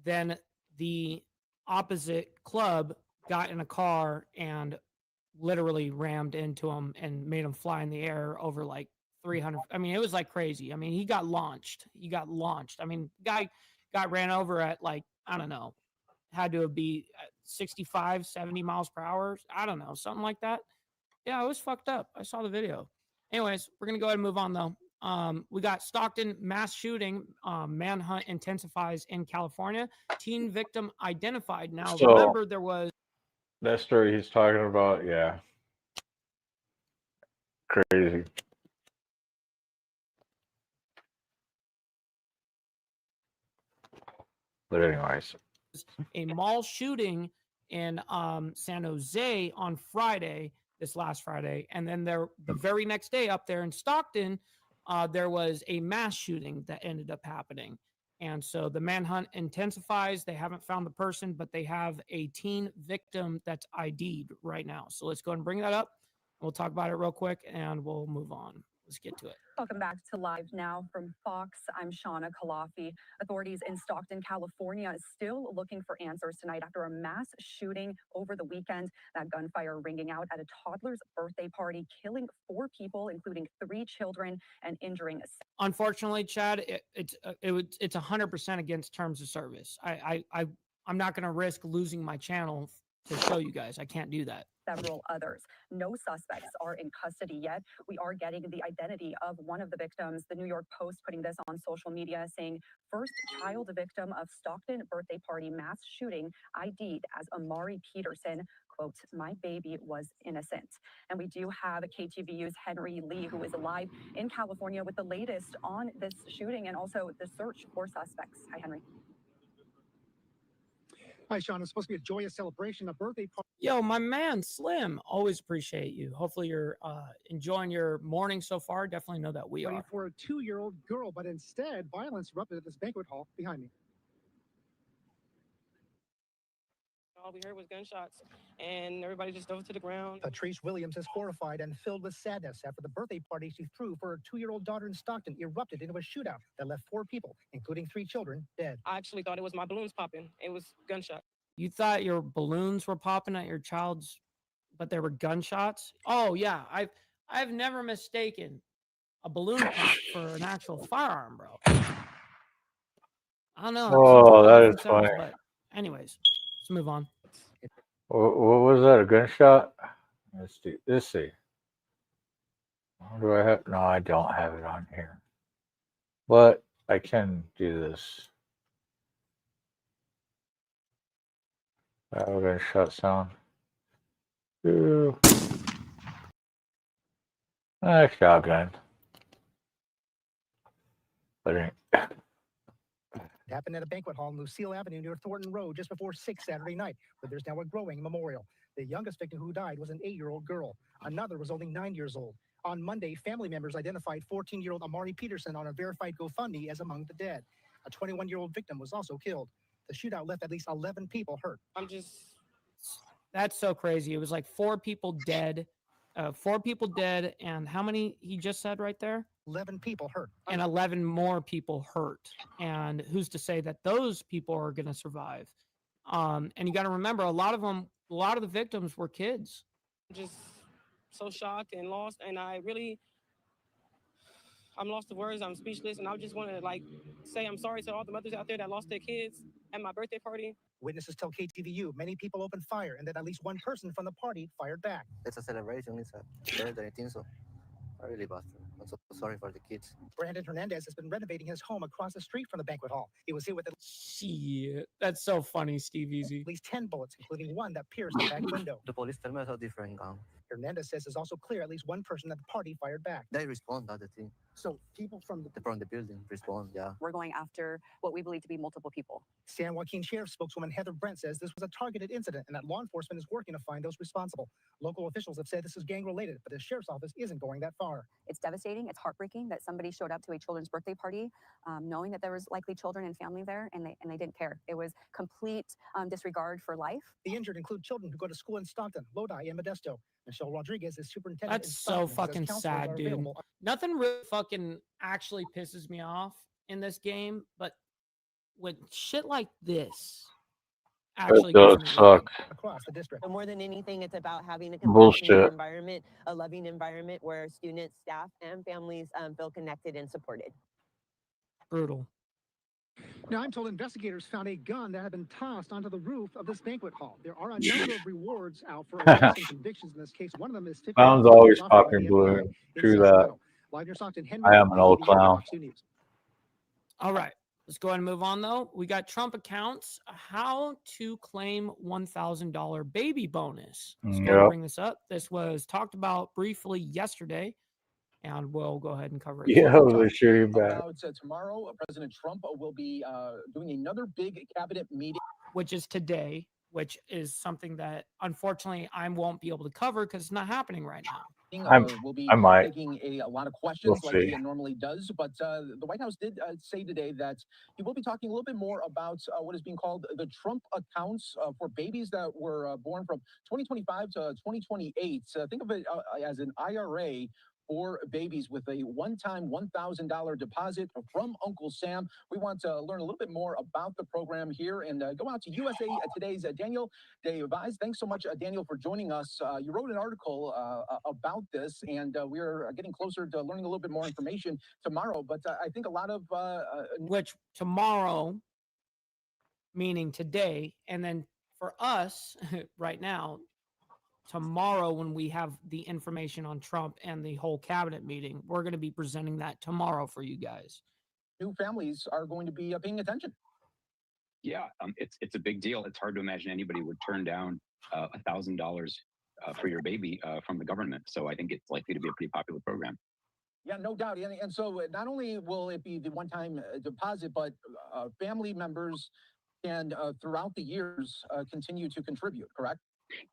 then the opposite club got in a car and literally rammed into him and made him fly in the air over like 300. I mean, it was like crazy. I mean, he got launched. I mean, guy got ran over at like, I don't know, had to be 65, 70 miles per hour. I don't know, something like that. Yeah, it was fucked up. I saw the video. Anyways, we're going to go ahead and move on though. We got Stockton mass shooting, manhunt intensifies in California. Teen victim identified. Now, So remember, there was that story he's talking about, yeah, crazy. But anyways, a mall shooting in San Jose on Friday, this last Friday, and then the very next day up there in Stockton, there was a mass shooting that ended up happening. And so the manhunt intensifies. They haven't found the person, but they have a teen victim that's ID'd right now. So let's go ahead and bring that up. We'll talk about it real quick and we'll move on. Let's get to it. Welcome back to Live Now from Fox. I'm Shauna Kalafi. Authorities in Stockton, California, still looking for answers tonight after a mass shooting over the weekend. That gunfire ringing out at a toddler's birthday party, killing 4 people, including 3 children, and injuring. Unfortunately, Chad, it's 100% against terms of service. I'm not going to risk losing my channel to show you guys. I can't do that. Several others. No suspects are in custody yet. We are getting the identity of one of the victims. The New York Post putting this on social media, saying first child victim of Stockton birthday party mass shooting ID'd as Amari Peterson. Quote, my baby was innocent. And we do have KTVU's Henry Lee, who is live in California with the latest on this shooting and also the search for suspects. Hi, Henry. Hi, Sean. It's supposed to be a joyous celebration, a birthday party. Yo, my man, Slim. Always appreciate you. Hopefully you're enjoying your morning so far. Definitely know that we are. For a 2-year-old girl, but instead, violence erupted at this banquet hall behind me. All we heard was gunshots, and everybody just dove to the ground. Patrice Williams is horrified and filled with sadness after the birthday party she threw for her 2-year-old daughter in Stockton erupted into a shootout that left 4 people, including 3 children, dead. I actually thought it was my balloons popping. It was gunshot. You thought your balloons were popping at your child's, but there were gunshots? Oh, yeah. I've never mistaken a balloon pop for an actual firearm, bro. I don't know. oh, that is funny. But anyways, let's move on. What was that? A gunshot? Let's see. Let's see. Do I have? No, I don't have it on here. But I can do this. Gunshot sound. Ooh. Shotgun. But It happened at a banquet hall in Lucille Avenue near Thornton Road just before 6 Saturday night, where there's now a growing memorial. The youngest victim who died was an 8-year-old girl. Another was only 9 years old. On Monday, family members identified 14-year-old Amari Peterson on a verified GoFundMe as among the dead. A 21-year-old victim was also killed. The shootout left at least 11 people hurt. That's so crazy. It was like 4 people dead. 4 people dead, and how many he just said right there? 11 people hurt. And 11 more people hurt. And who's to say that those people are going to survive? And you got to remember, a lot of the victims were kids. Just so shocked and lost, and I'm lost of words. I'm speechless, and I just want to say I'm sorry to all the mothers out there that lost their kids at my birthday party. Witnesses tell KTVU many people opened fire and that at least one person from the party fired back. It's a celebration. It's a birthday. I think so. I really busted. I'm so sorry for the kids. Brandon Hernandez has been renovating his home across the street from the banquet hall. He was hit with Shit, that's so funny, Steve Easy. At least 10 bullets, including one that pierced the back window. The police tell me it's a different gun. Hernandez says it's also clear at least one person at the party fired back. They respond, that's the thing. So people from the building respond, yeah. We're going after what we believe to be multiple people. San Joaquin Sheriff spokeswoman Heather Brent says this was a targeted incident and that law enforcement is working to find those responsible. Local officials have said this is gang-related, but the sheriff's office isn't going that far. It's devastating. It's heartbreaking that somebody showed up to a children's birthday party knowing that there was likely children and family there, and they didn't care. It was complete disregard for life. The injured include children who go to school in Stockton, Lodi, and Modesto. Michelle Rodriguez is superintendent. That's so fucking sad, dude. Nothing really fucking actually pisses me off in this game, but when shit like this actually It does gets me suck. Across the district. But more than anything, it's about having a Bullshit. compassionate environment, a loving environment where students, staff, and families feel connected and supported. Brutal. Now, I'm told investigators found a gun that had been tossed onto the roof of this banquet hall. There are a number of rewards out for arrests and convictions in this case. One of them is Clowns always popping blue. True that. I am an old clown. All right. Let's go ahead and move on, though. We got Trump accounts. How to claim $1,000 baby bonus. Let's go ahead and bring this up. This was talked about briefly yesterday, and we'll go ahead and cover it. Yeah, they shoot you back. Tomorrow, President Trump will be doing another big cabinet meeting, which is today, which is something that unfortunately I won't be able to cover because it's not happening right now. Will be I might. taking a lot of questions We'll like see. he normally does. But the White House did say today that he will be talking a little bit more about what is being called the Trump accounts for babies that were born from 2025 to 2028. Think of it as an IRA for babies with a one-time $1,000 deposit from Uncle Sam. We want to learn a little bit more about the program here and go out to USA Today's Daniel Devise. Thanks so much, Daniel, for joining us. You wrote an article about this, and we're getting closer to learning a little bit more information tomorrow. But I think a lot of which tomorrow, meaning today, and then for us right now, tomorrow when we have the information on Trump and the whole cabinet meeting, we're going to be presenting that tomorrow for you guys. New families are going to be paying attention. Yeah, it's a big deal. It's hard to imagine anybody would turn down $1,000 for your baby from the government. So I think it's likely to be a pretty popular program. Yeah, no doubt. And so not only will it be the one-time deposit, but family members can throughout the years continue to contribute, correct?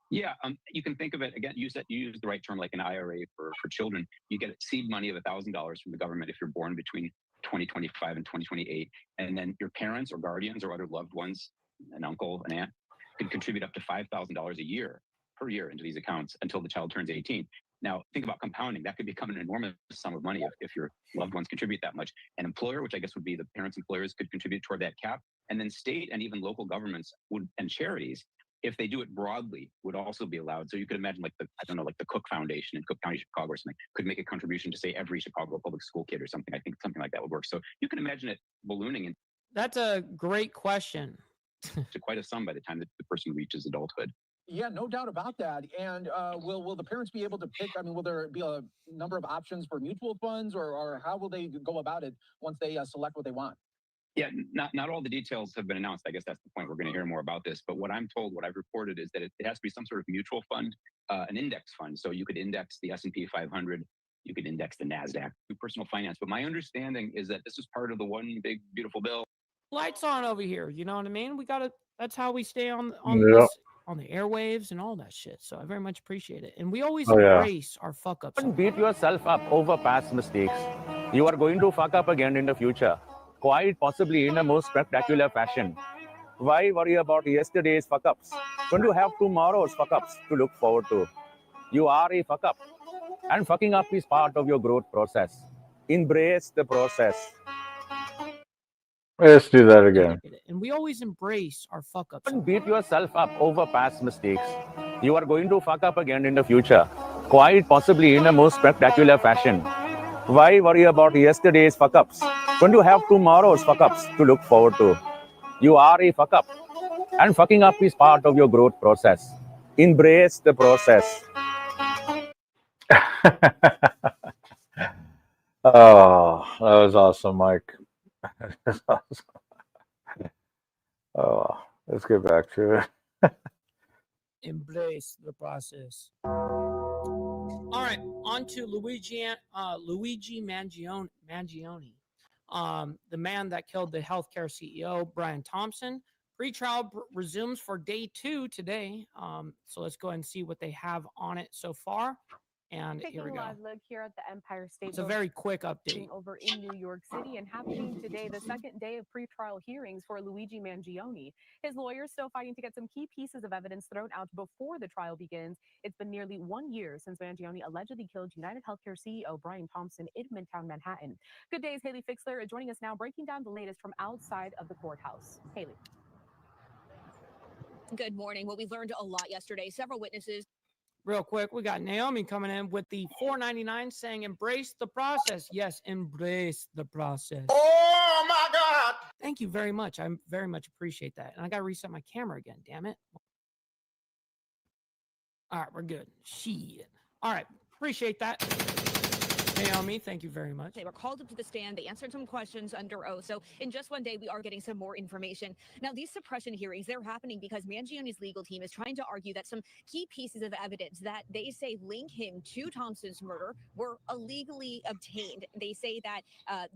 Yeah, you can think of it again. You used the right term, like an IRA for children. You get seed money of $1,000 from the government if you're born between 2025 and 2028, and then your parents or guardians or other loved ones, an uncle, an aunt, can contribute up to $5,000 a year per year into these accounts until the child turns 18. Now, think about compounding. That could become an enormous sum of money if your loved ones contribute that much. An employer, which I guess would be the parents' employers, could contribute toward that cap, and then state and even local governments and charities, if they do it broadly, would also be allowed. So you could imagine like the Cook Foundation in Cook County, Chicago or something, could make a contribution to say every Chicago public school kid or something. I think something like that would work. So you can imagine it ballooning into That's a great question. to quite a sum by the time that the person reaches adulthood. Yeah, no doubt about that. And will the parents be able to pick? I mean, will there be a number of options for mutual funds, or how will they go about it once they select what they want? Yeah, not all the details have been announced. I guess that's the point. We're going to hear more about this. But what I'm told, what I've reported, is that it has to be some sort of mutual fund, an index fund. So you could index the S&P 500, you could index the NASDAQ, do personal finance. But my understanding is that this is part of the one big, beautiful bill. Lights on over here. You know what I mean? We got to, that's how we stay on Yep. on the airwaves and all that shit. So I very much appreciate it. And we always Oh, yeah. embrace our fuck ups. Don't beat yourself up over past mistakes. You are going to fuck up again in the future, quite possibly in a most spectacular fashion. Why worry about yesterday's fuck ups when you have tomorrow's fuck ups to look forward to? You are a fuck up, and fucking up is part of your growth process. Embrace the process. Let's do that again. And we always embrace our fuck ups. Don't beat yourself up over past mistakes. You are going to fuck up again in the future, quite possibly in a most spectacular fashion. Why worry about yesterday's fuck ups when you have tomorrow's fuck ups to look forward to? You are a fuck up, and fucking up is part of your growth process. Embrace the process. Oh, that was awesome, Mike. That's awesome. Oh, let's get back to it. Embrace the process. All right, on to Luigi Mangione, the man that killed the healthcare CEO, Brian Thompson. Pretrial resumes for day 2 today. So let's go ahead and see what they have on it so far. And Taking here we a go. live look here at the Empire State It's a Building very quick update. over in New York City and happening today, the second day of pretrial hearings for Luigi Mangione. His lawyers still fighting to get some key pieces of evidence thrown out before the trial begins. It's been nearly 1 year since Mangione allegedly killed United Healthcare CEO Brian Thompson in Midtown Manhattan. Good days, Haley Fixler is joining us now, breaking down the latest from outside of the courthouse. Haley. Good morning. Well, we learned a lot yesterday. Several witnesses. Real quick, we got Naomi coming in with the $4.99 saying, embrace the process. Yes, embrace the process. Oh my God. Thank you very much. I very much appreciate that. And I got to reset my camera again, damn it. All right, we're good. Shit. All right, appreciate that. Naomi, thank you very much. They were called up to the stand. They answered some questions under oath. So in just one day, we are getting some more information. Now, these suppression hearings, they're happening because Mangione's legal team is trying to argue that some key pieces of evidence that they say link him to Thompson's murder were illegally obtained. They say that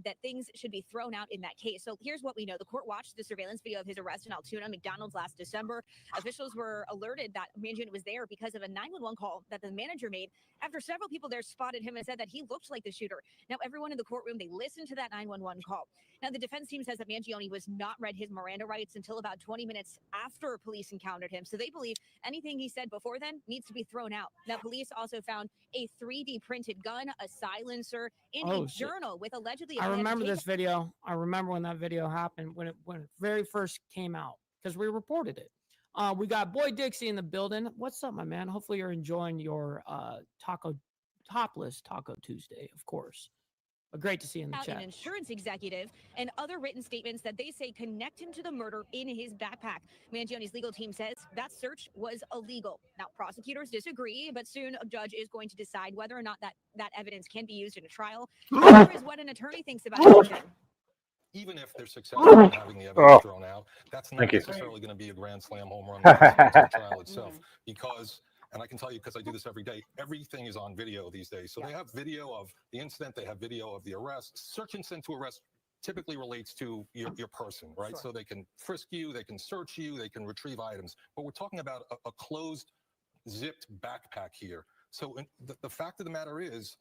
that things should be thrown out in that case. So here's what we know. The court watched the surveillance video of his arrest in Altoona McDonald's last December. Officials were alerted that Mangione was there because of a 911 call that the manager made after several people there spotted him and said that he looked like the shooter. Now, everyone in the courtroom, they listened to that 911 call. Now, the defense team says that Mangione was not read his Miranda rights until about 20 minutes after police encountered him. So they believe anything he said before then needs to be thrown out. Now, police also found a 3D printed gun, a silencer, and a journal with allegedly. I remember this video. I remember when that video happened, when it very first came out, because we reported it. We got Boy Dixie in the building. What's up, my man? Hopefully you're enjoying your topless Taco Tuesday, of course. But great to see you in the chat. An insurance executive and other written statements that they say connect him to the murder in his backpack. Mangione's legal team says that search was illegal. Now, prosecutors disagree, but soon a judge is going to decide whether or not that evidence can be used in a trial. Here is what an attorney thinks about it. Even if they're successful in having the evidence thrown out, that's not necessarily going to be a grand slam home run to the trial itself. Because, and I can tell you because I do this every day, everything is on video these days. So they have video of the incident, they have video of the arrest. Search incident to arrest typically relates to your person, right? Sure. So they can frisk you, they can search you, they can retrieve items. But we're talking about a closed, zipped backpack here. So the fact of the matter is,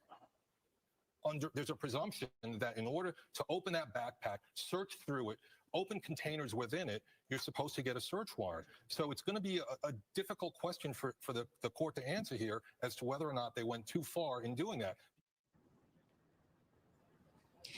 there's a presumption that in order to open that backpack, search through it, open containers within it, you're supposed to get a search warrant. So it's going to be a difficult question for the court to answer here as to whether or not they went too far in doing that.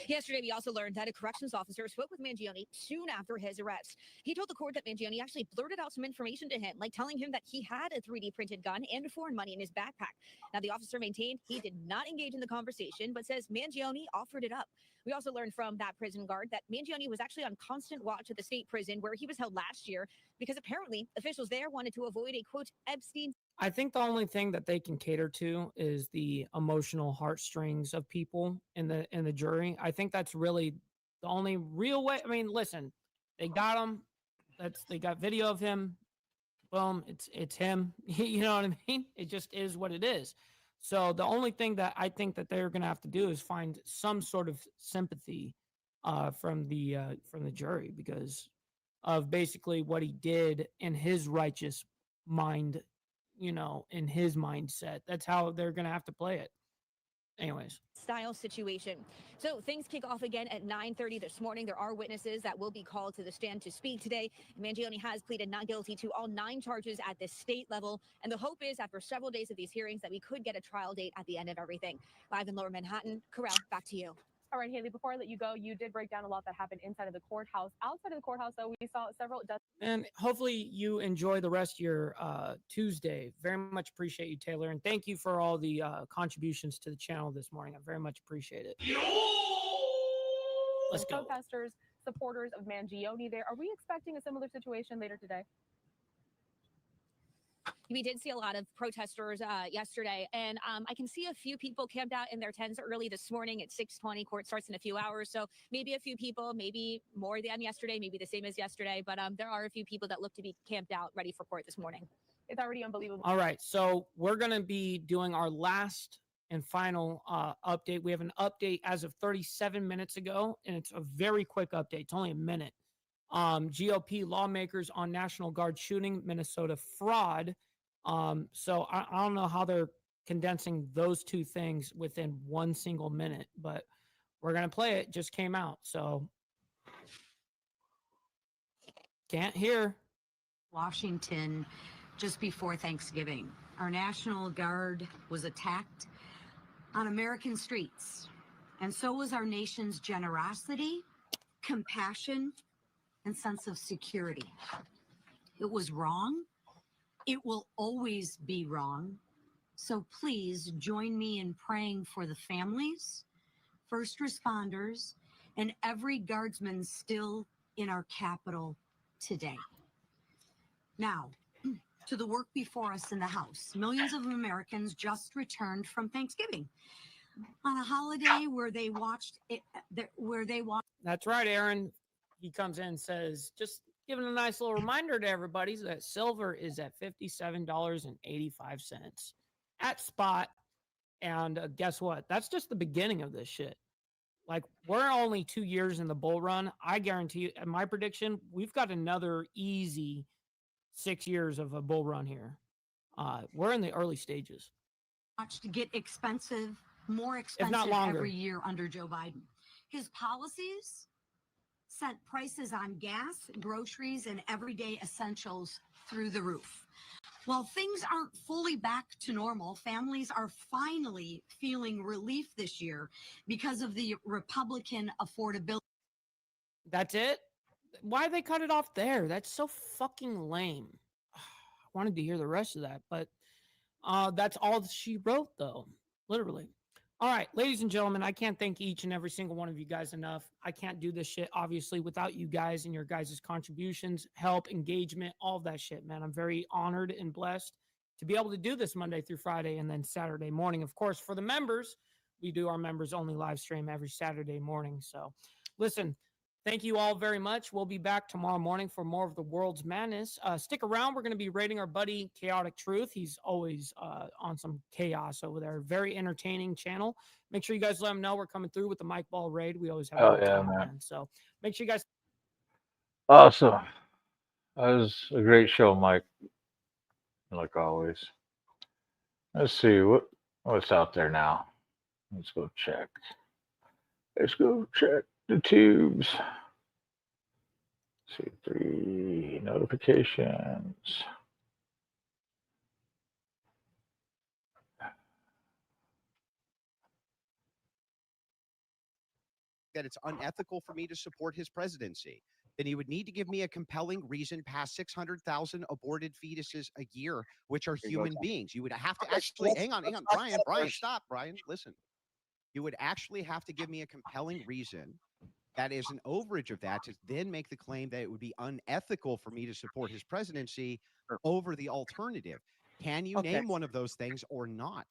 Yesterday, we also learned that a corrections officer spoke with Mangione soon after his arrest. He told the court that Mangione actually blurted out some information to him, like telling him that he had a 3D printed gun and foreign money in his backpack. Now, the officer maintained he did not engage in the conversation, but says Mangione offered it up. We also learned from that prison guard that Mangione was actually on constant watch at the state prison where he was held last year because apparently officials there wanted to avoid a, quote, Epstein. I think the only thing that they can cater to is the emotional heartstrings of people in the jury. I think that's really the only real way. I mean, listen, they got him. They got video of him. Boom, it's him. You know what I mean? It just is what it is. So the only thing that I think that they're going to have to do is find some sort of sympathy from the jury because of basically what he did in his righteous mind. You know, in his mindset. That's how they're going to have to play it. Anyways. Style situation. So things kick off again at 9:30 this morning. There are witnesses that will be called to the stand to speak today. Mangione has pleaded not guilty to all 9 charges at the state level. And the hope is after several days of these hearings that we could get a trial date at the end of everything. Live in Lower Manhattan, Corral, back to you. All right, Haley, before I let you go, you did break down a lot that happened inside of the courthouse. Outside of the courthouse, though, we saw several dozen. And hopefully you enjoy the rest of your Tuesday. Very much appreciate you, Taylor. And thank you for all the contributions to the channel this morning. I very much appreciate it. Let's go. Protesters, supporters of Mangione there. Are we expecting a similar situation later today? We did see a lot of protesters yesterday, and I can see a few people camped out in their tents early this morning at 6:20. Court starts in a few hours, so maybe a few people, maybe more than yesterday, maybe the same as yesterday, but there are a few people that look to be camped out ready for court this morning. It's already unbelievable. All right, so we're going to be doing our last and final update. We have an update as of 37 minutes ago, and it's a very quick update. It's only a minute. GOP lawmakers on National Guard shooting, Minnesota fraud. So I don't know how they're condensing those two things within one single minute, but we're going to play it. Just came out. So can't hear. Washington just before Thanksgiving. Our National Guard was attacked on American streets, and so was our nation's generosity, compassion, and sense of security. It was wrong. It will always be wrong. So please join me in praying for the families, first responders, and every guardsman still in our capital today. Now, to the work before us in the House. Millions of Americans just returned from Thanksgiving on a holiday where they watched. That's right, Aaron. He comes in and says, just giving a nice little reminder to everybody that silver is at $57.85 at spot. And guess what? That's just the beginning of this shit. Like, we're only 2 years in the bull run. I guarantee you, my prediction, we've got another easy 6 years of a bull run here. We're in the early stages. Watched get expensive, more If expensive not longer. every year under Joe Biden. His policies sent prices on gas, groceries, and everyday essentials through the roof. While things aren't fully back to normal, families are finally feeling relief this year because of the Republican affordability. That's it? Why they cut it off there? That's so fucking lame. I wanted to hear the rest of that, but that's all she wrote, though. Literally. All right, ladies and gentlemen, I can't thank each and every single one of you guys enough. I can't do this shit, obviously, without you guys and your guys' contributions, help, engagement, all of that shit, man. I'm very honored and blessed to be able to do this Monday through Friday and then Saturday morning. Of course, for the members, we do our members-only live stream every Saturday morning. So, listen, thank you all very much. We'll be back tomorrow morning for more of the world's madness. Stick around. We're going to be rating our buddy Chaotic Truth. He's always on some chaos over there. Very entertaining channel. Make sure you guys let him know we're coming through with the Mike Ball raid. We always have a good time, man. So make sure you guys. Awesome. That was a great show, Mike. Like always. Let's see what's out there now. Let's go check. Let's go check the tubes. See, 3 notifications. That it's unethical for me to support his presidency, then he would need to give me a compelling reason past 600,000 aborted fetuses a year, which are human beings. You would have to actually, hang on, Brian, stop, Brian, listen. You would actually have to give me a compelling reason that is an overage of that to then make the claim that it would be unethical for me to support his presidency over the alternative. Can you name one of those things or not?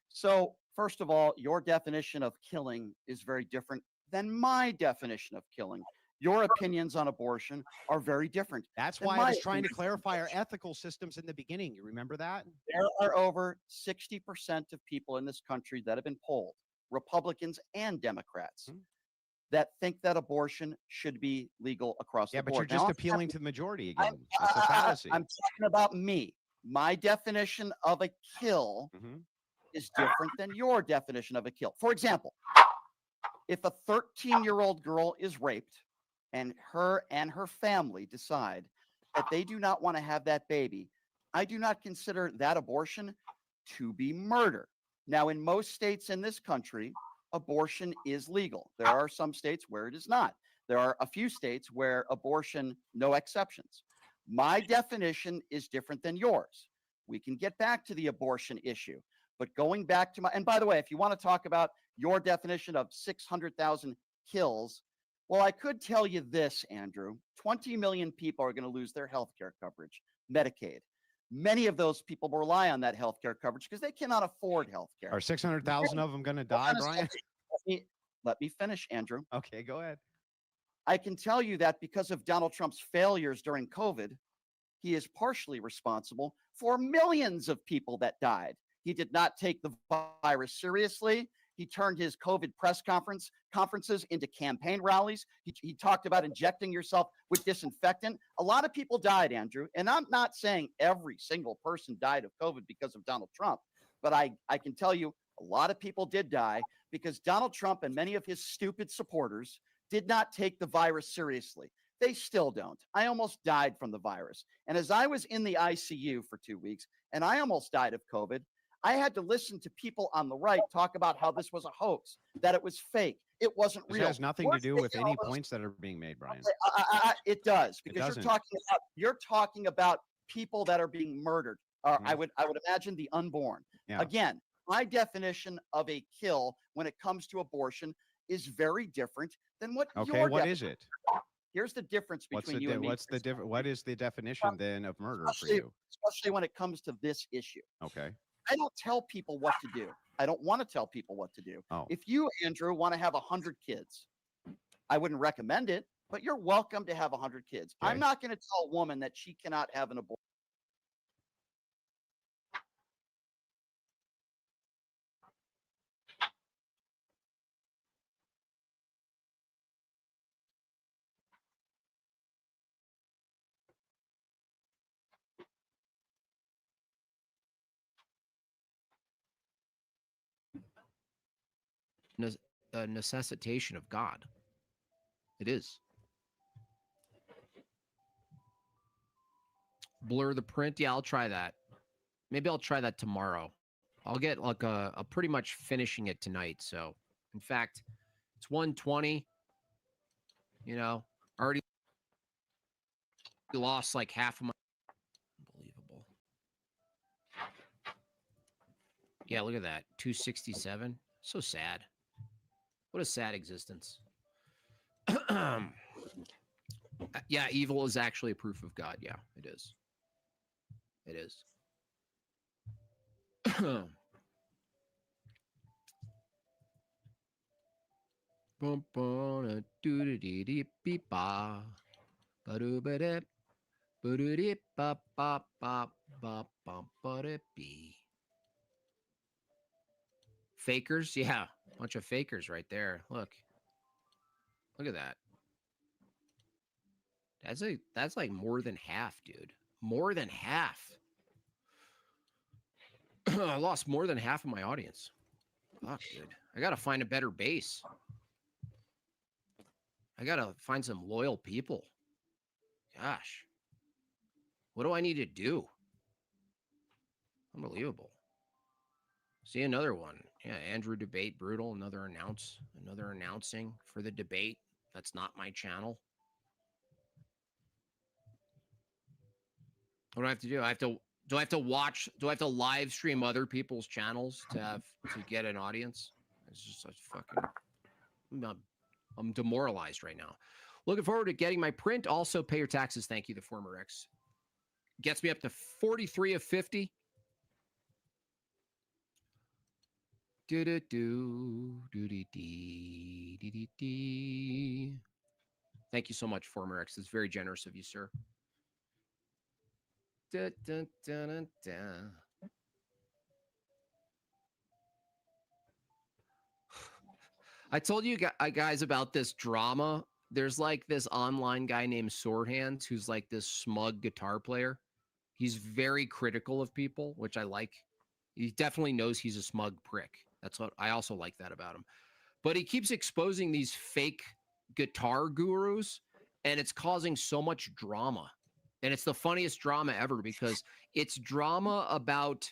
So, first of all, your definition of killing is very different than my definition of killing. Your opinions on abortion are very different. That's why I was trying to clarify our ethical systems in the beginning. You remember that? There are over 60% of people in this country that have been polled, Republicans and Democrats, that think that abortion should be legal across the board. But you're just appealing to the majority again. That's a fallacy. I'm talking about me. My definition of a kill is different than your definition of a kill. For example, if a 13-year-old girl is raped and her family decide that they do not want to have that baby, I do not consider that abortion to be murder. Now, in most states in this country, abortion is legal. There are some states where it is not. There are a few states where abortion, no exceptions. My definition is different than yours. We can get back to the abortion issue. But going back to my, and by the way, if you want to talk about your definition of 600,000 kills, well, I could tell you this, Andrew. 20 million people are going to lose their health care coverage, Medicaid. Many of those people rely on that health care coverage because they cannot afford health care. Are 600,000 of them going to die, Brian? Let me finish, Andrew. Okay, go ahead. I can tell you that because of Donald Trump's failures during COVID, he is partially responsible for millions of people that died. He did not take the virus seriously. He turned his COVID press conferences into campaign rallies. He talked about injecting yourself with disinfectant. A lot of people died, Andrew. And I'm not saying every single person died of COVID because of Donald Trump. But I can tell you a lot of people did die because Donald Trump and many of his stupid supporters did not take the virus seriously. They still don't. I almost died from the virus. And as I was in the ICU for 2 weeks and I almost died of COVID, I had to listen to people on the right talk about how this was a hoax, that it was fake. It wasn't This real. has nothing to do with any points that are being made, Brian. It does, because doesn't. you're talking about people that are being murdered. I would imagine the unborn. Yeah. Again, my definition of a kill when it comes to abortion is very different than what Okay, your what is definition. it? Here's the difference between you and me. What is the definition then of murder for Especially, you? especially when it comes to this issue. Okay. I don't tell people what to do. I don't want to tell people what to do. Oh. If you, Andrew, want to have 100 kids, I wouldn't recommend it, but you're welcome to have 100 kids. Okay. I'm not going to tell a woman that she cannot have an abortion. A necessitation of God. It is. Blur the print. Yeah, I'll try that. Maybe I'll try that tomorrow. I'll get like a pretty much finishing it tonight. So, in fact, it's 1:20. You know, already lost like half of my. Unbelievable. Yeah, look at that. 267. So sad. What a sad existence. Yeah, evil is actually a proof of God. Yeah, it is. It is. Fakers, yeah, bunch of fakers right there. Look at that. That's like more than half, dude. More than half. I lost more than half of my audience. Fuck, dude. I gotta find a better base. I gotta find some loyal people. Gosh. What do I need to do? Unbelievable. See another one. Yeah, Andrew debate brutal. Another announcing for the debate. That's not my channel. What do I have to do? Do I have to watch? Do I have to live stream other people's channels to get an audience? It's just such fucking. I'm demoralized right now. Looking forward to getting my print. Also, pay your taxes. Thank you, the former X. Gets me up to 43 of 50. Thank you so much, former X. That's very generous of you, sir. I told you guys about this drama. There's like this online guy named Swordhands who's like this smug guitar player. He's very critical of people, which I like. He definitely knows he's a smug prick. That's what I also like that about him. But he keeps exposing these fake guitar gurus, and it's causing so much drama. And it's the funniest drama ever because it's drama about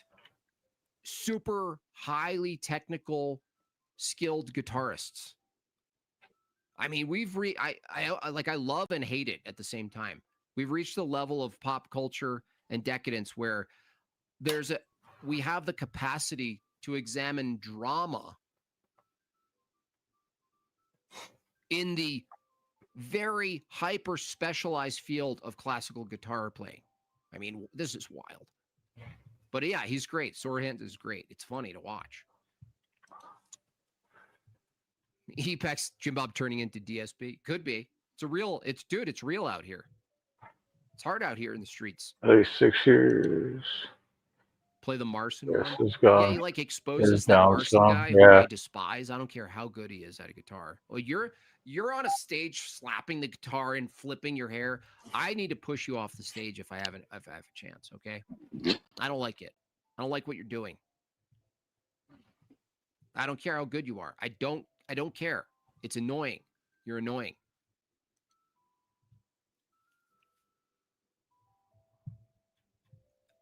super highly technical, skilled guitarists. I mean, I love and hate it at the same time. We've reached the level of pop culture and decadence where we have the capacity to examine drama in the very hyper specialized field of classical guitar playing. I mean, this is wild. But yeah, he's great. Swordhands is great. It's funny to watch. Apex Jim Bob turning into DSP. Could be. It's real out here. It's hard out here in the streets. At least 6 years. Play the Marson Yes, one. it's gone. Yeah, he like exposes It's that down Marson some. guy who Yeah. I despise. I don't care how good he is at a guitar. Well, you're on a stage slapping the guitar and flipping your hair. I need to push you off the stage if I have a chance, okay? I don't like it. I don't like what you're doing. I don't care how good you are. I don't care. It's annoying. You're annoying.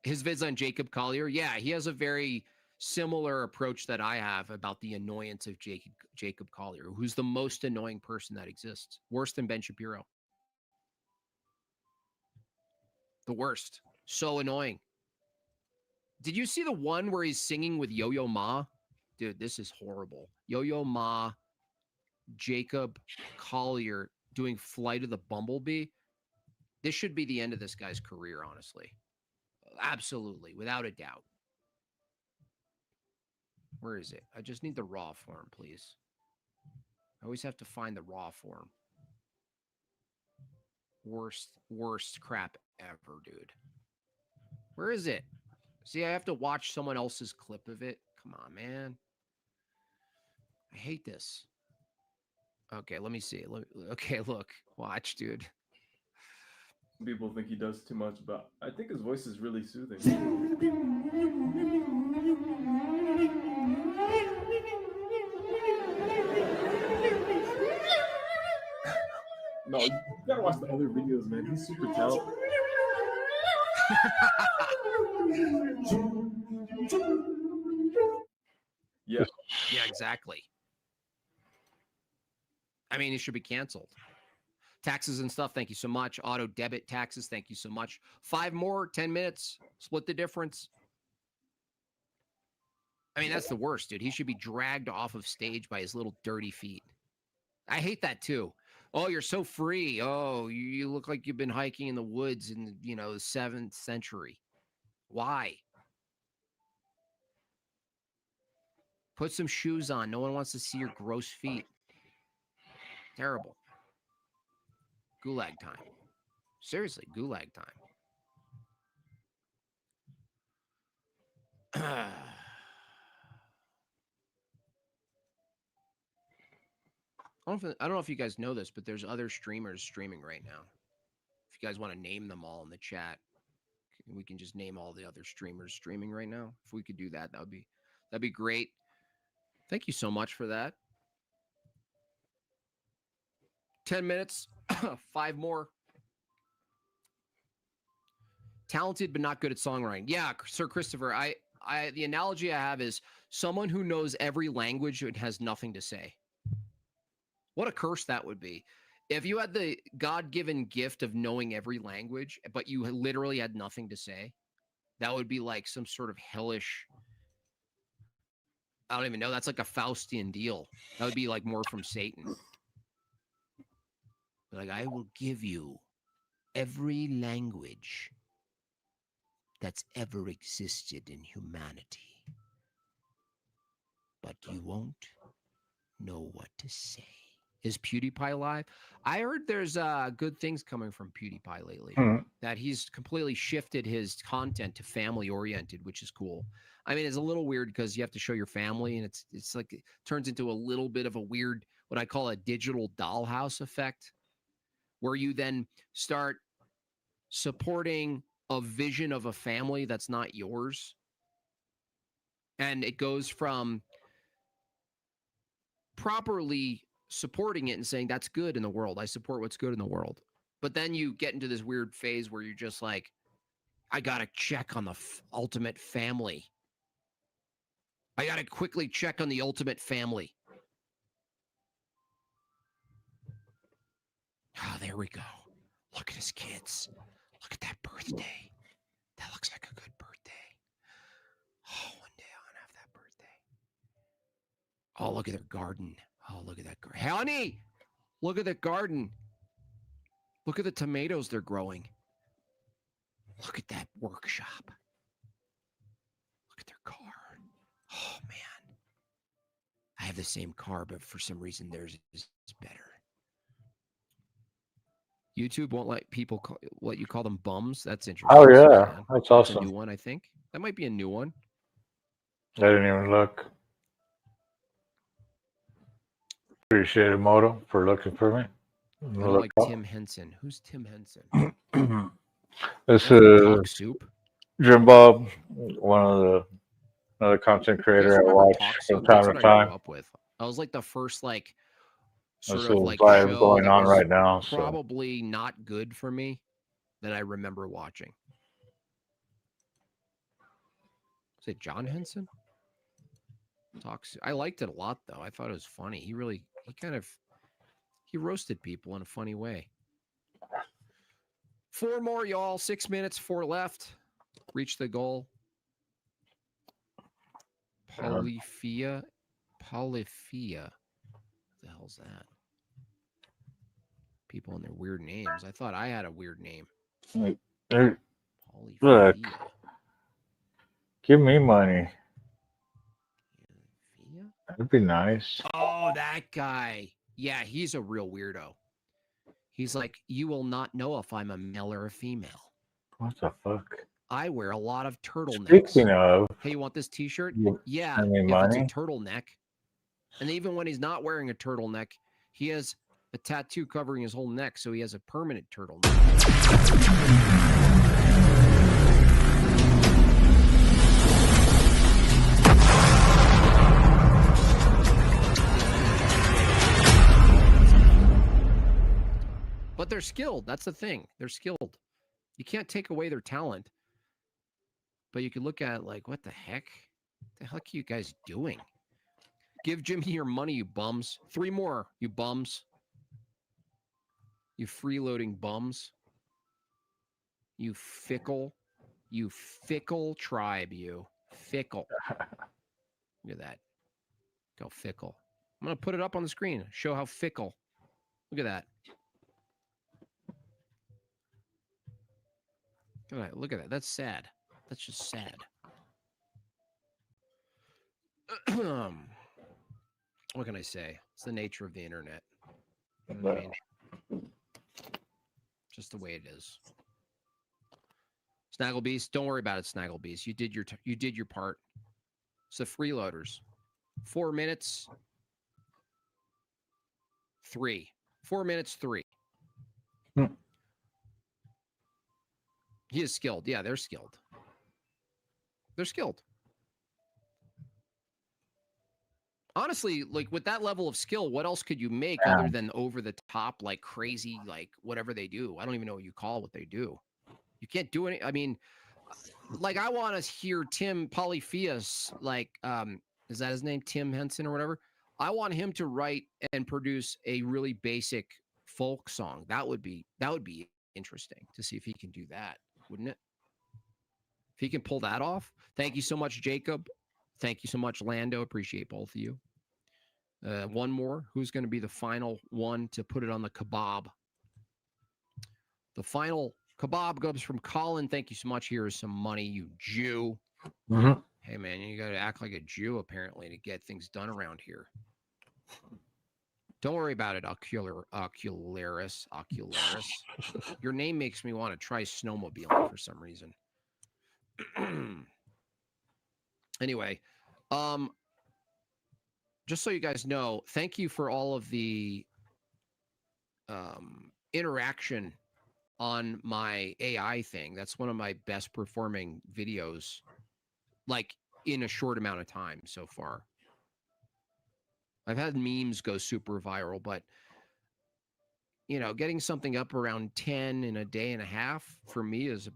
His vids on Jacob Collier. Yeah, he has a very similar approach that I have about the annoyance of Jacob Collier, who's the most annoying person that exists. Worse than Ben Shapiro. The worst. So annoying. Did you see the one where he's singing with Yo-Yo Ma? Dude, this is horrible. Yo-Yo Ma, Jacob Collier doing Flight of the Bumblebee. This should be the end of this guy's career, honestly. Absolutely, without a doubt. Where is it? I just need the raw form, please. I always have to find the raw form. Worst crap ever, dude. Where is it? See, I have to watch someone else's clip of it. Come on, man. I hate this. Okay, let me see. Okay, look. Watch, dude. People think he does too much, but I think his voice is really soothing. No, you gotta watch the other videos, man. He's super talented. Yeah. Yeah, exactly. I mean, it should be canceled. Taxes and stuff, thank you so much. Auto debit taxes, thank you so much. 5 more, 10 minutes, split the difference. I mean, that's the worst, dude. He should be dragged off of stage by his little dirty feet. I hate that too. Oh, you're so free. Oh, you look like you've been hiking in the woods in, the 7th century. Why? Put some shoes on. No one wants to see your gross feet. Terrible. Gulag time. Seriously, gulag time. I don't know if you guys know this, but there's other streamers streaming right now. If you guys want to name them all in the chat, we can just name all the other streamers streaming right now. If we could do that, that'd be great. Thank you so much for that. 10 minutes, 5 more. Talented but not good at songwriting. Yeah, Sir Christopher, the analogy I have is someone who knows every language and has nothing to say. What a curse that would be. If you had the God-given gift of knowing every language, but you literally had nothing to say, that would be like some sort of hellish, I don't even know, that's like a Faustian deal. That would be like more from Satan. Like, I will give you every language that's ever existed in humanity, but you won't know what to say. Is PewDiePie live? I heard there's good things coming from PewDiePie lately. That he's completely shifted his content to family oriented, which is cool. I mean, it's a little weird because you have to show your family, and it's like it turns into a little bit of a weird, what I call a digital dollhouse effect, where you then start supporting a vision of a family that's not yours. And it goes from properly supporting it and saying that's good in the world. I support what's good in the world. But then you get into this weird phase where you're just like, I got to check on the ultimate family. I got to quickly check on the ultimate family. Ah, there we go. Look at his kids. Look at that birthday. That looks like a good birthday. Oh, one day I'm going to have that birthday. Oh, look at their garden. Oh, look at that. Honey, look at the garden. Look at the tomatoes they're growing. Look at that workshop. Look at their car. Oh, man. I have the same car, but for some reason theirs is better. YouTube won't let people let you call them bums. That's interesting. Oh, yeah. That's awesome. That's a new one, I think. That might be a new one. I didn't even look. Appreciate it, Moto, for looking for me. I don't like Tim Henson. Who's Tim Henson? This is Soup. Jim Bob, one of the Another content You guys creator I remember watch Talk from Soup? That's time what to I grew time. up with. I was like the first like This sort of is like live show going that on was right now. So probably not good for me that I remember watching. Is it John Henson? I liked it a lot though. I thought it was funny. He roasted people in a funny way. 4 more, y'all. 6 minutes, 4 left. Reach the goal. Polyphia. What the hell's that? People and their weird names. I thought I had a weird name. look, give me money. That'd be nice. Oh, that guy. Yeah, he's a real weirdo. He's like, you will not know if I'm a male or a female. What the fuck? I wear a lot of turtlenecks. Speaking of, Hey, you want this t-shirt? you Yeah, send me if money? it's a turtleneck. And even when he's not wearing a turtleneck, he has a tattoo covering his whole neck, so he has a permanent turtleneck. But they're skilled. That's the thing. They're skilled. You can't take away their talent. But you can look at it like, what the heck? What the heck are you guys doing? Give Jimmy your money, you bums. 3 more, you bums. You freeloading bums. You fickle tribe, you. Fickle. Look at that. Go fickle. I'm going to put it up on the screen. Show how fickle. Look at that. Look at that. That's sad. That's just sad. What can I say? It's the nature of the internet. You know what I mean? Just the way it is. Snagglebeast, don't worry about it, Snagglebeast. You did your part. It's the freeloaders. 4 minutes. 3. 4 minutes, 3. He is skilled. Yeah, they're skilled. They're skilled. Honestly, like with that level of skill, what else could you make other than over the top, like crazy, like whatever they do? I don't even know what you call what they do. You can't do any. I mean, like I want to hear Tim Polypheus, like, is that his name? Tim Henson or whatever. I want him to write and produce a really basic folk song. That would be interesting to see if he can do that, wouldn't it? If he can pull that off. Thank you so much, Jacob. Thank you so much, Lando. Appreciate both of you. One more. Who's going to be the final one to put it on the kebab? The final kebab comes from Colin. Thank you so much. Here is some money, you Jew. Mm-hmm. Hey, man, you got to act like a Jew, apparently, to get things done around here. Don't worry about it, Ocularis. Your name makes me want to try snowmobiling for some reason. Anyway, just so you guys know, thank you for all of the interaction on my AI thing. That's one of my best performing videos, like in a short amount of time so far. I've had memes go super viral, but you know, getting something up around 10 in a day and a half for me is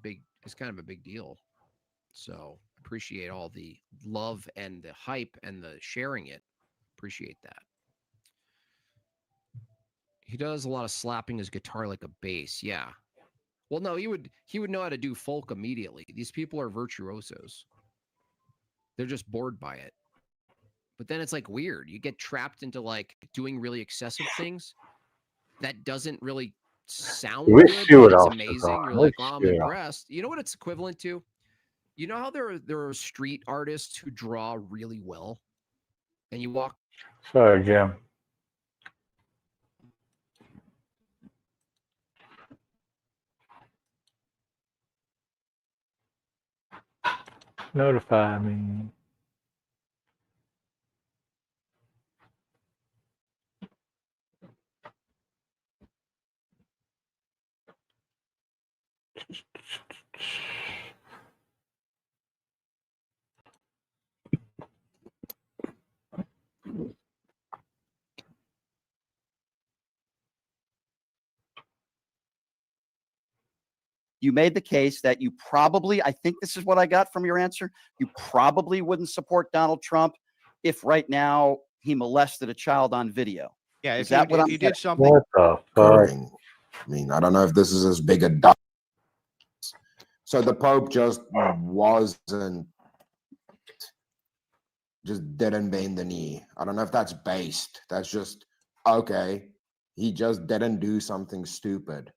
kind of a big deal. So appreciate all the love and the hype and the sharing it. Appreciate that. He does a lot of slapping his guitar like a bass. Yeah. Well, no, he would know how to do folk immediately. These people are virtuosos. They're just bored by it. But then it's like weird. You get trapped into like doing really excessive things that doesn't really sound We good, see but what it's else is amazing. on. You're Let's like, oh, I'm see. impressed. You know what it's equivalent to? You know how there are street artists who draw really well, and you walk. Sorry, Jim. Notify me. you made the case that you probably, I think this is what I got from your answer, you probably wouldn't support Donald Trump if right now he molested a child on video. Yeah, Is that what if I'm you getting? did something, What the fuck? I mean, I don't know if this is as big a dump. So the Pope just didn't bend the knee. I don't know if that's based. That's just okay. He just didn't do something stupid.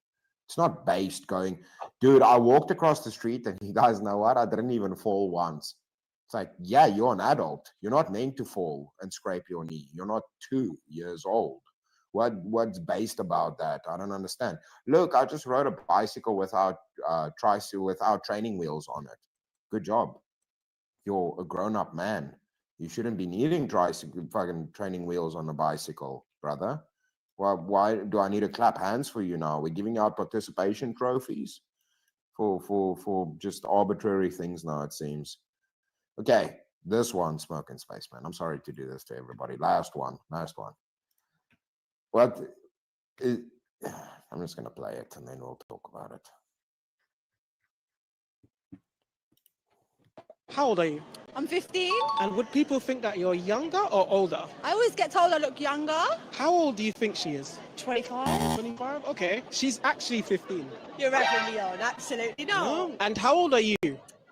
It's not based going, dude, I walked across the street and you guys know what? I didn't even fall once. It's like, yeah, you're an adult. You're not meant to fall and scrape your knee. You're not 2 years old. What's based about that? I don't understand. Look, I just rode a bicycle without without training wheels on it. Good job. You're a grown-up man. You shouldn't be needing fucking training wheels on a bicycle, brother. Why do I need to clap hands for you now? We're giving out participation trophies for just arbitrary things now, it seems. Okay, this one, Smoking Spaceman. I'm sorry to do this to everybody. Last one. I'm just gonna play it and then we'll talk about it. How old are you? I'm 15. And would people think that you're younger or older? I always get told I look younger. How old do you think she is? 25. 25? Okay. She's actually 15. You're having me on, absolutely not. No. And how old are you?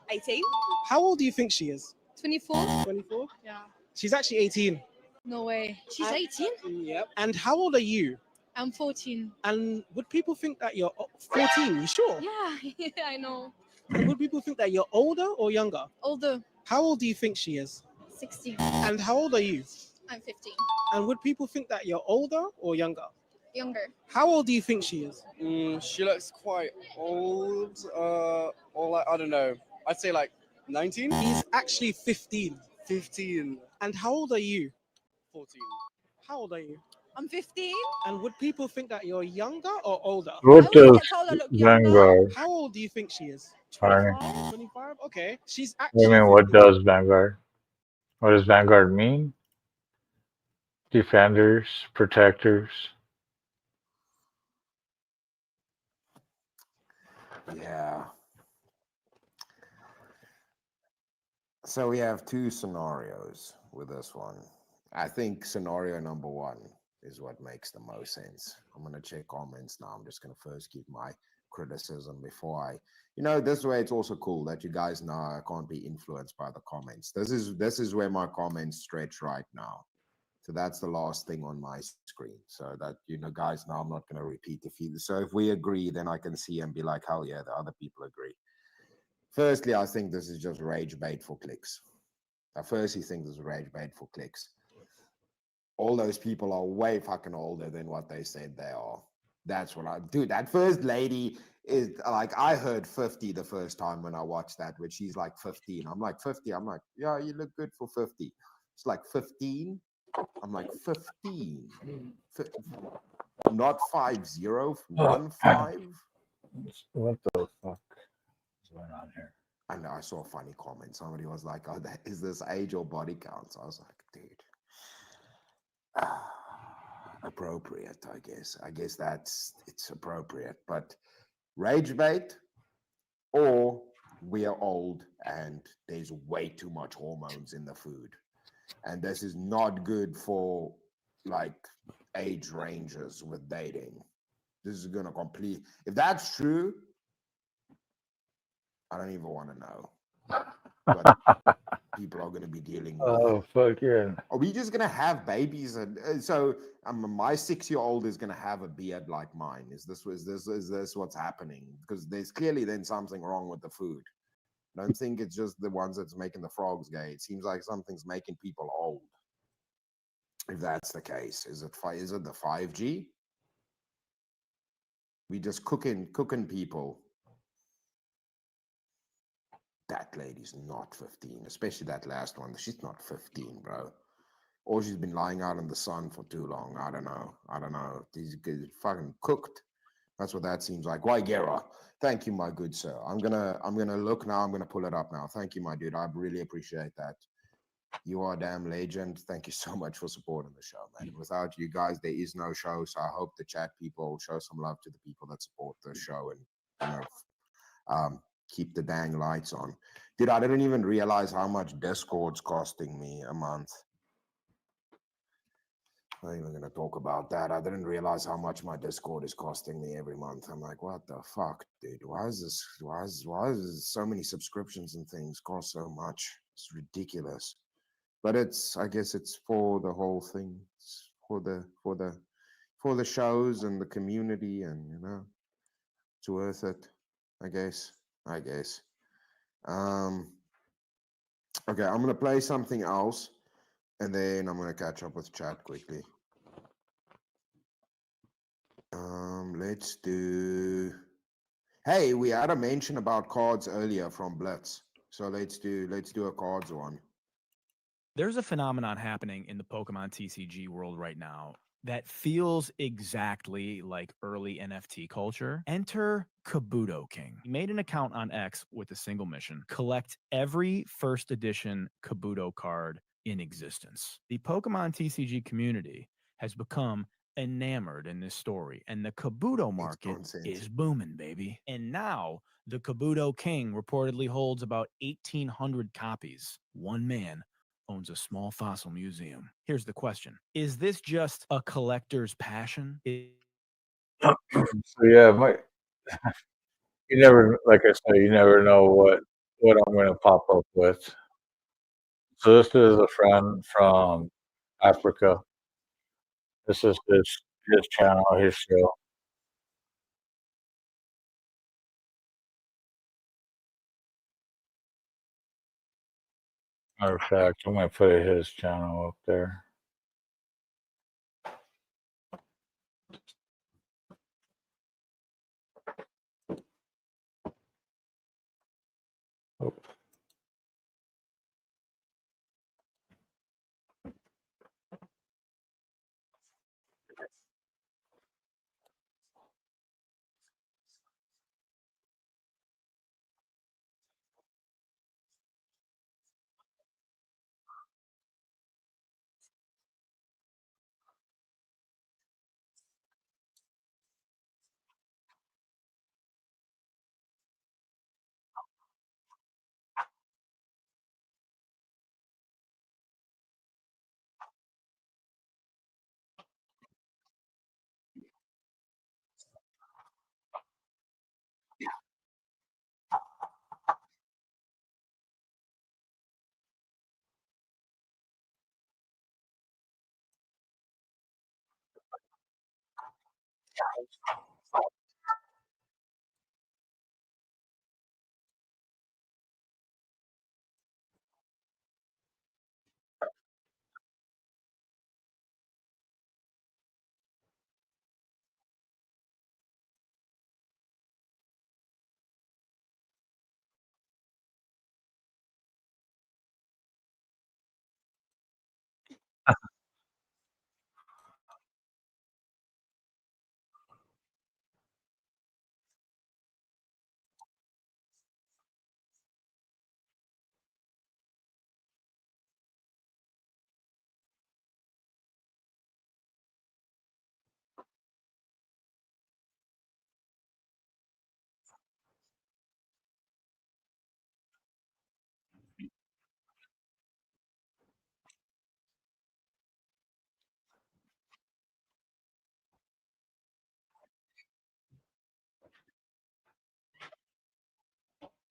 18. How old do you think she is? 24. 24? Yeah. She's actually 18. No way. She's 18? Yep. And how old are you? I'm 14. And would people think that you're 14? You sure? Yeah, I know. And would people think that you're older or younger? Older. How old do you think she is? 16. And how old are you? I'm 15. And would people think that you're older or younger? Younger. How old do you think she is? She looks quite old, or like, I don't know. I'd say like 19? She's actually 15. 15. And how old are you? 14. How old are you? I'm 15. And would people think that you're younger or older? What I always does get told I look younger. Vanguard? How old do you think she is? Carney. 25? Okay. She's I actually mean, what 15. does Vanguard? What does Vanguard mean? Defenders, protectors. Yeah. So we have two scenarios with this one. I think scenario number one is what makes the most sense. I'm going to check comments now. I'm just going to first give my criticism before this way it's also cool that you guys know I can't be influenced by the comments. This is where my comments stretch right now. So that's the last thing on my screen. So that, guys, now I'm not going to repeat so if we agree, then I can see and be like, hell yeah, the other people agree. Firstly, I think this is just rage bait for clicks. I firstly think this is rage bait for clicks. All those people are way fucking older than what they said they are. That's what dude, that first lady is like, I heard 50 the first time when I watched that, which she's like 15. I'm like, 50. I'm like, yeah, you look good for 50. It's like 15. I'm like, 15. Not 50, 15. What the fuck is going on here? I know, I saw a funny comment. Somebody was like, oh, is this age or body counts? I was like, dude. Appropriate, I guess. I guess it's appropriate. But rage bait, or we are old and there's way too much hormones in the food. And this is not good for like age ranges with dating. This is gonna if that's true, I don't even want to know what people are going to be dealing with. Oh, fuck yeah. Are we just going to have babies? And so my 6-year-old is going to have a beard like mine. Is this what's happening? Because there's clearly then something wrong with the food. I don't think it's just the ones that's making the frogs gay. It seems like something's making people old. If that's the case, is it the 5G? We just cooking people. That lady's not 15, especially that last one. She's not 15, bro. Or she's been lying out in the sun for too long. I don't know. These kids fucking cooked. That's what that seems like. Why, Gera? Thank you, my good sir. I'm gonna look now. I'm gonna pull it up now. Thank you, my dude. I really appreciate that. You are a damn legend. Thank you so much for supporting the show, man. Without you guys, there is no show. So I hope the chat people show some love to the people that support the show and keep the dang lights on. Dude, I didn't even realize how much Discord's costing me a month. I'm not even going to talk about that. I didn't realize how much my Discord is costing me every month. I'm like, what the fuck, dude? Why is so many subscriptions and things cost so much? It's ridiculous. But I guess it's for the whole thing. It's for the shows and the community, and it's worth it. I guess. Okay, I'm gonna play something else, and then I'm gonna catch up with chat quickly. Let's do. Hey, we had a mention about cards earlier from Blitz, so let's do a cards one. There's a phenomenon happening in the Pokemon TCG world right now that feels exactly like early NFT culture. Enter Kabuto King. He made an account on X with a single mission: collect every first edition Kabuto card in existence. The Pokemon TCG community has become enamored in this story, and the Kabuto market is booming, baby. And now the Kabuto King reportedly holds about 1,800 copies. One man owns a small fossil museum. Here's the question: is this just a collector's passion? So yeah, you never, like I said, you never know what I'm going to pop up with. So this is a friend from Africa. This is his channel, his show. Matter of fact, I'm going to put his channel up there. Oh.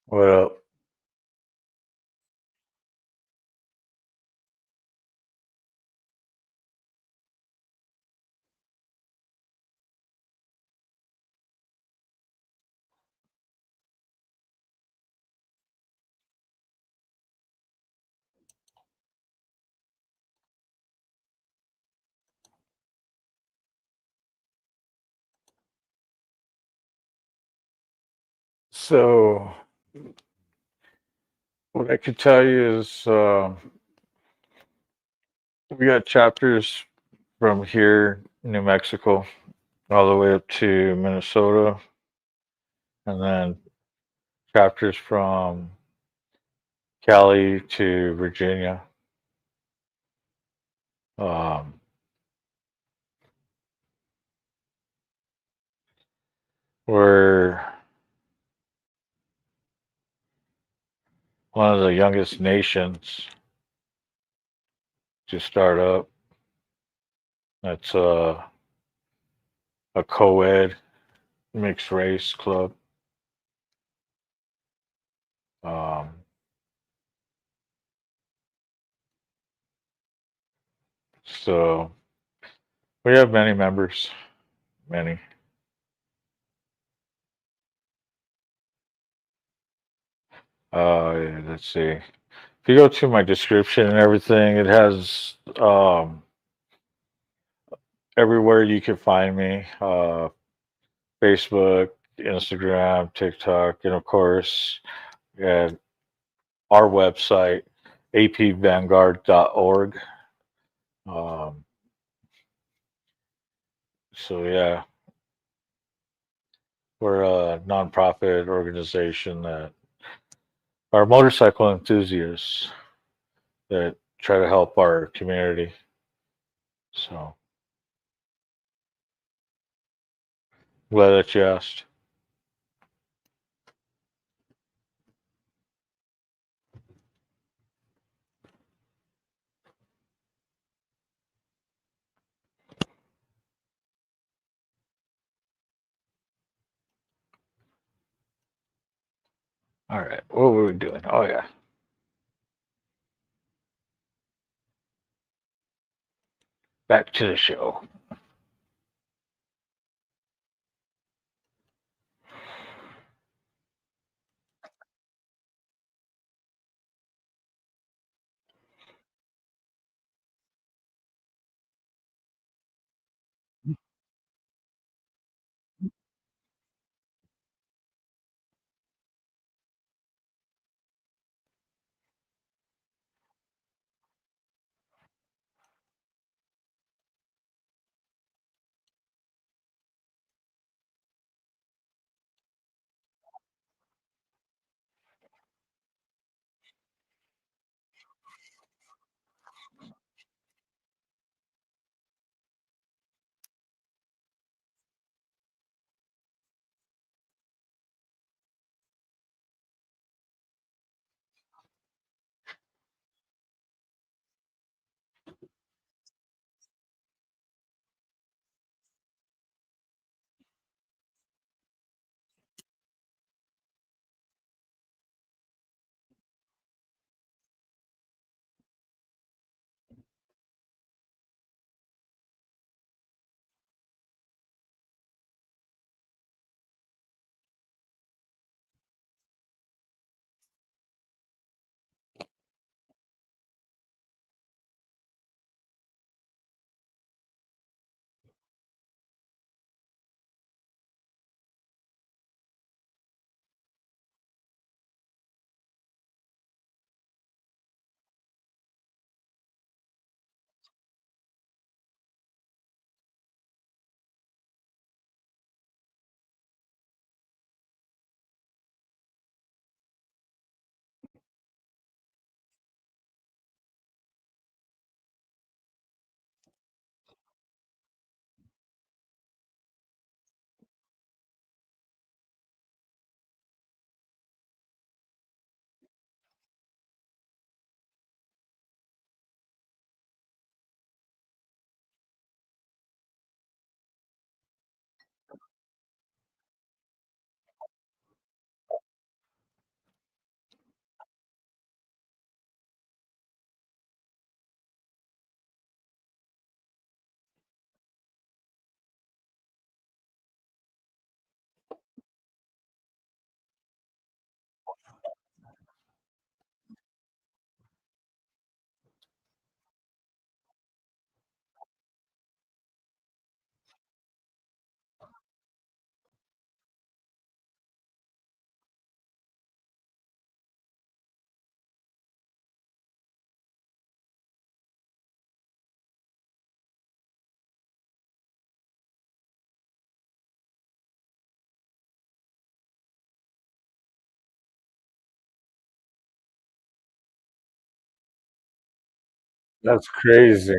What up? So what I could tell you is we got chapters from here, New Mexico, all the way up to Minnesota, and then chapters from Cali to Virginia. We're one of the youngest nations to start up. That's a co-ed mixed race club. Um, so we have many members, many. Let's see. If you go to my description and everything, it has everywhere you can find me. Facebook, Instagram, TikTok, and of course, yeah, our website, apvanguard.org. Um, so yeah, we're a nonprofit organization that are motorcycle enthusiasts that try to help our community. So glad that you asked. All right, what were we doing? Oh yeah, back to the show. That's crazy.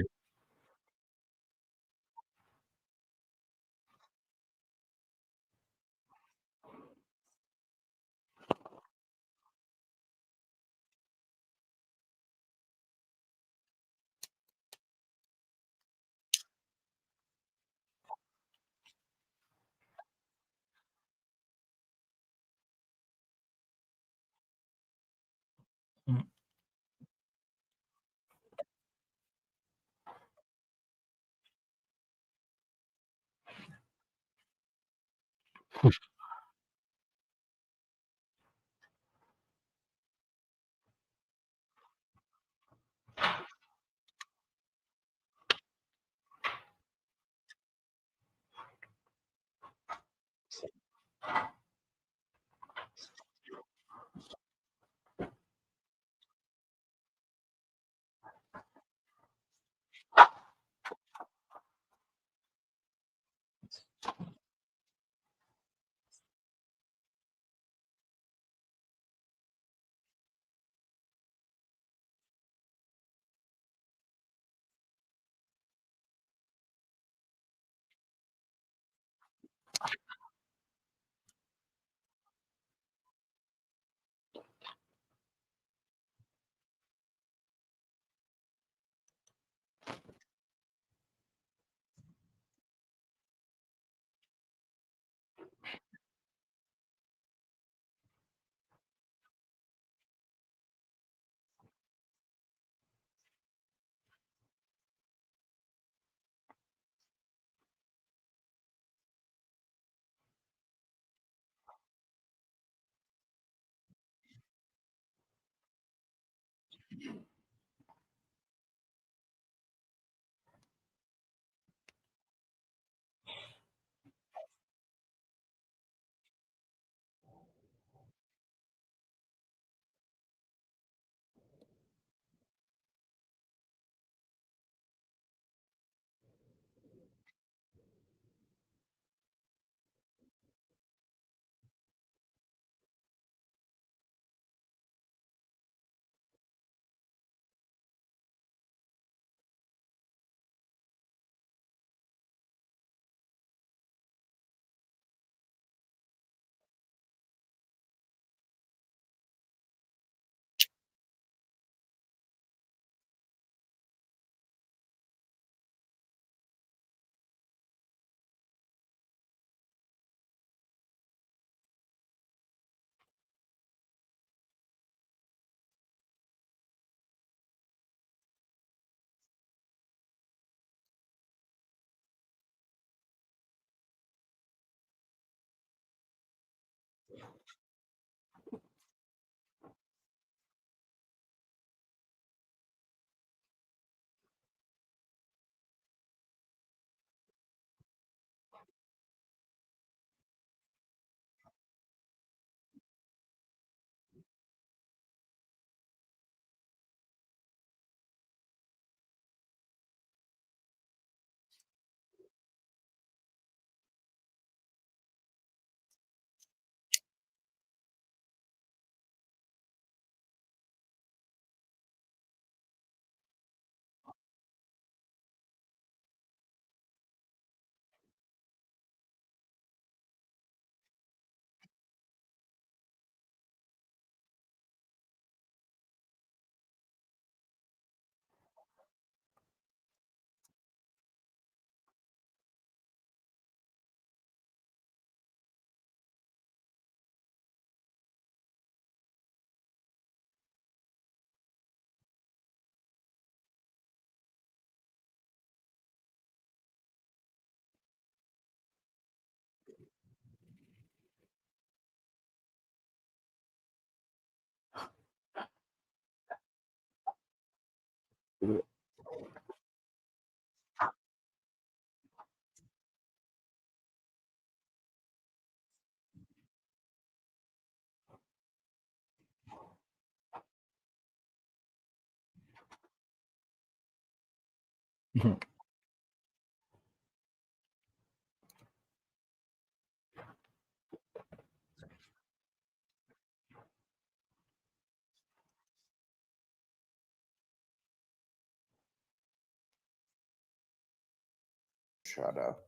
Shut up.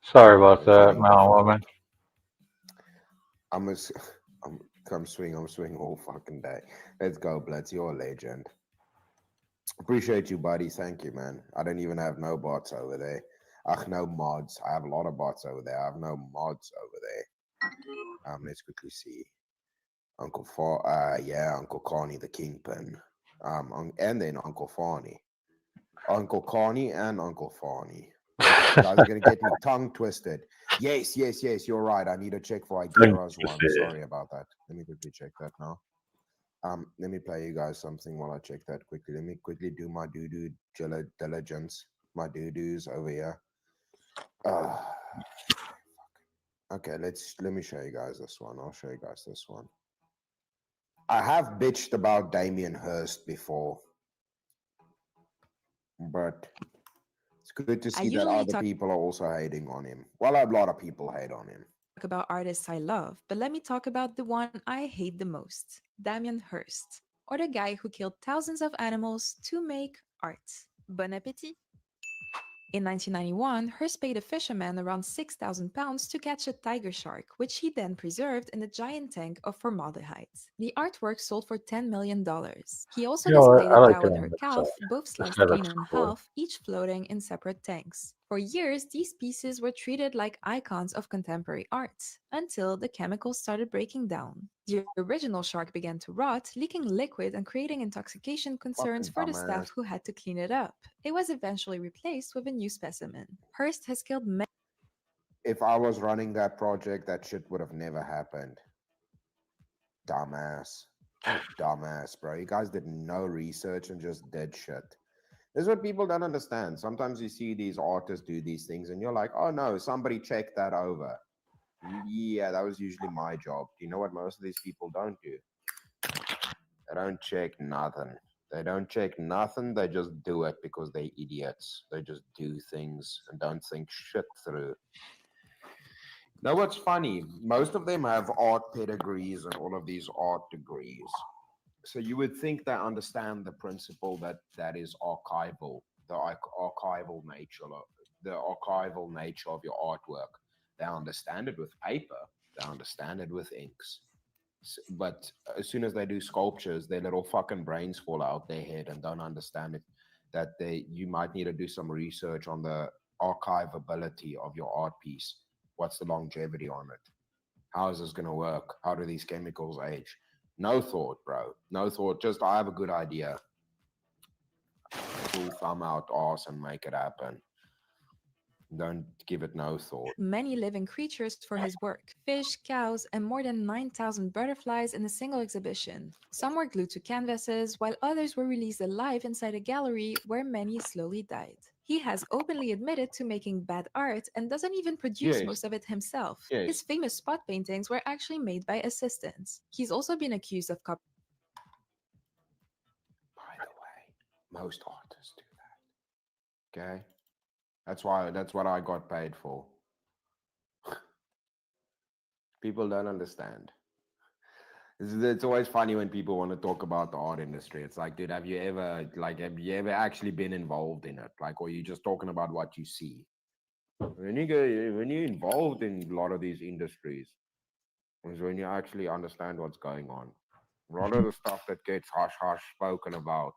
Sorry about that, mountain woman. I'm come swing. I'm swing all fucking day. Let's go, Blitz. You're a legend. Appreciate you, buddy. Thank you, man. I don't even have no bots over there. Ach, no mods. I have a lot of bots over there. I have no mods over there. Let's quickly see. Uncle Carney the Kingpin. And then Uncle Farney. Uncle Carney and Uncle Farney. You guys are going to get me tongue twisted. Yes, you're right. I need to check for Aguero's one. Sorry about that. Let me quickly check that now. Let me play you guys something while I check that quickly. Let me quickly do my doo-doo diligence. My doo-doos over here. Okay, let me show you guys this one. I'll show you guys this one. I have bitched about Damien Hirst before, but it's good to see that usually other people are also hating on him. Well, a lot of people hate on him. talk about artists I love, but let me talk about the one I hate the most, Damien Hirst, or the guy who killed thousands of animals to make art. Bon appétit! In 1991, Hirst paid a fisherman around 6,000 pounds to catch a tiger shark, which he then preserved in a giant tank of formaldehyde. The artwork sold for $10 million. He also You know what? displayed I a like cow and him her on the calf, side. both This sliced guy clean looks in cool. half, each floating in separate tanks. For years, these pieces were treated like icons of contemporary art, until the chemicals started breaking down. The original shark began to rot, leaking liquid and creating intoxication concerns for the staff dumbass. who had to clean it up. It was eventually replaced with a new specimen. Hirst has killed many. If I was running that project, that shit would have never happened. Dumbass. Dumbass, bro. You guys did no research and just did shit. This is what people don't understand. Sometimes you see these artists do these things and you're like, oh no, somebody checked that over. Yeah, that was usually my job. Do you know what most of these people don't do? They don't check nothing. They don't check nothing. They just do it because they're idiots. They just do things and don't think shit through. Now, what's funny, most of them have art pedigrees and all of these art degrees. So you would think they understand the principle that is archival, the archival nature of your artwork. They understand it with paper. They understand it with inks. But as soon as they do sculptures, their little fucking brains fall out their head and don't understand it. That you might need to do some research on the archivability of your art piece. What's the longevity on it? How is this going to work? How do these chemicals age? No thought, bro. No thought. Just, I have a good idea. Full thumb out arse and make it happen. Don't give it no thought. Many living creatures for his work: fish, cows, and more than 9,000 butterflies in a single exhibition. Some were glued to canvases, while others were released alive inside a gallery where many slowly died. He has openly admitted to making bad art and doesn't even produce Yes. most of it himself. Yes. His famous spot paintings were actually made by assistants. He's also been accused of By the way, most artists do that. Okay? That's what I got paid for. People don't understand. It's always funny when people want to talk about the art industry. It's like, dude, have you ever actually been involved in it? Like, or are you just talking about what you see? When you're involved in a lot of these industries, is when you actually understand what's going on. A lot of the stuff that gets hush spoken about.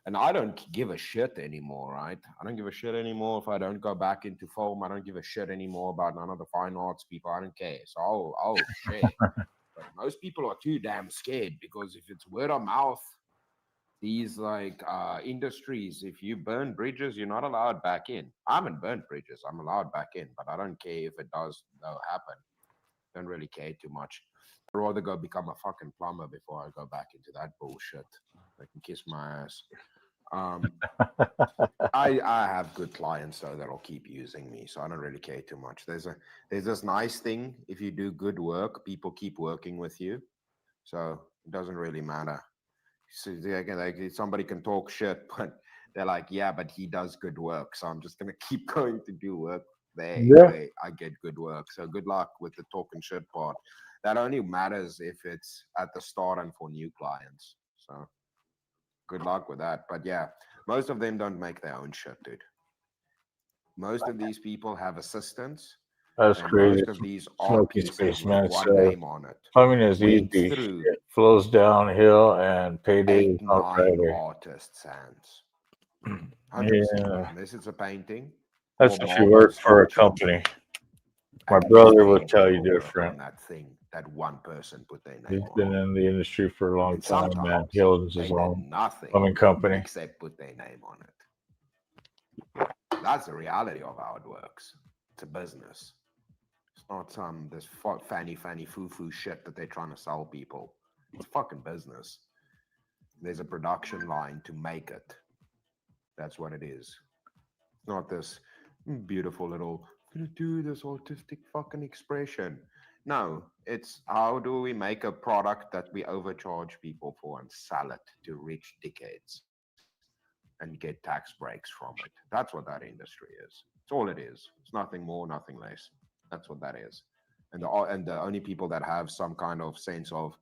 And I don't give a shit anymore, right? I don't give a shit anymore if I don't go back into film. I don't give a shit anymore about none of the fine arts people. I don't care. So I'll share. But most people are too damn scared because if it's word of mouth, these industries, if you burn bridges, you're not allowed back in. I haven't burnt bridges. I'm allowed back in, but I don't care if it does happen. Don't really care too much. I'd rather go become a fucking plumber before I go back into that bullshit. I can kiss my ass. I have good clients though that'll keep using me, so I don't really care too much. There's this nice thing: if you do good work, people keep working with you, so it doesn't really matter. So somebody can talk shit, but they're like, yeah, but he does good work, so I'm just gonna keep going to do work there where I get good work. So good luck with the talking shit part. That only matters if it's at the start and for new clients. So good luck with that. But yeah, most of them don't make their own shit, dude. Most of these people have assistants. That's and crazy. most of these art Smoky pieces Spaceman with one said, name on it plumbing is went easy. through Shit flows downhill and payday is 8-9 on Friday. artists' hands. 100%. Yeah. Unless it's a painting. That's or if you marble work for a sculpture. company. My At least brother will 10 tell you people work different. on that thing that one person put their He's name on. been in the industry for a long And time, man. sometimes He owns they his did own nothing plumbing company. except put their name on it. That's the reality of how it works. It's a business. It's not some this fanny foo shit that they're trying to sell people. It's a fucking business. There's a production line to make it. That's what it is. It's not this beautiful little gonna do this artistic fucking expression. No, it's how do we make a product that we overcharge people for and sell it to rich dickheads and get tax breaks from it. That's what that industry is. It's all it is. It's nothing more, nothing less. That's what that is. And the only people that have some kind of sense of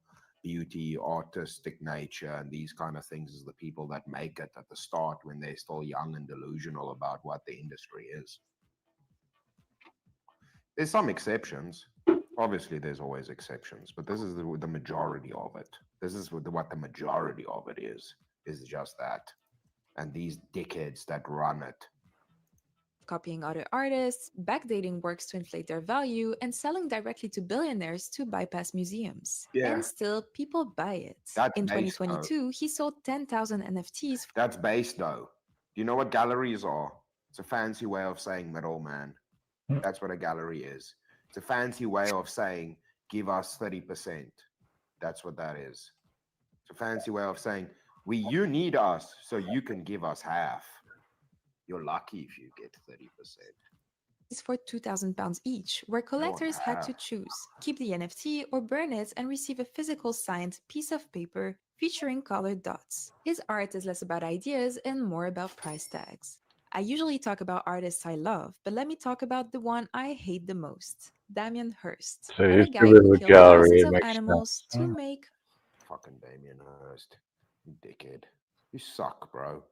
beauty, artistic nature, and these kind of things is the people that make it at the start when they're still young and delusional about what the industry is. There's some exceptions. Obviously, there's always exceptions, but this is the majority of it. This is what the majority of it is just that. And these dickheads that run it. Copying other artists, backdating works to inflate their value, and selling directly to billionaires to bypass museums. Yeah. And still, people buy it. That's In based, 2022, he sold 10,000 NFTs. That's base, though. Do you know what galleries are? It's a fancy way of saying middleman. That's what a gallery is. It's a fancy way of saying, give us 30%. That's what that is. It's a fancy way of saying, you need us, so you can give us half. You're lucky if you get 30%. For £2,000 each, where collectors had to choose keep the NFT or burn it and receive a physical signed piece of paper featuring colored dots. His art is less about ideas and more about price tags. I usually talk about artists I love, but let me talk about the one I hate the most, Damien Hirst, So or you the used to guy live who with killed gallery, thousands it of makes animals sense. to make Fucking Damien Hirst. You dickhead. You suck, bro.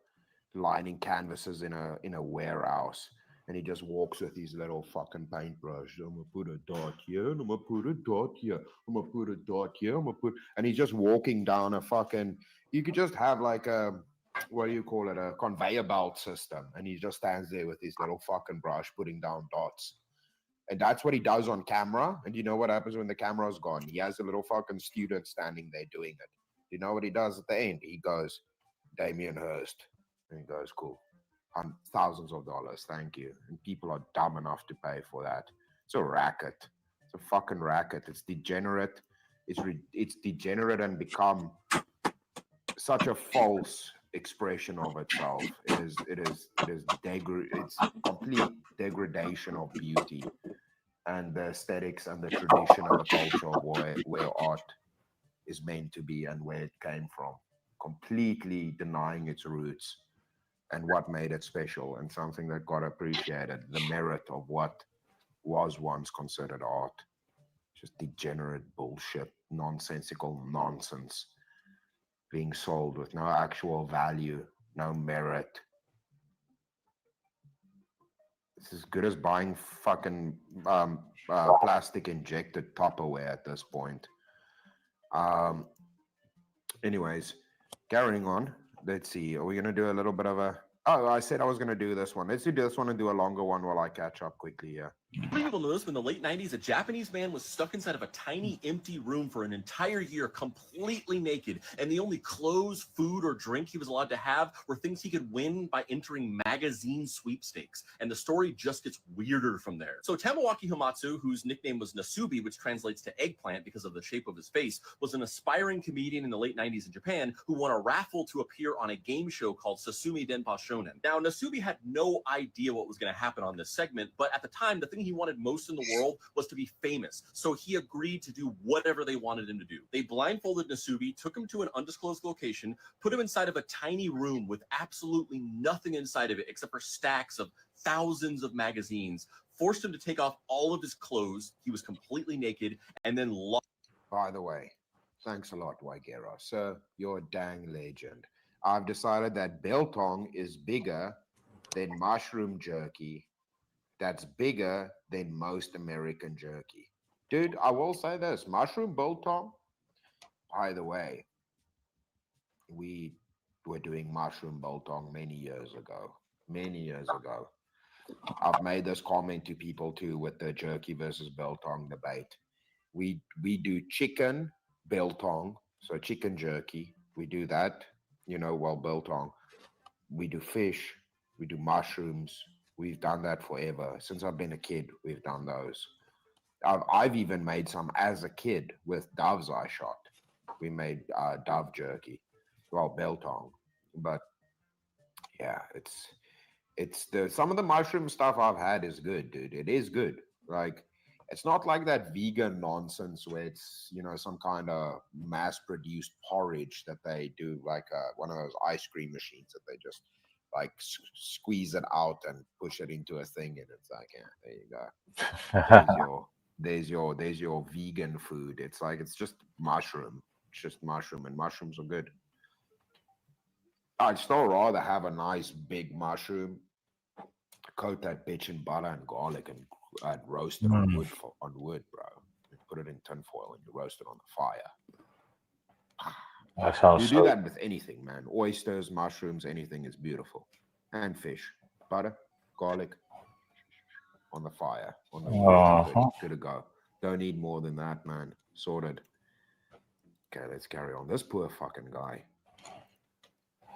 Lining canvases in a warehouse. And he just walks with his little fucking paintbrush. I'm gonna put a dot here, and I'm gonna put a dot here. I'm gonna put a dot here. I'm gonna put, and he's just walking down a fucking. You could just have like a, what do you call it, a conveyor belt system, and he just stands there with his little fucking brush, putting down dots. And that's what he does on camera. And you know what happens when the camera's gone? He has a little fucking student standing there doing it. You know what he does at the end? He goes, Damien Hirst, and he goes, cool. Thousands of dollars, thank you. And people are dumb enough to pay for that. It's a racket. It's a fucking racket. It's degenerate. It's degenerate and become such a false expression of itself. It's complete degradation of beauty and the aesthetics and the tradition and the culture of where art is meant to be and where it came from. Completely denying its roots and what made it special and something that got appreciated, the merit of what was once considered art. Just degenerate bullshit, nonsensical nonsense being sold with no actual value, no merit. It's as good as buying fucking plastic injected Tupperware at this point. Anyways, carrying on. Let's see. Are we going to do a little bit of a... Oh, I said I was going to do this one. Let's do this one and do a longer one while I catch up quickly here. Many people noticed in the late 90s, a Japanese man was stuck inside of a tiny empty room for an entire year, completely naked, and the only clothes, food, or drink he was allowed to have were things he could win by entering magazine sweepstakes. And the story just gets weirder from there. So Tamawaki Hamatsu, whose nickname was Nasubi, which translates to eggplant because of the shape of his face, was an aspiring comedian in the late 90s in Japan who won a raffle to appear on a game show called Sasumi Denpa Shonen. Now, Nasubi had no idea what was going to happen on this segment, but at the time, the thing he wanted most in the world was to be famous. So he agreed to do whatever they wanted him to do. They blindfolded Nasubi, took him to an undisclosed location, put him inside of a tiny room with absolutely nothing inside of it except for stacks of thousands of magazines, forced him to take off all of his clothes. He was completely naked, and then locked. By the way, thanks a lot, Waigera. Sir, you're a dang legend. I've decided that biltong is bigger than mushroom jerky. That's bigger than most American jerky. Dude, I will say this. Mushroom biltong, by the way, we were doing mushroom biltong many years ago. Many years ago. I've made this comment to people too with the jerky versus biltong debate. We do chicken biltong, so chicken jerky. We do that, well, biltong. We do fish. We do mushrooms. We've done that forever. Since I've been a kid, we've done those. I've even made some as a kid with doves I shot. We made dove jerky, well, biltong. But yeah, it's the some of the mushroom stuff I've had is good, dude. It is good. Like it's not like that vegan nonsense where it's some kind of mass-produced porridge that they do, like one of those ice cream machines that they just like squeeze it out and push it into a thing, and it's like, yeah, there you go. There's your vegan food. It's like it's just mushroom. It's just mushroom, and mushrooms are good. I'd still rather have a nice big mushroom, coat that bitch in butter and garlic, and roast it on Mm. wood, bro. And put it in tinfoil and you roast it on the fire. That sounds You do so. that with anything, man. Oysters, mushrooms, anything is beautiful. And fish, butter, garlic, on the fire, on the wood. Uh-huh. Good to go. Don't need more than that, man. Sorted. Okay, let's carry on. This poor fucking guy.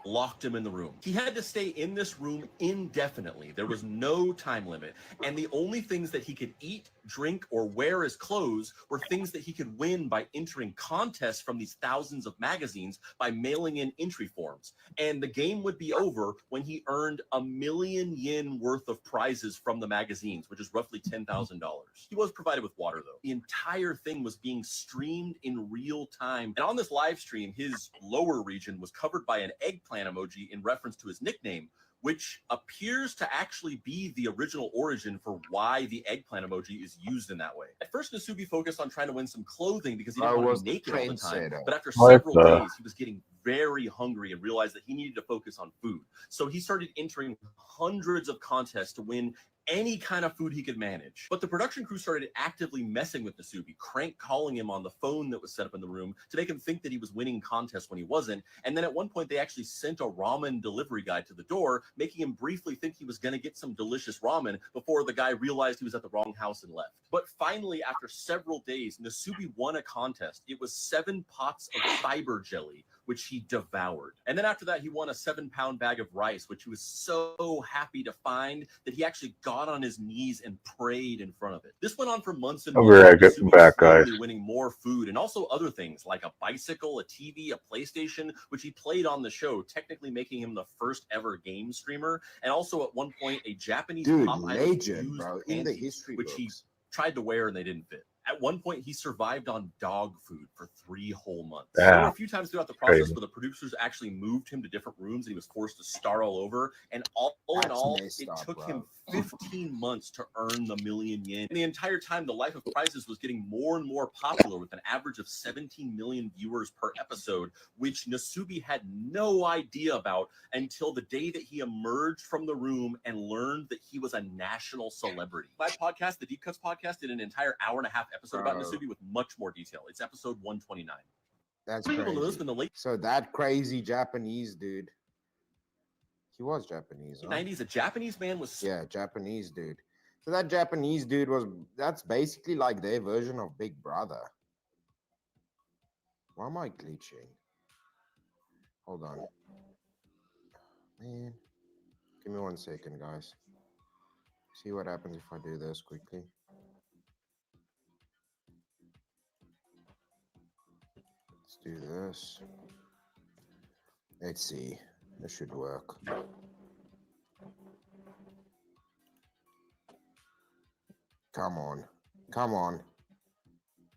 Locked him in the room. He had to stay in this room indefinitely. There was no time limit. And the only things that he could eat, drink, or wear as clothes were things that he could win by entering contests from these thousands of magazines by mailing in entry forms. And the game would be over when he earned 1,000,000 yen worth of prizes from the magazines, which is roughly $10,000. He was provided with water, though. The entire thing was being streamed in real time. And on this live stream, his lower region was covered by an eggplant emoji in reference to his nickname, which appears to actually be the original origin for why the eggplant emoji is used in that way. At first, Nasubi focused on trying to win some clothing because he didn't want to be naked all the time. But after several days, he was getting very hungry and realized that he needed to focus on food. So he started entering hundreds of contests to win any kind of food he could manage. But the production crew started actively messing with Nasubi, crank calling him on the phone that was set up in the room to make him think that he was winning contests when he wasn't. And then at one point, they actually sent a ramen delivery guy to the door, making him briefly think he was going to get some delicious ramen before the guy realized he was at the wrong house and left. But finally, after several days, Nasubi won a contest. It was 7 pots of fiber jelly, which he devoured. And then after that, he won a 7-pound bag of rice, which he was so happy to find that he actually got on his knees and prayed in front of it. This went on for months and I'll be months. right Nasubi back, slowly guys. winning more food and also other things like a bicycle, a TV, a PlayStation, which he played on the show, technically making him the first ever game streamer. And also at one point, a Japanese Dude, Pop Idol legend, used bro. In the panties, history which he books. tried to wear and they didn't fit. At one point, he survived on dog food for 3 whole months. Yeah. There were a few times throughout the process Crazy. where the producers actually moved him to different rooms and he was forced to start all over. And all in That's all, messed it up, took bro. him 15 months to earn the 1,000,000 yen. And the entire time, the Life of Prizes was getting more and more popular with an average of 17 million viewers per episode, which Nasubi had no idea about until the day that he emerged from the room and learned that he was a national celebrity. My podcast, the Deep Cuts podcast, did an entire hour-and-a-half episode about Bro. Nasubi with much more detail. It's episode 129. That's Many people know this, crazy. but in the late So that crazy Japanese dude, he was Japanese, huh? 90s, a Japanese man was Yeah, Japanese dude. So that Japanese dude that's basically like their version of Big Brother. Why am I glitching? Hold on. Man, give me 1 second, guys. See what happens if I do this quickly. Let's do this. Let's see. This should work. Come on. Come on.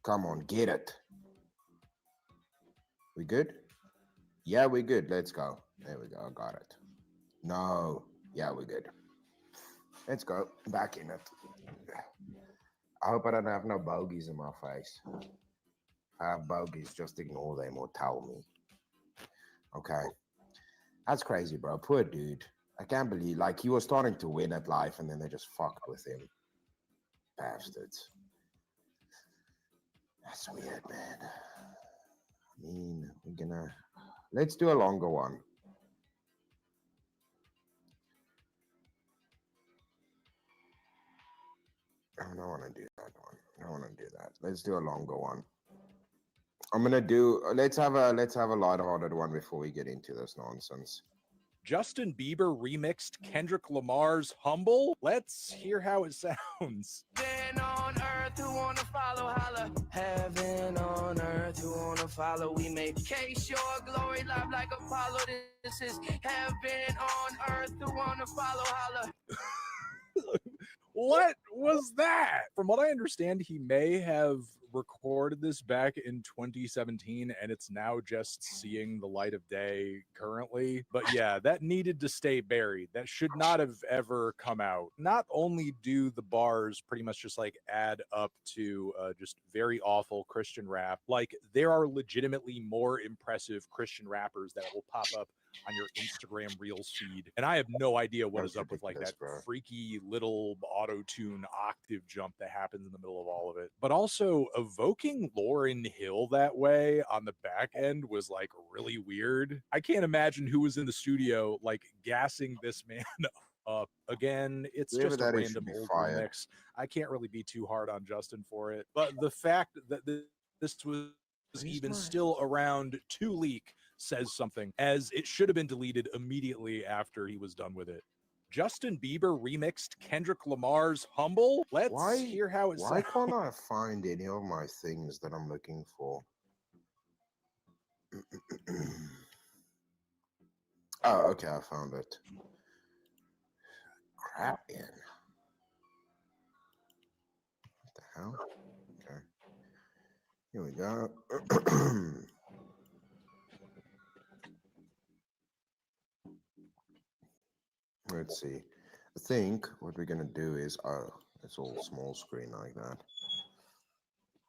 Come on. Get it. We good? Yeah, we're good. Let's go. There we go. I got it. No. Yeah, we're good. Let's go. Back in it. I hope I don't have no bogeys in my face. If I have bogeys, just ignore them or tell me. Okay. That's crazy, bro. Poor dude. I can't believe, like, he was starting to win at life and then they just fucked with him. Bastards. That's weird, man. I mean, let's do a longer one. I don't want to do that one. I don't want to do that. Let's do a longer one. I'm gonna do. Let's have a lighthearted one before we get into this nonsense. Justin Bieber remixed Kendrick Lamar's Humble. Let's hear how it sounds. Heaven on earth, who wanna follow, holla. Heaven on earth, who wanna follow. We make case your glory live like Apollo. This is heaven on earth, who wanna follow, holla. What was that? From what I understand, he may have recorded this back in 2017 and it's now just seeing the light of day currently. But yeah, that needed to stay buried. That should not have ever come out. Not only do the bars pretty much just like add up to just very awful Christian rap, like there are legitimately more impressive Christian rappers that will pop up on your Instagram Reels feed. And I have no idea what is up with like that freaky little auto-tune octave jump that happens in the middle of all of it. But also evoking Lauryn Hill that way on the back end was like really weird. I can't imagine who was in the studio like gassing this man up. Again, it's Whoever just a that is random should be old fired. remix. I can't really be too hard on Justin for it. But the fact that this was even still around to leak says something, as it should have been deleted immediately after he was done with it. Justin Bieber remixed Kendrick Lamar's Humble. Let's hear how it Why sounds. can't I find any of my things that I'm looking for? Oh, okay, I found it. Crap, in. What the hell? Okay. Here we go. Let's see. I think what we're gonna do is, oh, it's all small screen like that.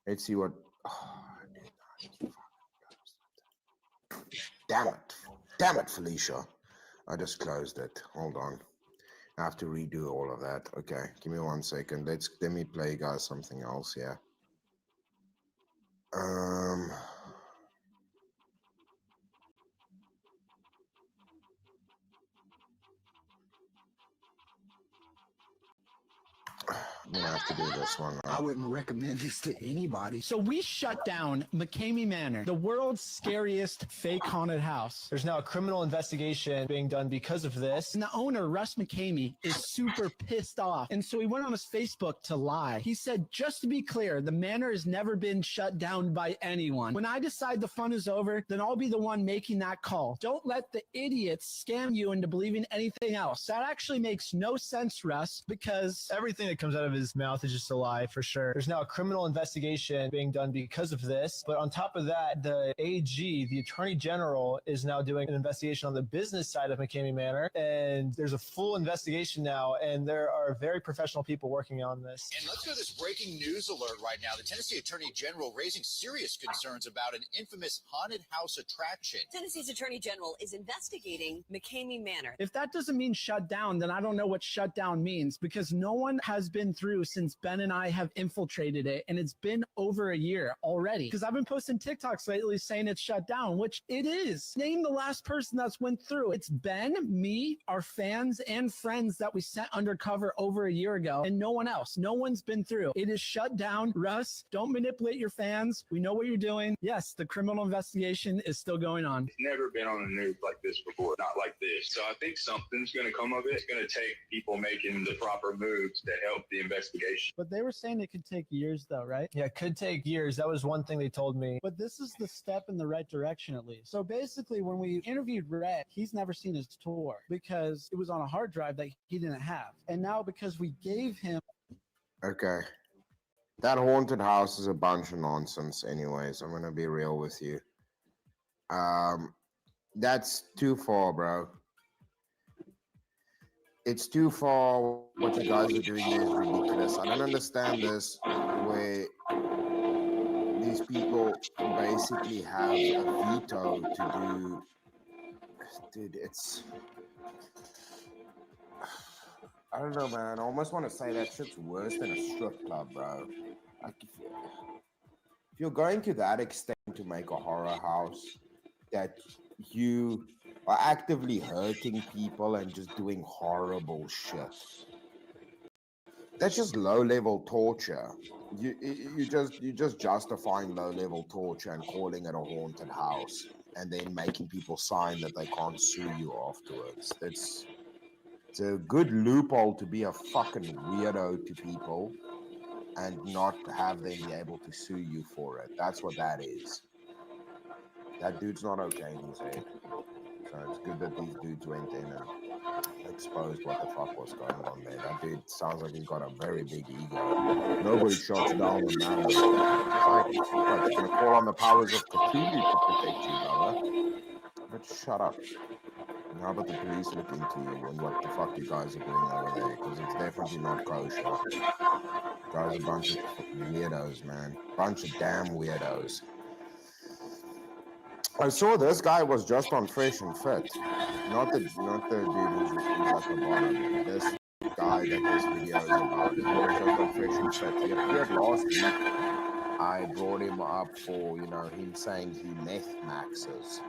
Let's see what. Oh, damn it, Felicia! I just closed it. Hold on. I have to redo all of that. Okay, give me 1 second. Let me play you guys something else here. I'm gonna have to do this one now. I wouldn't recommend this to anybody. So we shut down McCamey Manor, the world's scariest fake haunted house. There's now a criminal investigation being done because of this. And the owner, Russ McCamey, is super pissed off. And so he went on his Facebook to lie. He said, just to be clear, the manor has never been shut down by anyone. When I decide the fun is over, then I'll be the one making that call. Don't let the idiots scam you into believing anything else. That actually makes no sense, Russ, because everything that comes out of his mouth is just a lie for sure. There's now a criminal investigation being done because of this. But on top of that, the AG, the Attorney General, is now doing an investigation on the business side of McCamey Manor. And there's a full investigation now. And there are very professional people working on this. And let's go to this breaking news alert right now. The Tennessee Attorney General raising serious concerns about an infamous haunted house attraction. Tennessee's Attorney General is investigating McCamey Manor. If that doesn't mean shut down, then I don't know what shut down means, because no one has been through since Ben and I have infiltrated it, and it's been over a year already. Because I've been posting TikToks lately saying it's shut down, which it is. Name the last person that's went through. It's Ben, me, our fans, and friends that we sent undercover over a year ago, and no one else. No one's been through. It is shut down. Russ, don't manipulate your fans. We know what you're doing. Yes, the criminal investigation is still going on. It's never been on the news like this before, not like this. So I think something's going to come of it. It's going to take people making the proper moves to help the investigation. But they were saying it could take years, though, right? Yeah, it could take years. That was one thing they told me. But this is the step in the right direction, at least. So basically, when we interviewed Rhett, he's never seen his tour because it was on a hard drive that he didn't have. And now because we gave him... Okay. That haunted house is a bunch of nonsense anyways. I'm gonna be real with you. That's too far, bro. It's too far. What you guys are doing there is ridiculous. I don't understand this, where these people basically have a veto to do... Dude, it's... I don't know, man. I almost want to say that shit's worse than a strip club, bro. Like, if you're going to that extent to make a horror house, that you are actively hurting people and just doing horrible shit, that's just low-level torture. You just justifying low-level torture and calling it a haunted house. and then making people sign that they can't sue you afterwards. It's a good loophole to be a fucking weirdo to people and not have them be able to sue you for it. That's what that is. That dude's not okay in his head. So it's good that these dudes went in and exposed what the fuck was going on there. That dude sounds like he's got a very big ego. Nobody shuts down a man like that. It's like, what, you're gonna call on the powers of Cthulhu to protect you, brother? But shut up. And how about the police look into you and what the fuck you guys are doing over there? Because it's definitely not kosher. You guys are a bunch of weirdos, man. Bunch of damn weirdos. I saw this guy was just on Fresh and Fit. Not the dude who's at the bottom. This guy that this video is about. He was just on Fresh and Fit. He appeared last week. I brought him up for, him saying he meth maxes.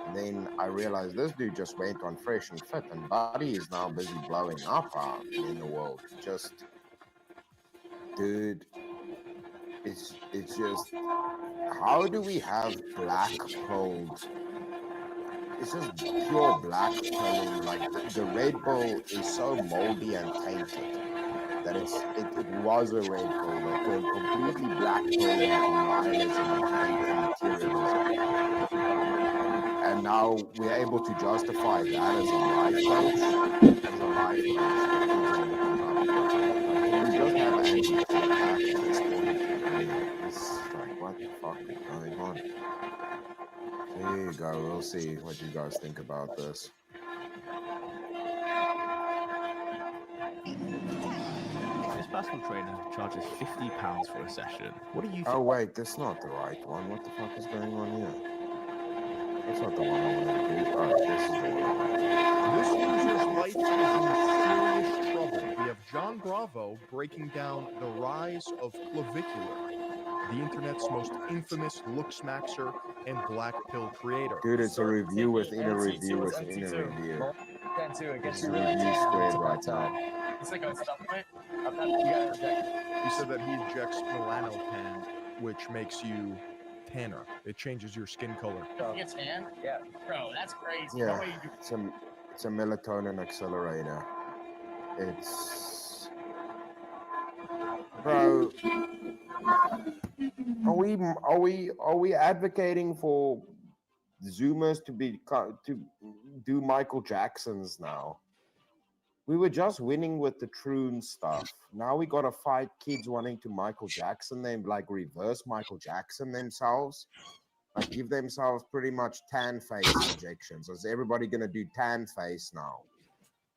And then I realized this dude just went on Fresh and Fit, and Buddy is now busy blowing up in the world. Dude, it's just, how do we have black pilled? It's just pure black pilling. Like the Red Bull is so moldy and tainted that it was a Red Bull that turned completely black pill into nihilism and hate and materialism. And now we're able to justify that as a life coach. As a life coach, the kids are looking up. Can we just have anti-feedback at this point? It's like, what the fuck is going on? There you go. We'll see what you guys think about this. This personal trainer charges £50 for a session. What do you think? Oh wait, that's not the right one. What the fuck is going on here? That's not the one I want to do. Oh, this is the one I want to do. This user's life is in serious trouble. We have John Bravo breaking down the rise of clavicular, the internet's most infamous look-smaxer and black pill creator. Dude, it's a review within a review within a review. It's a review squared right now. It's like a supplement. He said that he injects melanotan, which makes you tanner. It changes your skin color. You tan? Yeah. Bro, that's crazy. Yeah, it's a melatonin accelerator. It's, bro. Are we advocating for Zoomers to do Michael Jacksons now? We were just winning with the Troon stuff. Now we gotta fight kids wanting to Michael Jackson them, like reverse Michael Jackson themselves. Like give themselves pretty much tan face injections. Is everybody gonna do tan face now?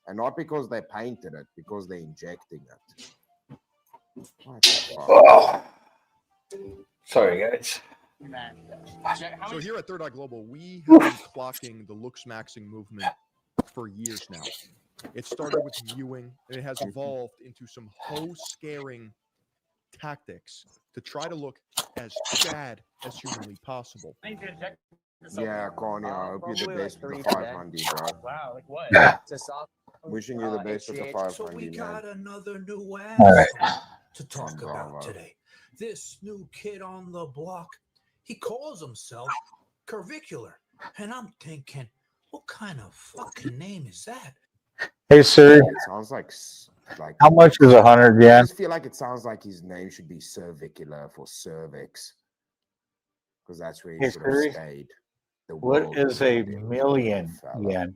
And not because they painted it, because they're injecting it. What the fuck? Sorry, guys. So here at Third Eye Global, we have been clocking the looks-maxing movement for years now. It started with viewing, and it has evolved into some hoe-scaring tactics to try to look as sad as humanly possible. Yeah, Corny, I hope you're the best with the 500, bro. Wow, like what? Yeah. Wishing you the best with the 500, So we got man. another new All asshole right. to talk about today. This new kid on the block, he calls himself Curvicular. And I'm thinking, what kind of fucking name is that? Hey Siri, It sounds like how much is 100 I yen? just feel like it sounds like his name should be Cervicular for cervix. Because that's where he Hey should have Siri, stayed. The what world is a needed him, million fella. yen?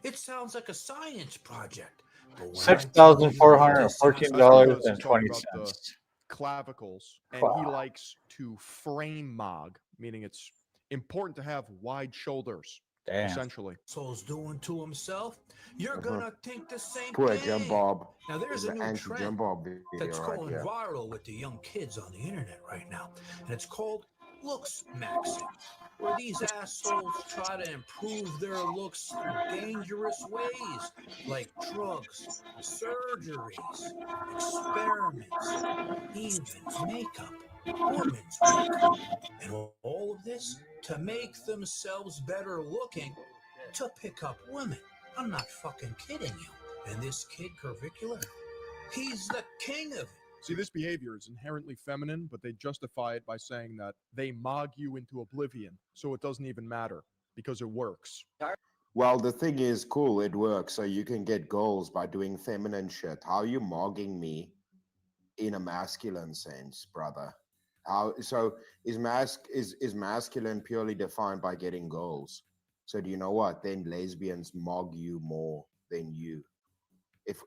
It sounds like a science project. But when I Six tell thousand you four what hundred this fourteen sounds dollars Because and he's talking 20 about the cents. clavicles, and he Wow. likes to frame mog, meaning it's important to have wide shoulders. Damn. Essentially. Soul's doing to himself, you're gonna think the same Poor thing. Jim Bob. Now there's This a is new the anti-Jim trend Bob video that's right going here. viral with the young kids on the internet right now, and it's called looks maxing, where these assholes try to improve their looks through dangerous ways like drugs, surgeries, experiments, even makeup, women's makeup, and all of this to make themselves better looking to pick up women. I'm not fucking kidding you. And this kid Curvicular, he's the king of it. See, this behavior is inherently feminine, but they justify it by saying that they mog you into oblivion, so it doesn't even matter because it works. Well, the thing is, cool, it works. So you can get goals by doing feminine shit. How are you mogging me in a masculine sense, brother? How so is masculine purely defined by getting goals? So do you know what? Then lesbians mog you more than you.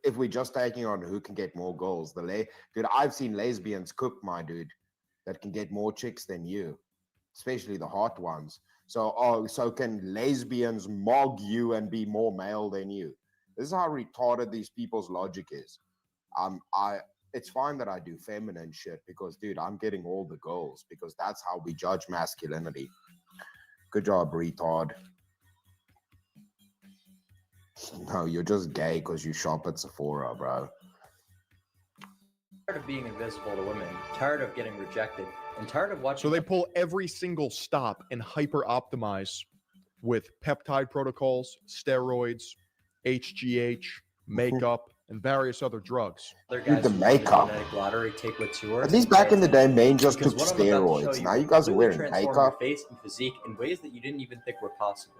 If we're just taking on who can get more goals, dude, I've seen lesbians cook, my dude, that can get more chicks than you, especially the hot ones. So can lesbians mog you and be more male than you? This is how retarded these people's logic is. It's fine that I do feminine shit because, dude, I'm getting all the goals because that's how we judge masculinity. Good job, retard. No, you're just gay because you shop at Sephora, bro. Tired of being invisible to women, tired of getting rejected, and tired of watching. So they pull every single stop and hyper optimize with peptide protocols, steroids, HGH, makeup, and various other drugs. Other Dude, guys the who won makeup. genetic lottery take what's yours. At least and back pay in the day, attention. men just Because took what I'm about to show steroids. you Now will you guys are completely wearing transform makeup. your face and physique in ways that you didn't even think were possible.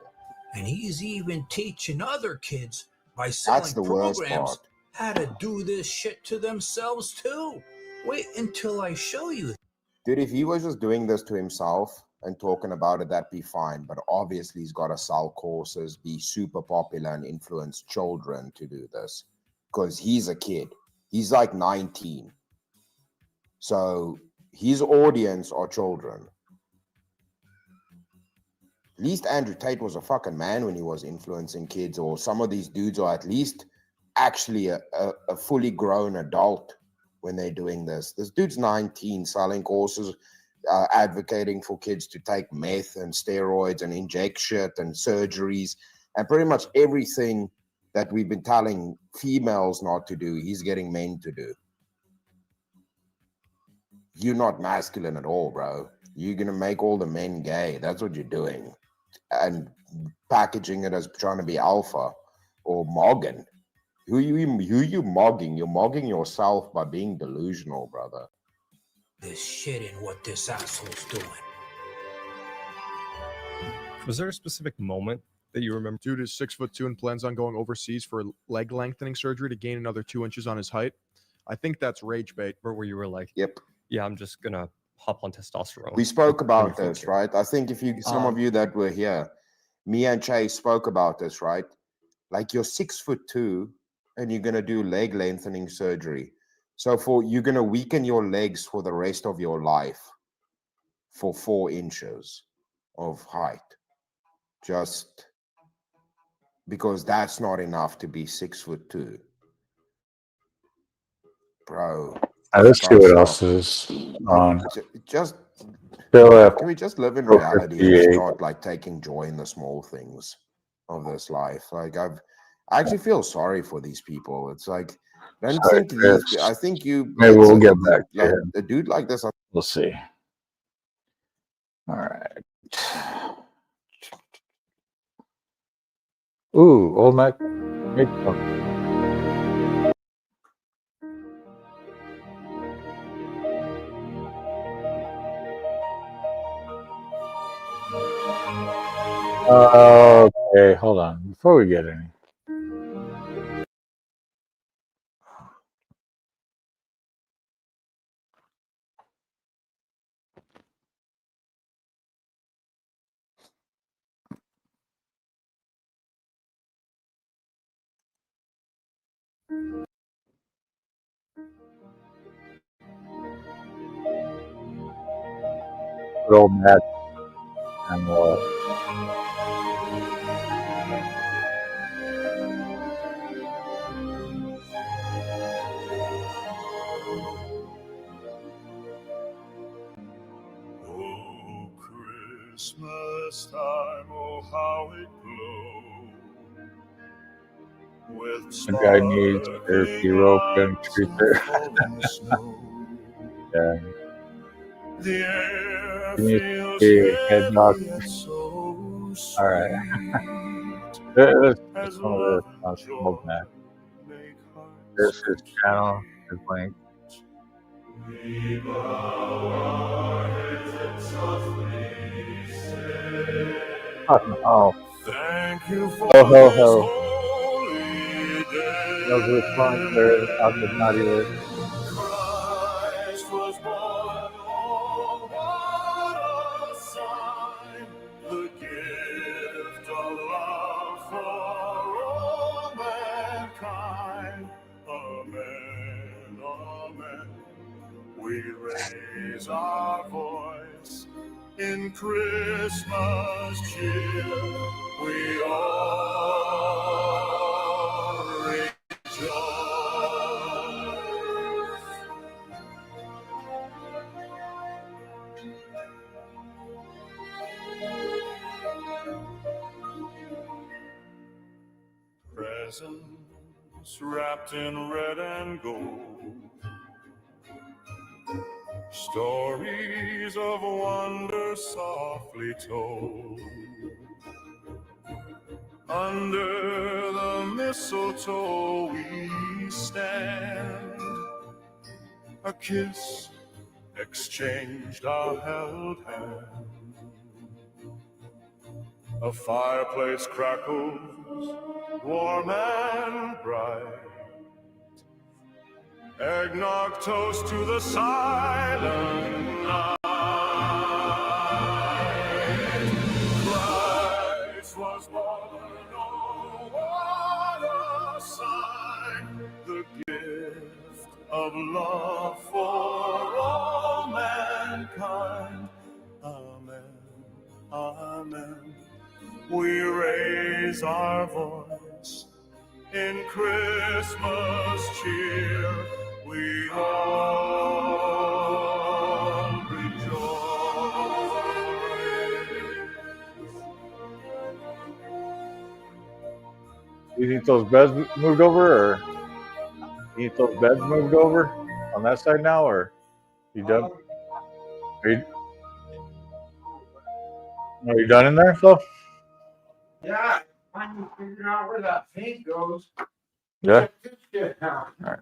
And he's even teaching other kids by That's selling the worst programs part. how to do this shit to themselves too. Wait until I show you. Dude, if he was just doing this to himself and talking about it, that'd be fine. But obviously, he's got to sell courses, be super popular, and influence children to do this because he's a kid. He's like 19. So his audience are children. At least Andrew Tate was a fucking man when he was influencing kids, or some of these dudes are at least actually a fully grown adult when they're doing this. This dude's 19, selling courses, advocating for kids to take meth and steroids and inject shit and surgeries and pretty much everything that we've been telling females not to do, he's getting men to do. You're not masculine at all, bro. You're going to make all the men gay. That's what you're doing. And packaging it as trying to be alpha or mogging. Who you mogging? You're mogging yourself by being delusional, brother. This shit and what this asshole's doing. Was there a specific moment that you remember? Dude is 6'2" and plans on going overseas for leg lengthening surgery to gain another 2 inches on his height. I think that's rage bait. Where you were like, yep, yeah, I'm just gonna hop on testosterone. We spoke about this, right? I think if you, some of you that were here, me and Chase spoke about this, right? Like you're 6'2" and you're gonna do leg lengthening surgery. So you're gonna weaken your legs for the rest of your life for 4 inches of height. Just because that's not enough to be 6'2". Bro. Let's see what else is on. Just Still can we just live in reality and 58. start like taking joy in the small things of this life? Like I actually feel sorry for these people. It's like I don't Sorry, think Chris. these. I think you. Maybe we'll get like, back to like him. a dude like this. We'll see. All right. Ooh, old Mac. Okay, hold on. Before we get any. Good old Mac. And Oh, Christmas time, oh, how it glows. With the guy needs therapy rope and treat there. Yeah. The air He needs feels to be head doctor. heavy yet so All right. sweet. That's some of this old Mac. There's his channel, his link. Oh, Thank you for ho ho this ho! holy That was a response there. I was not either. Christ was born, oh, what a sign, the gift of love for all mankind. Amen, amen. We raise our voice in Christmas cheer. We all rejoice. Presents wrapped in red and gold, stories of wonder softly told. Under the mistletoe we stand, a kiss exchanged, our held hand. A fireplace crackles, warm and bright. Eggnog toast to the silent night. Christ was born, oh, what a sign. The gift of love for all mankind. Amen, amen. We raise our voice in Christmas cheer. We all rejoice. You need those beds moved over, or you need those beds moved over on that side now, or you done? Are you done in there, Flo? Yeah, I'm figuring out where that paint goes. Yeah. Yeah. All right.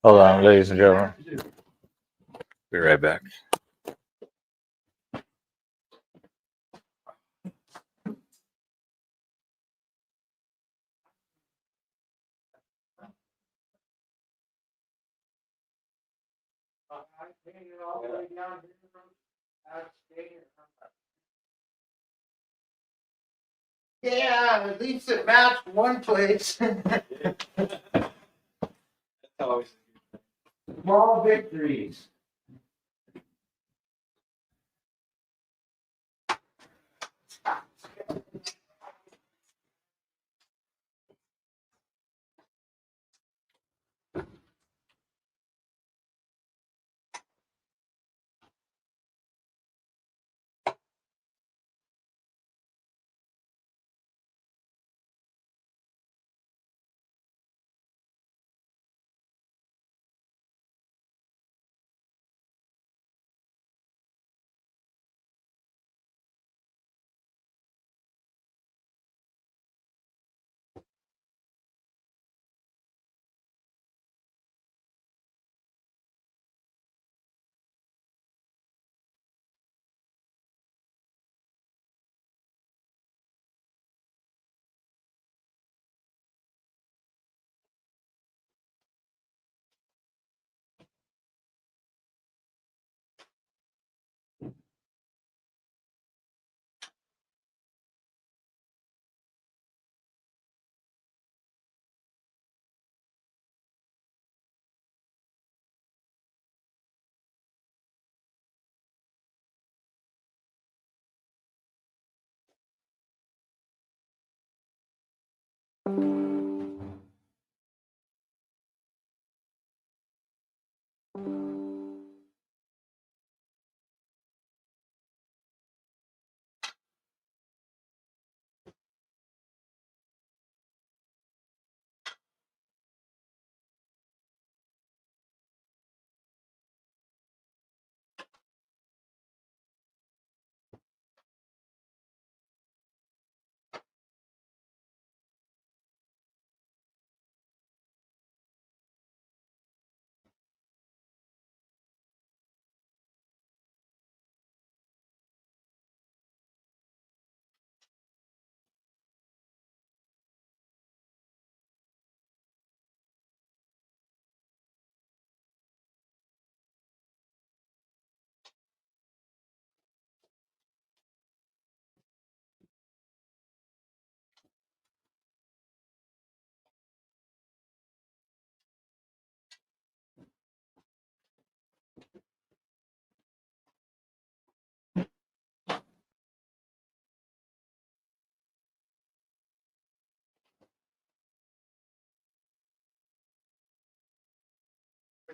Hold on, ladies and gentlemen. Be right back. Yeah, at least it matched one place. Small victories.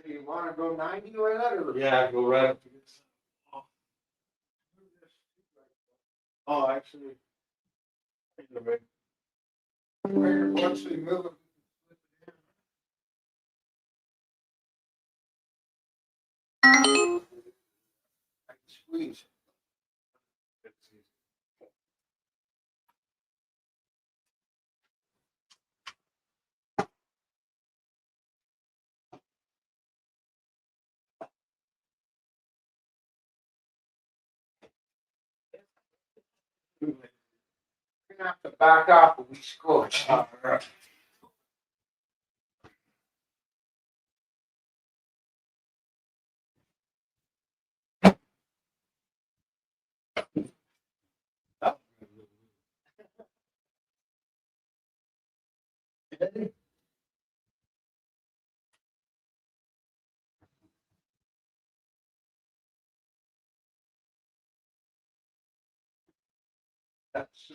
You want to go 90 with that? Or? Yeah, go right up to this. Oh, actually. Once we move it. Squeeze. We're gonna have to back off when we score. All right. That's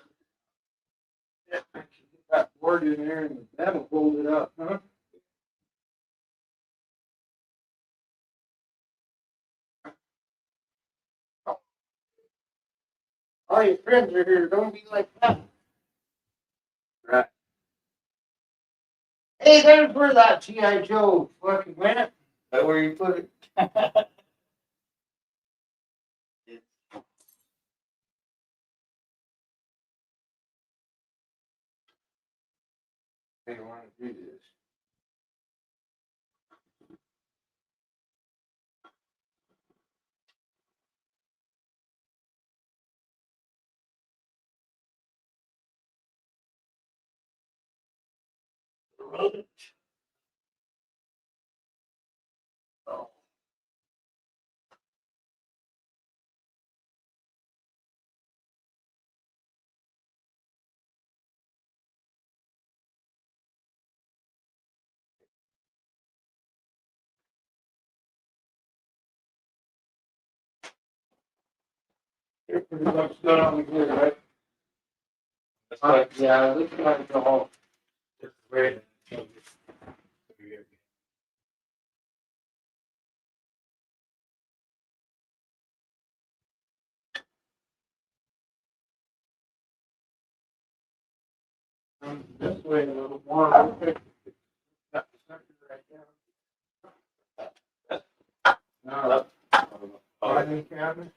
yeah, I can get that board in there and that'll hold it up, huh? All your friends are here. Don't be like that. Right. Hey, there's where that G.I. Joe fucking went. Is that where you put it? They don't want to do this. Right. Oh. You're pretty much done on here, right? Yeah, this might go home. It's great. This way a little more. That sucker right there. No. Filing cabinet?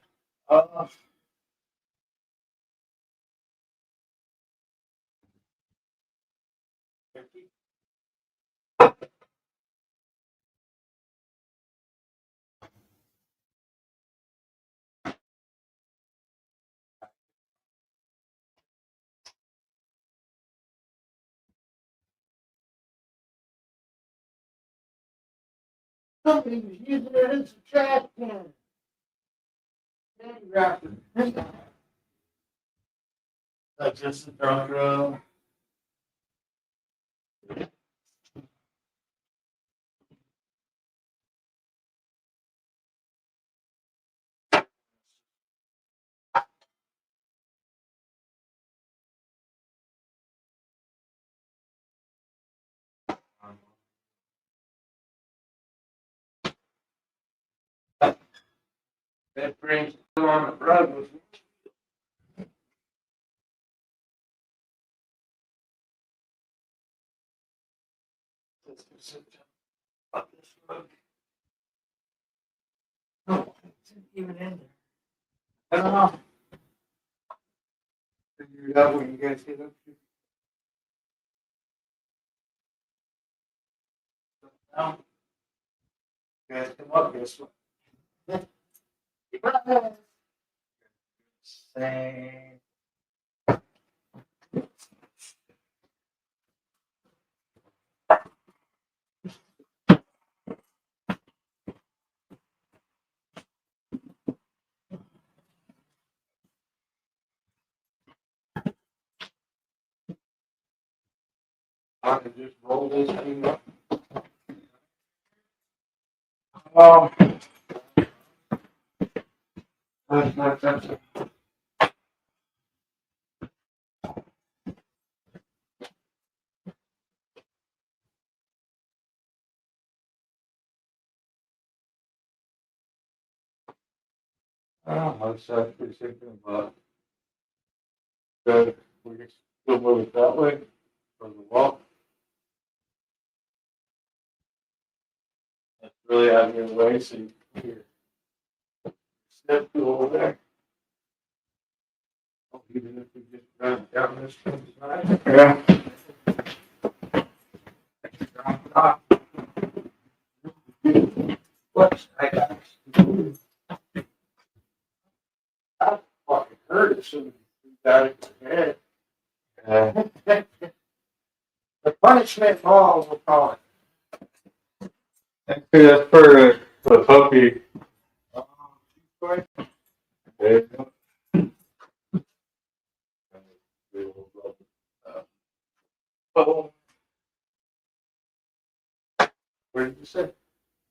Somebody was using it as a trash can. Candy wrapper. That's just a drunk room. That brings still on the rug with me. Up this rug. No, it's even in there. I don't know. Figure it out when you guys get up here. Now, you guys come up this way. Same. I can just roll this thing up. That's I was actually thinking about that we can still move it that way from the wall. That's really out of your way, so you can hear. Step to over there. Even if we just run down this side. Yeah. What? I got that fucking hurt as soon as you got it in your head. The punishment ball, we'll call it. Actually, that's for the puppy. There you go. Oh. What did you say?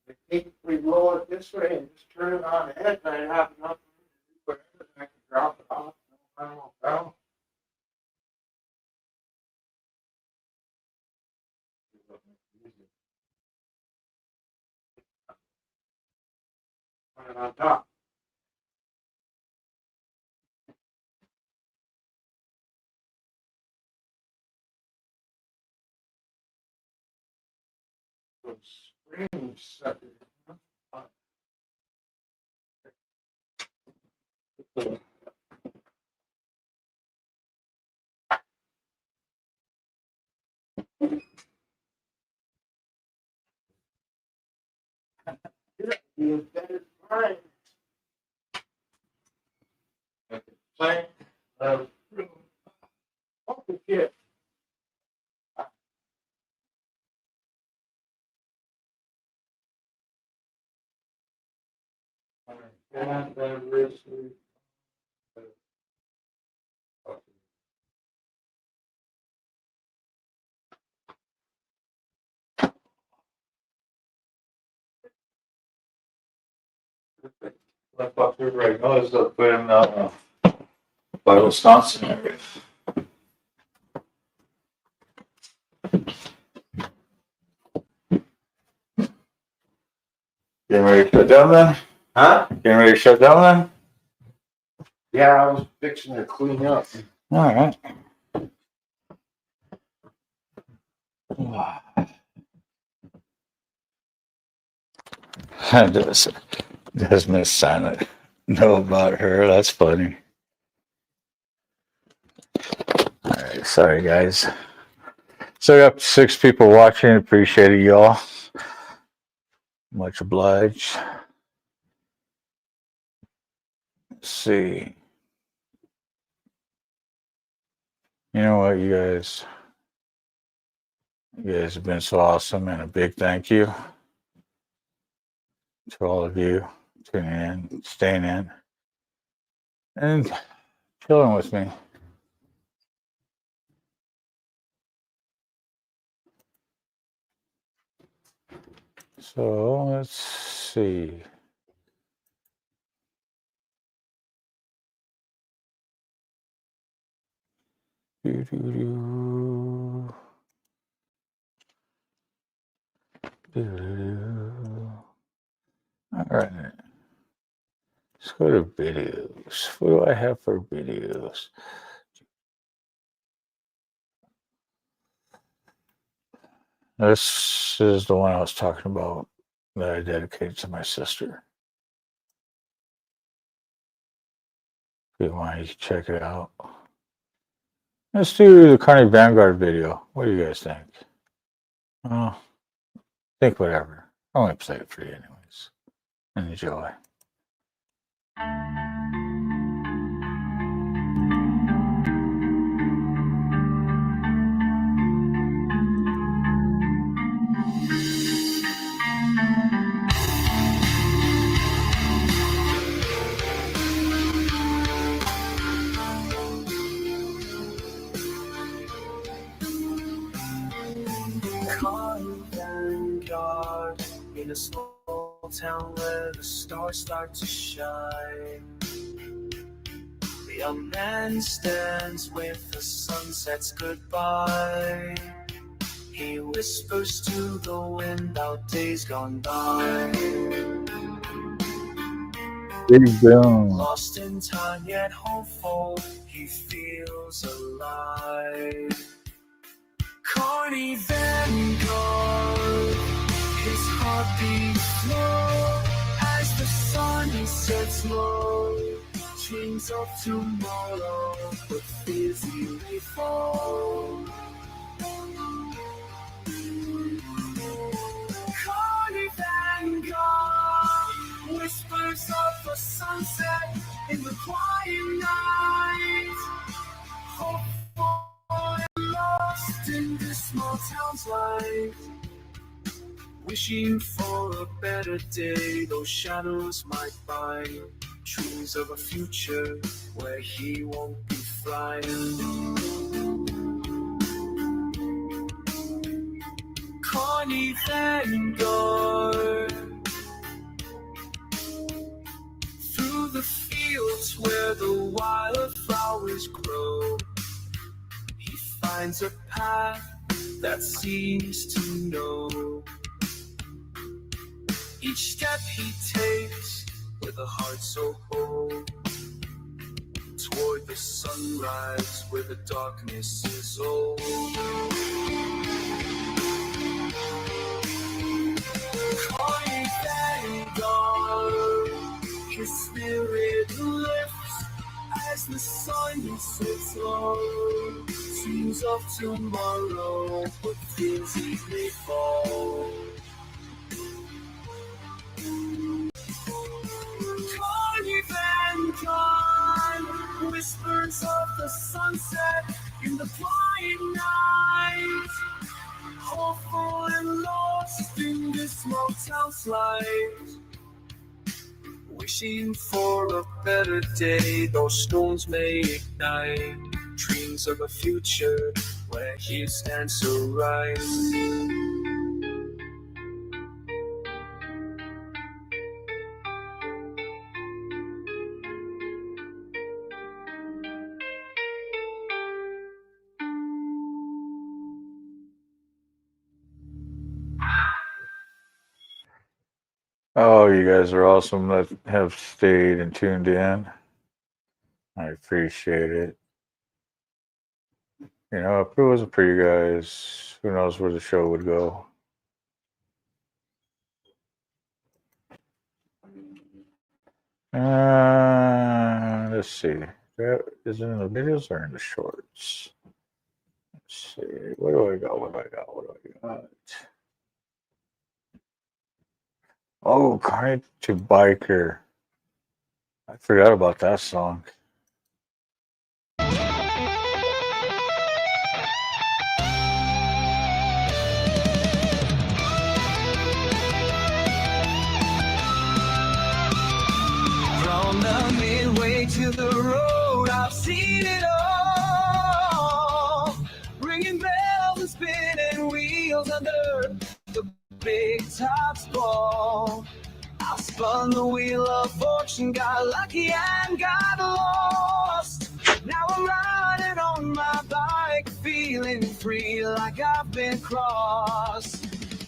I think we roll it this way and just turn it on the head, and I have nothing to do with it. I can drop it off. I don't know. Put it on top. Spring sucker. You better find playing fucking kid. And then recently, I thought you were right. No, it's up in by Wisconsin area. Getting ready to shut down then? Huh? Getting ready to shut down then? Yeah, I was fixing to clean up. All right. Does Miss Silent know about her? That's funny. All right, sorry guys. So we got 6 people watching. Appreciate it, y'all. Much obliged. Let's see. You know what, you guys have been so awesome, and a big thank you to all of you tuning in, staying in, and chilling with me. So let's see. All right. Let's go to videos. What do I have for videos? This is the one I was talking about that I dedicated to my sister. If you want, you can check it out. Let's do the Carney Vanguard video. What do you guys think? Oh, think whatever. I only play it for you anyways. Enjoy. Vanguard in a small town where the stars start to shine. The young man stands with the sunset's goodbye. He whispers to the wind about days gone by. Big Boom. Lost in time yet hopeful, he feels alive. Carney Vanguard, his heart beats slow as the sun sets low. Dreams of tomorrow, but fears he may fall. Carney Vanguard, whispers of the sunset in the quiet night. Hopeful and lost in this small town's life. Wishing for a better day, those shadows might bind. Dreams of a future where he won't be flying. Carney Vanguard, through the fields where the wildflowers grow, he finds a path that seems to know. Each step he takes with a heart so whole, toward the sunrise where the darkness is old. Carney Vanguard, his spirit lifts as the sun sets low. Dreams of tomorrow, but fears he may fall. Carney Vanguard, whispers of the sunset in the quiet night. Hopeful and lost in this small town's light. Wishing for a better day, those stones may ignite. Dreams of a future where he stands so right. Oh, you guys are awesome that have stayed and tuned in. I appreciate it. You know, if it wasn't for you guys, who knows where the show would go. Let's see. Is it in the videos or in the shorts? Let's see. What do I got? What do I got? Oh, Carney to Biker. I forgot about that song. From the midway to the road, I've seen it all. Ringing bells and spinning wheels under the big top's ball. I spun the wheel of fortune, got lucky and got lost. Now I'm riding on my bike, feeling free like I've been crossed.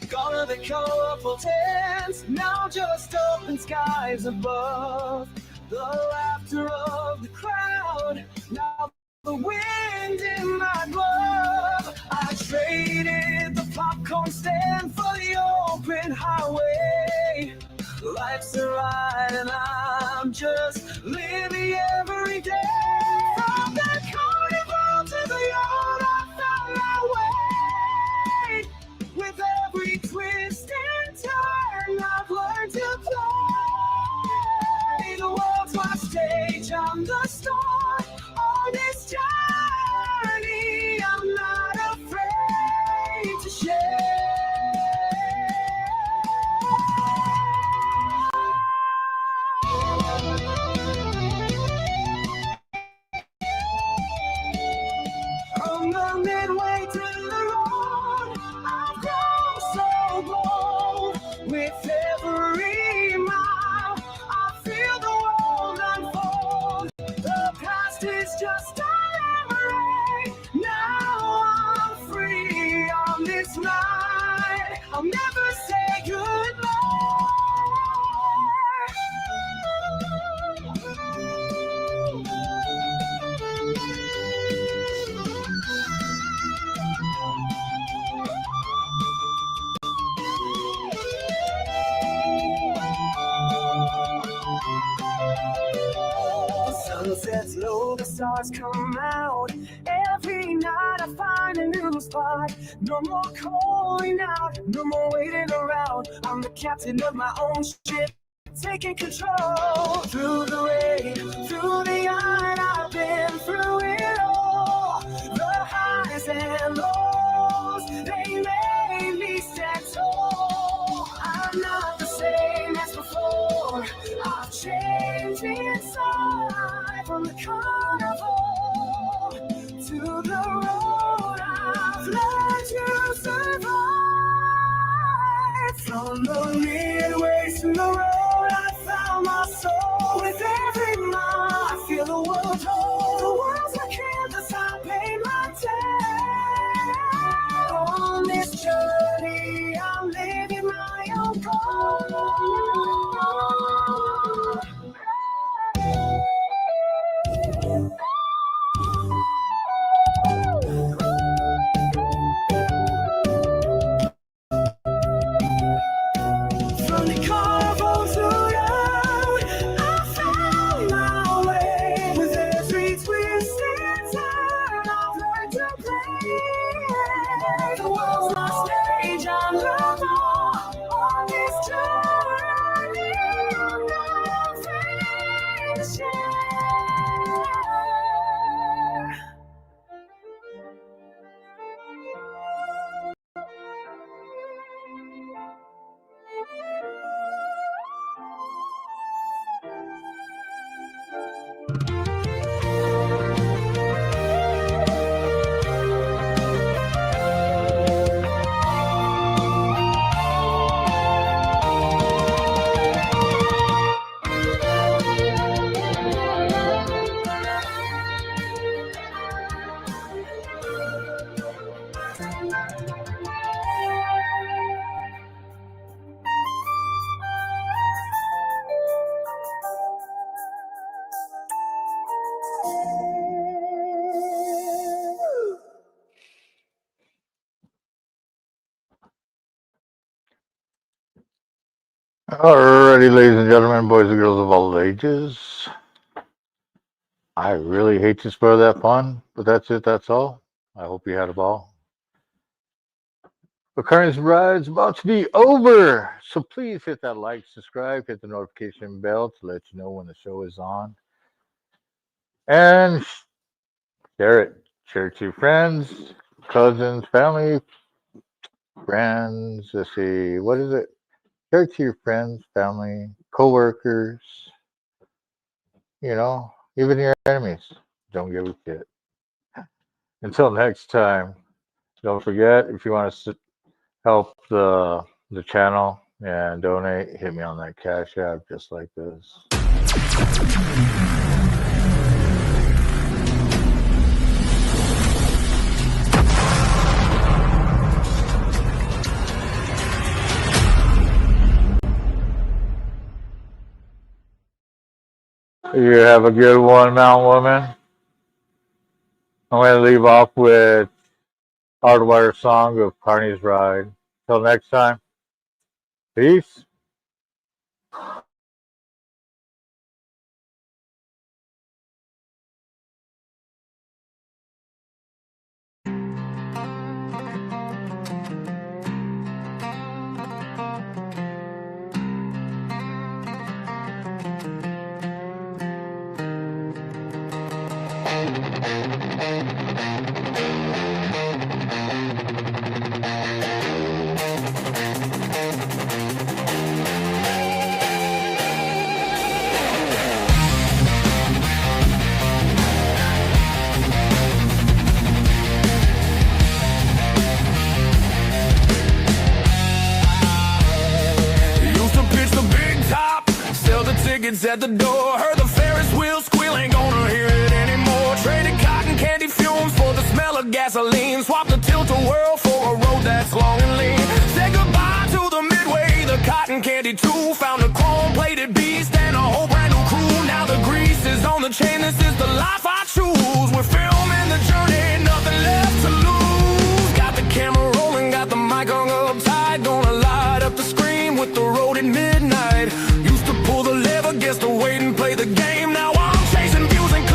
Gone are the colorful tents, now just open skies above. The laughter of the crowd, now the wind in my glove. I traded the popcorn stand for the open highway. Life's a ride and I'm just living every day. From the carnival to the yard, I found my way. With every twist and turn, I've learned to play. The world's my stage, I'm the star on this journey. I'm not afraid to share. From the midway to the road, I've grown so bold. With every mile, I feel the world unfold. The past is just a memory. Now I'm free on this night. I'll never say goodbye. Sunsets low, the stars come out. Every night I find a new spot. No more calling out, no more waiting around. I'm the captain of my own ship, taking control. Through the rain, through the iron, I've been through it all. The highs and lows, they made me stand tall. I'm not the same as before. I've changed inside. From the carnival to the road, I've learned to survive. From the midways to the road, I found my soul. With every mile, I feel the world hold. The world's a canvas, I paint my tale. On this journey, I'm living my own goal. From the carnival to road, I found my way. With every twist and turn, I've learned to play. The world's my stage, I'm the ball. On this journey, I'm not afraid to share. Alrighty, ladies and gentlemen, boys and girls of all ages. I really hate to spoil that pun, but that's it, that's all. I hope you had a ball. The CARNY'S ride is about to be over, so please hit that like, subscribe, hit the notification bell to let you know when the show is on. And share it. Share it to your friends, cousins, family, friends. Let's see, what is it? Share it to your friends, family, co-workers, you know, even your enemies. Don't give a shit. Until next time, don't forget, if you want to help the channel and donate, hit me on that Cash App just like this. You have a good one, Mountain Woman. I'm going to leave off with Hardwire song of CARNY'S Ride. Till next time, peace. At the door, heard the Ferris wheel squeal, ain't gonna hear it anymore. Traded cotton candy fumes for the smell of gasoline. Swapped the tilt-a-whirl for a road that's long and lean. Said goodbye to the midway, the cotton candy too. Found a chrome-plated beast and a whole brand new crew. Now the grease is on the chain, this is the life I choose. We're filming the journey, nothing left to lose. Got the camera rolling, got the mic hung up tight. Gonna light up the screen with the road at midnight. Used to pull the lever, guess to wait and play the game. Now I'm chasing views and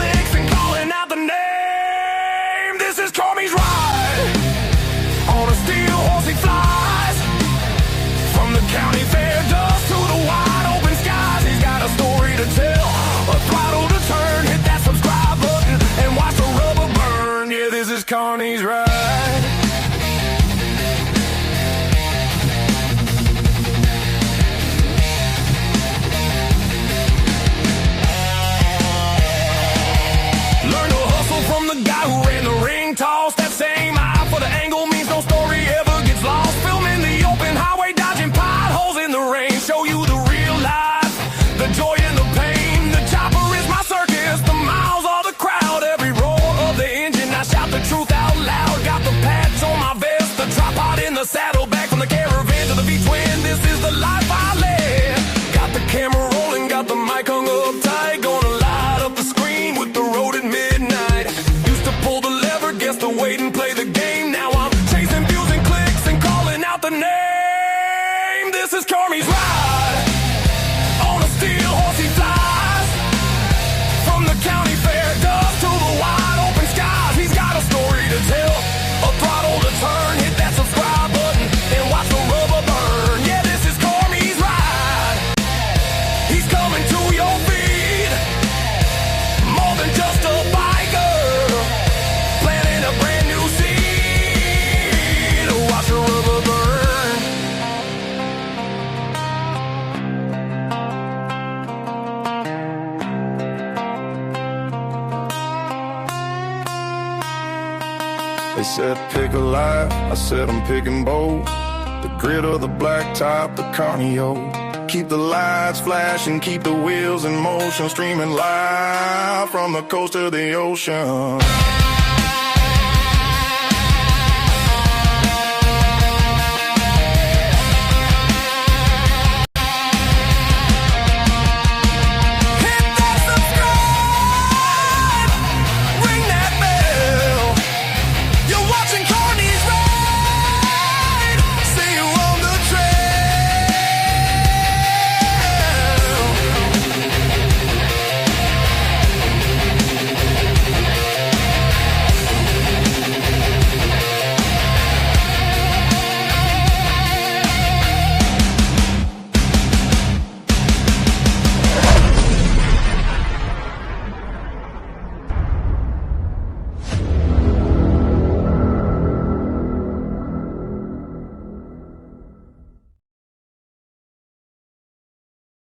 They said pick a life, I said I'm picking bold. The grit of the blacktop, the CARNY'S. Keep the lights flashing, keep the wheels in motion, streaming live from the coast to the ocean.